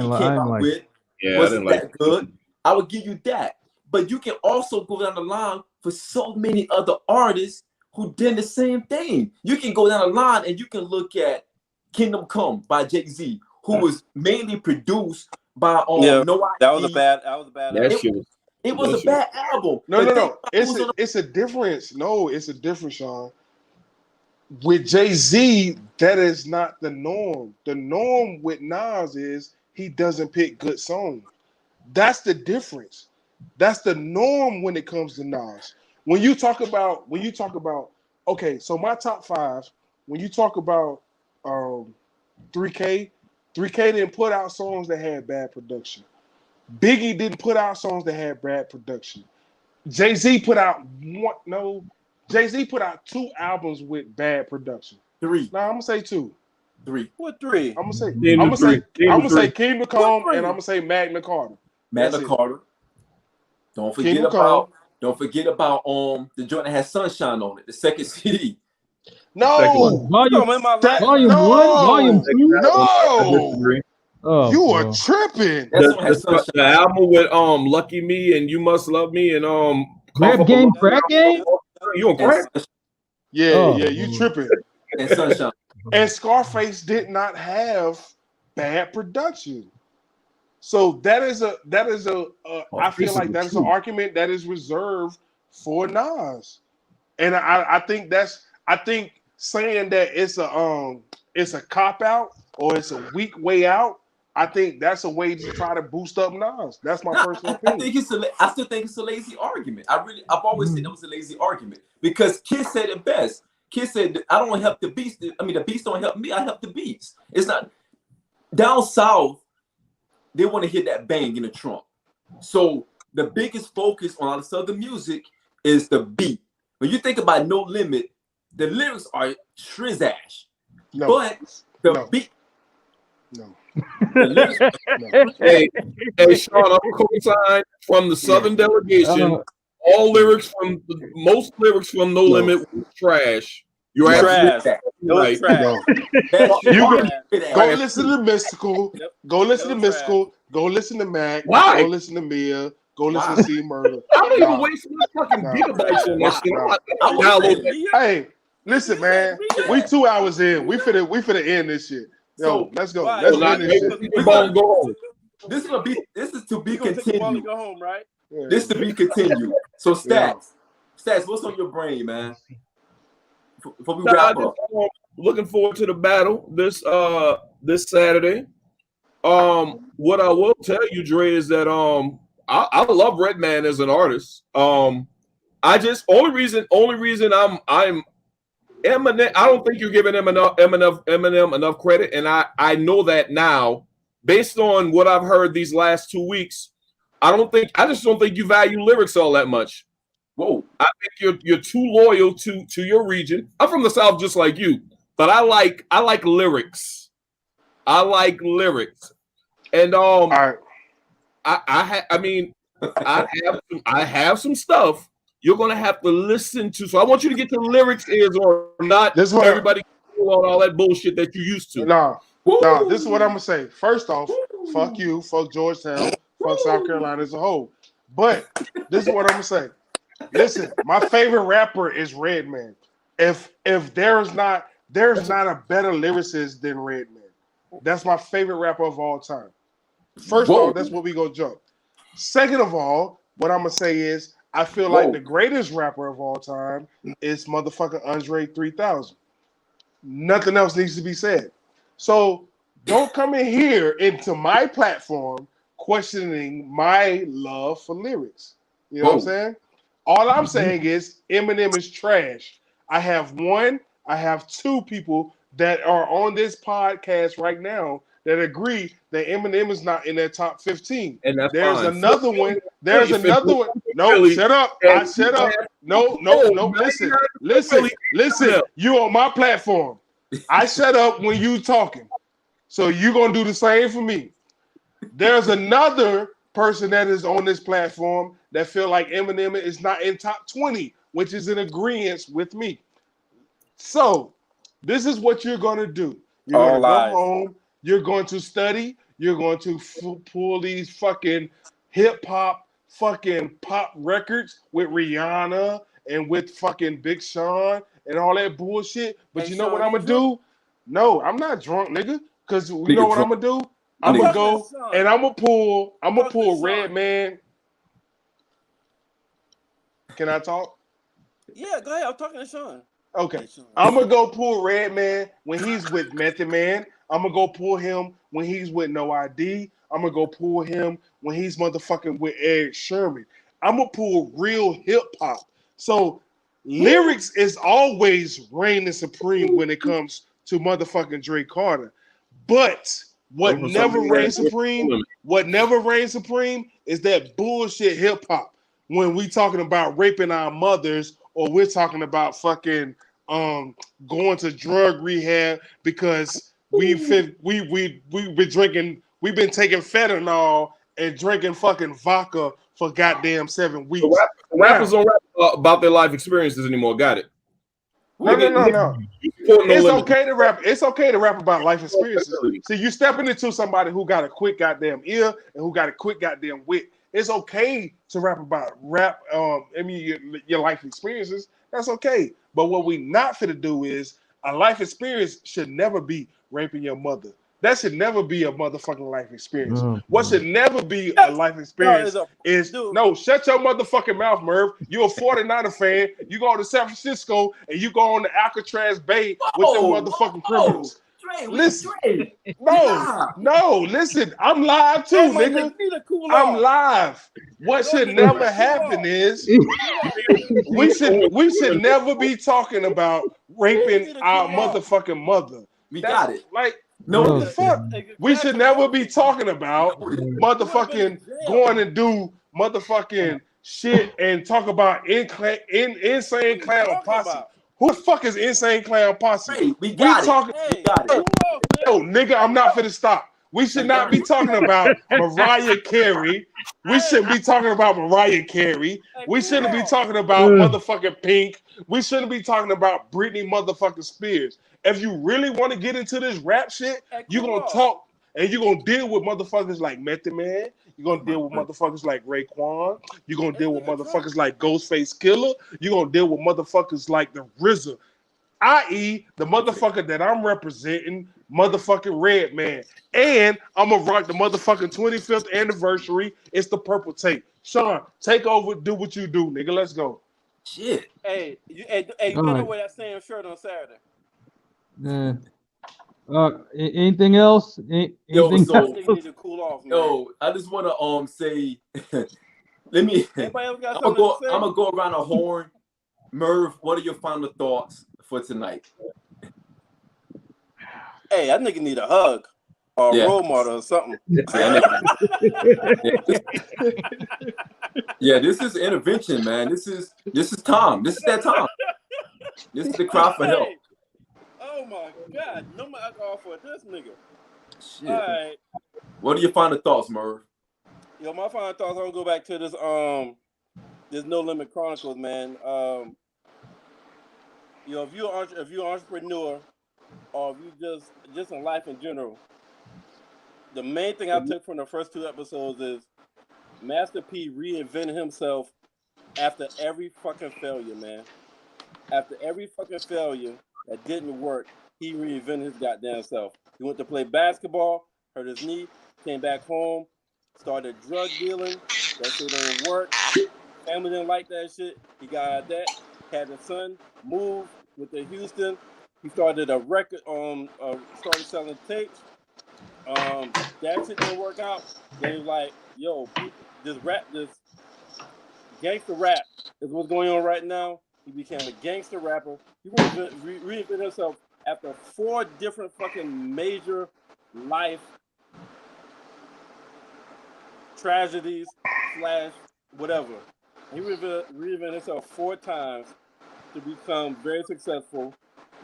ain't came out like with. Yeah, Wasn't that good? I would give you that. But you can also go down the line for so many other artists who did the same thing. You can go down the line and you can look at Kingdom Come by Jay-Z, who was mainly produced by No ID. That was a bad album. It was a bad album. No. It's a difference. No, it's a difference, Sean. With Jay-Z, that is not the norm. The norm with Nas is he doesn't pick good songs. That's the difference. That's the norm when it comes to Nas. When you talk about, okay, so my top 5, when you talk about 3K didn't put out songs that had bad production. Biggie didn't put out songs that had bad production. Jay-Z put out 2 albums with bad production. 3. Now I'm gonna say 2. 3. What 3? I'm gonna say Kingdom Come and I'm gonna say Magna Carta. Magna Carta. Don't forget about the joint that has Sunshine on it, the second CD. No, volume 1, volume 2. No, Oh, you are tripping. The album with Lucky Me and You Must Love Me and Rap Game, Crack Game. You on crack? Yeah, you tripping. And Sunshine. And Scarface did not have bad production. So that is a I feel like that is an argument that is reserved for Nas. And I think saying that it's a cop out or it's a weak way out, I think that's a way to try to boost up Nas. That's my personal opinion. I still think it's a lazy argument. I've always said it was a lazy argument because Kiss said it best. Kiss said, I don't help the beast. I mean, the beast don't help me. I help the beast. It's not down south. They want to hear that bang in the trunk. So the biggest focus on all the Southern music is the beat. When you think about No Limit, the lyrics are trizash. But the beat, No. The lyrics- No. Hey, Sean, I'm co-signed from the Southern delegation. All lyrics from most lyrics from No Limit was trash. You're Yeah. absolutely Trash. It was right. trash. No. That shit You was go, trash. go listen to Mystical. Yep. Go listen to It was Mystical. Go listen to Mac. Why? Go listen to Mia. Go listen Why? to C Murder. I don't even Nah. waste my fucking Nah. gigabytes on that shit. Nah. I'm not downloading that. Hey, listen, man. We 2 hours in. We finna end this shit. Yo, So, let's go. why? Let's Well, end not this make shit. the ball go home. This is to be You gonna take the ball and continued. go home, right? Yeah. This to be continued. So Yeah. Stats, what's on your brain, man? Before we Nah, wrap just, up. looking forward to the battle this Saturday. What I will tell you, Dre, is that I love Redman as an artist. I just only reason I'm Eminem. I don't think you're giving Eminem enough credit, and I know that now based on what I've heard these last 2 weeks. I just don't think you value lyrics all that much. Whoa. I think you're too loyal to your region. I'm from the South just like you, but I like lyrics. I like lyrics. And All right. I have some stuff you're gonna have to listen to. So I want you to get the lyrics ears or not. This is what Everybody on all that bullshit that you used to. Nah. This is what I'm gonna say. First off, fuck you, fuck Georgetown, fuck South Carolina as a whole. But this is what I'm gonna say. Listen, my favorite rapper is Redman. If there's not a better lyricist than Redman. That's my favorite rapper of all time. First Whoa. off, that's what we gonna jump. Second of all, what I'm gonna say is I feel like the greatest rapper of all time is motherfucking Andre 3000. Nothing else needs to be said. So don't come in here into my platform questioning my love for lyrics. You know what I'm saying? All I'm saying is Eminem is trash. I have two people that are on this podcast right now that agree that Eminem is not in that top 15. And that's There's fine. another one. There's another one. No, Philly. shut up. I shut up. No. Listen. You on my platform. I shut up when you talking. So you gonna do the same for me. There's another person that is on this platform that feel like Eminem is not in top 20, which is in agreement with me. So this is what you're gonna do. You're All gonna lies. go home. You're going to study. You're going to pull these fucking hip hop, fucking pop records with Rihanna and with fucking Big Sean and all that bullshit. But Hey, you know Sean, what I'm you gonna do? No, I'm not drunk, nigga. Cause you Nigga know what drunk. I'm gonna do? I'm gonna go Sean. and I'm gonna pull Sean. Redman. Can I talk? Yeah, go ahead. I'm talking to Sean. Okay. Hey, Sean. I'm gonna go pull Redman when he's with Method Man. I'm gonna go pull him when he's with No ID. I'm gonna go pull him when he's motherfucking with Eric Sherman. I'm gonna pull real hip hop. So lyrics is always reigning supreme when it comes to motherfucking Dre Carter. But what For some never reason, reigns supreme is that bullshit hip hop. When we talking about raping our mothers, or we're talking about fucking going to drug rehab because we've been taking fentanyl and drinking fucking vodka for goddamn 7 weeks. So rappers don't rap about their life experiences anymore. Got it. No. It's okay to rap. It's okay to rap about life experiences. See, you stepping into somebody who got a quick goddamn ear and who got a quick goddamn wit. It's okay to rap about your life experiences. That's okay. But what we not finna do is a life experience should never be raping your mother. That should never be a motherfucking life experience. What should never be a life experience is no, shut your motherfucking mouth, Merv. You're a 49er fan. You go to San Francisco and you go on the Alcatraz Bay with them motherfucking criminals. Listen, listen. I'm live too, nigga. I'm live. What should never happen is we should never be talking about raping our motherfucking mother. We got it. Like, no, what the fuck? We should never be talking about motherfucking going and do motherfucking shit and talk about Insane Clown Posse. Who the fuck is Insane Clown Posse? We got it. Talking. We got it. No, nigga, I'm not finna stop. We should not be talking about Mariah Carey. We shouldn't be talking about Mariah Carey. We shouldn't be talking about motherfucking Pink. We shouldn't be talking about Britney motherfucking Spears. If you really want to get into this rap shit, you're going to talk and you're going to deal with motherfuckers like Method Man. You're going to deal with motherfuckers like Raekwon. You're going to deal with motherfuckers like Ghostface Killer. You're going to deal with motherfuckers like the RZA. I.e., the motherfucker that I'm representing, motherfucking Redman. And I'm going to rock the motherfucking 25th anniversary. It's the Purple Tape. Sean, take over, do what you do, nigga. Let's go. Shit. Hey, you better wear that same shirt on Saturday. Anything else? Anything So, I think you need to cool off, man. yo, I just want to say, let me. Anybody else got I'm something to say? gonna go around the horn. Merv, what are your final thoughts for tonight? Hey, I think you need a hug or a role model or something. Yeah, this is intervention, man. This is Tom. This is that time. This is the cry for help. Oh my God! No more alcohol for this nigga. Shit. All right. What are your final thoughts, Merv? Yo, my final thoughts. I'm gonna go back to this this No Limit Chronicles, man. If you're an entrepreneur, or if you just in life in general, the main thing I took from the first 2 episodes is Master P reinvented himself after every fucking failure, man. After every fucking failure that didn't work, he reinvented his goddamn self. He went to play basketball, hurt his knee, came back home, started drug dealing. That shit didn't work. Family didn't like that shit. He got out of that, had a son, moved with the Houston. He started a record, started selling tapes. That shit didn't work out. Then he was like, yo, this gangster rap is what's going on right now. He became a gangster rapper. He reinvented himself after 4 different fucking major life tragedies / whatever. He reinvented himself 4 times to become very successful,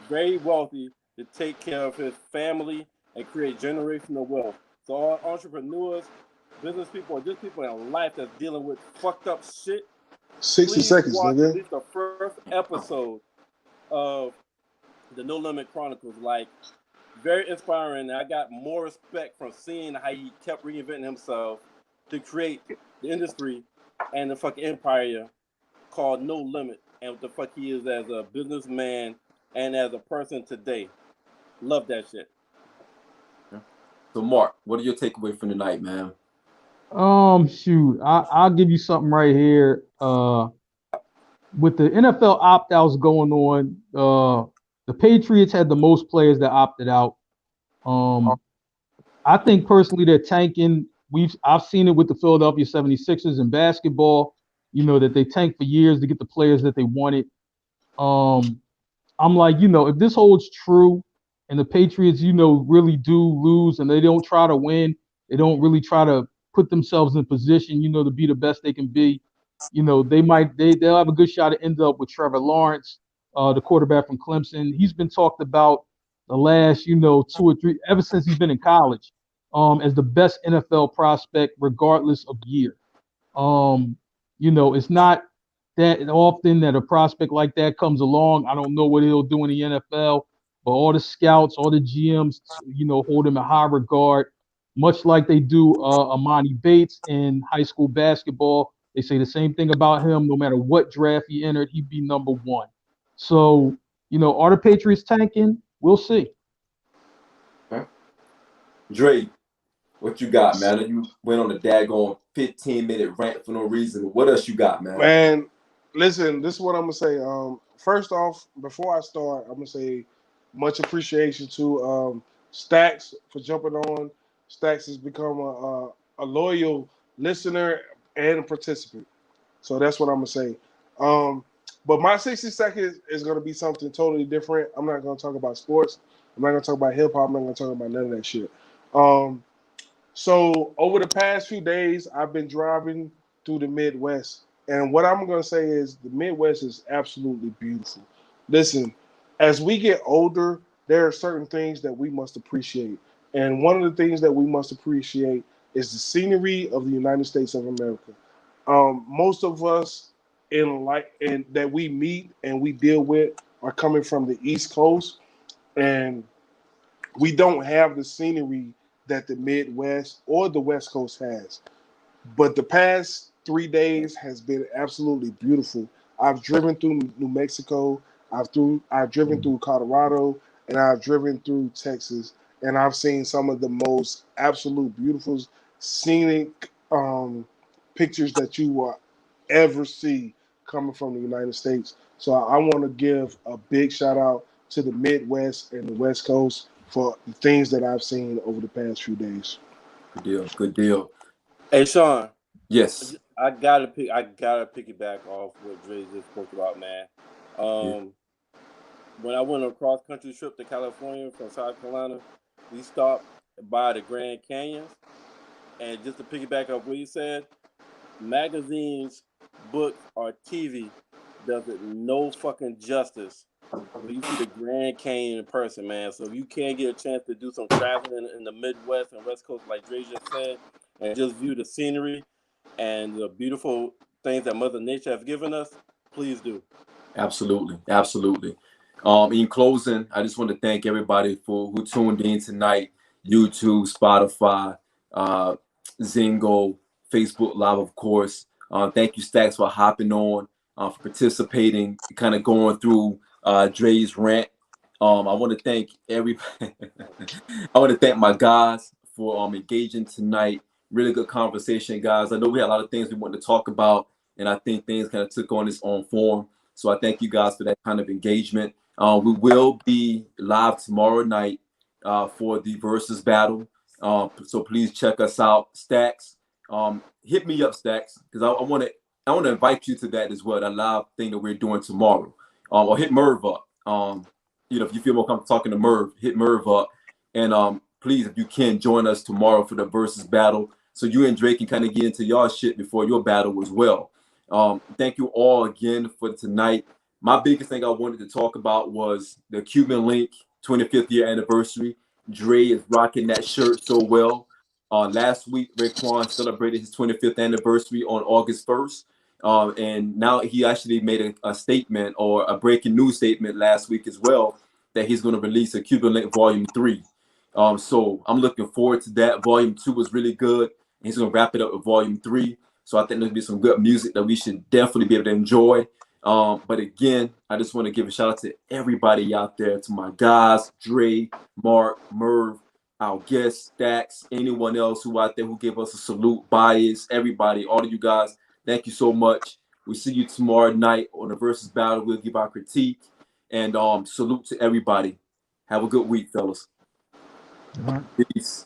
very wealthy, to take care of his family and create generational wealth. So all entrepreneurs, business people, or just people in life that's dealing with fucked up shit, 60 seconds, watch nigga. at least the first episode of the No Limit Chronicles. Like, very inspiring. I got more respect from seeing how he kept reinventing himself to create the industry and the fucking empire called No Limit, and what the fuck he is as a businessman and as a person today. Love that shit. So, Mark, what are your takeaways from tonight, man? Shoot, I'll give you something right here. With the NFL opt-outs going on, the Patriots had the most players that opted out. I think personally they're tanking. I've seen it with the Philadelphia 76ers in basketball, that they tanked for years to get the players that they wanted. I'm like, if this holds true and the Patriots, really do lose and they don't try to win, they don't really try to put themselves in position, to be the best they can be, they'll have a good shot to end up with Trevor Lawrence, the quarterback from Clemson. He's been talked about the last, 2 or 3, ever since he's been in college, as the best NFL prospect, regardless of year. It's not that often that a prospect like that comes along. I don't know what he'll do in the NFL, but all the scouts, all the GMs, hold him in high regard, much like they do Amani Bates in high school basketball. They say the same thing about him. No matter what draft he entered, he'd be number 1. So, are the Patriots tanking? We'll see. Dre, what you got, man? You went on a daggone 15-minute rant for no reason. What else you got, man? Man, listen, this is what I'm going to say. First off, before I start, I'm going to say much appreciation to Stacks for jumping on. Stacks has become a loyal listener and a participant. So that's what I'm going to say. But my 60 seconds is going to be something totally different. I'm not going to talk about sports. I'm not going to talk about hip-hop. I'm not going to talk about none of that shit. So over the past few days, I've been driving through the Midwest. And what I'm going to say is the Midwest is absolutely beautiful. Listen, as we get older, there are certain things that we must appreciate. And one of the things that we must appreciate is the scenery of the United States of America. Most of us and that we meet and we deal with are coming from the East Coast, and we don't have the scenery that the Midwest or the West Coast has. But the past 3 days has been absolutely beautiful. I've driven through New Mexico, I've driven through Colorado, and I've driven through Texas, and I've seen some of the most absolute beautiful scenic pictures that you will ever see coming from the United States. So I want to give a big shout out to the Midwest and the West Coast for the things that I've seen over the past few days. Good deal. Good deal. Hey, Sean. Yes. I gotta piggyback off what Dre just spoke about, man. When I went on a cross country trip to California from South Carolina, we stopped by the Grand Canyons, and just to piggyback off what you said, magazines, books, or TV does it no fucking justice when you see the Grand Canyon in person, man. So if you can't get a chance to do some traveling in the Midwest and West Coast, like Dre just said, and just view the scenery and the beautiful things that Mother Nature has given us, please do. Absolutely. In closing, I just want to thank everybody who tuned in tonight. YouTube, Spotify, Zingo, Facebook Live, of course. Thank you, Stacks, for hopping on, for participating, kind of going through Dre's rant. I want to thank everybody. I want to thank my guys for engaging tonight. Really good conversation, guys. I know we had a lot of things we wanted to talk about, and I think things kind of took on its own form. So I thank you guys for that kind of engagement. We will be live tomorrow night for the versus battle. So please check us out. Stacks, hit me up, Stacks, because I want to invite you to that as well. That live thing that we're doing tomorrow. Or hit Merv up. If you feel more comfortable talking to Merv, hit Merv up. And please, if you can, join us tomorrow for the versus battle, so you and Drake can kind of get into y'all shit before your battle as well. Thank you all again for tonight. My biggest thing I wanted to talk about was the Cuban Link 25th year anniversary. Dre is rocking that shirt so well. Last week, Raekwon celebrated his 25th anniversary on August 1st. And now he actually made a statement, or a breaking news statement last week as well, that he's going to release a Cuban Link Volume 3. So I'm looking forward to that. Volume 2 was really good. He's going to wrap it up with Volume 3. So I think there'll be some good music that we should definitely be able to enjoy. But again, I just want to give a shout out to everybody out there, to my guys, Dre, Mark, Merv, our guests, Stacks, anyone else who out there who gave us a salute, Bias, everybody, all of you guys. Thank you so much. We'll see you tomorrow night on the versus battle. We'll give our critique, and salute to everybody. Have a good week, fellas. All right. Peace.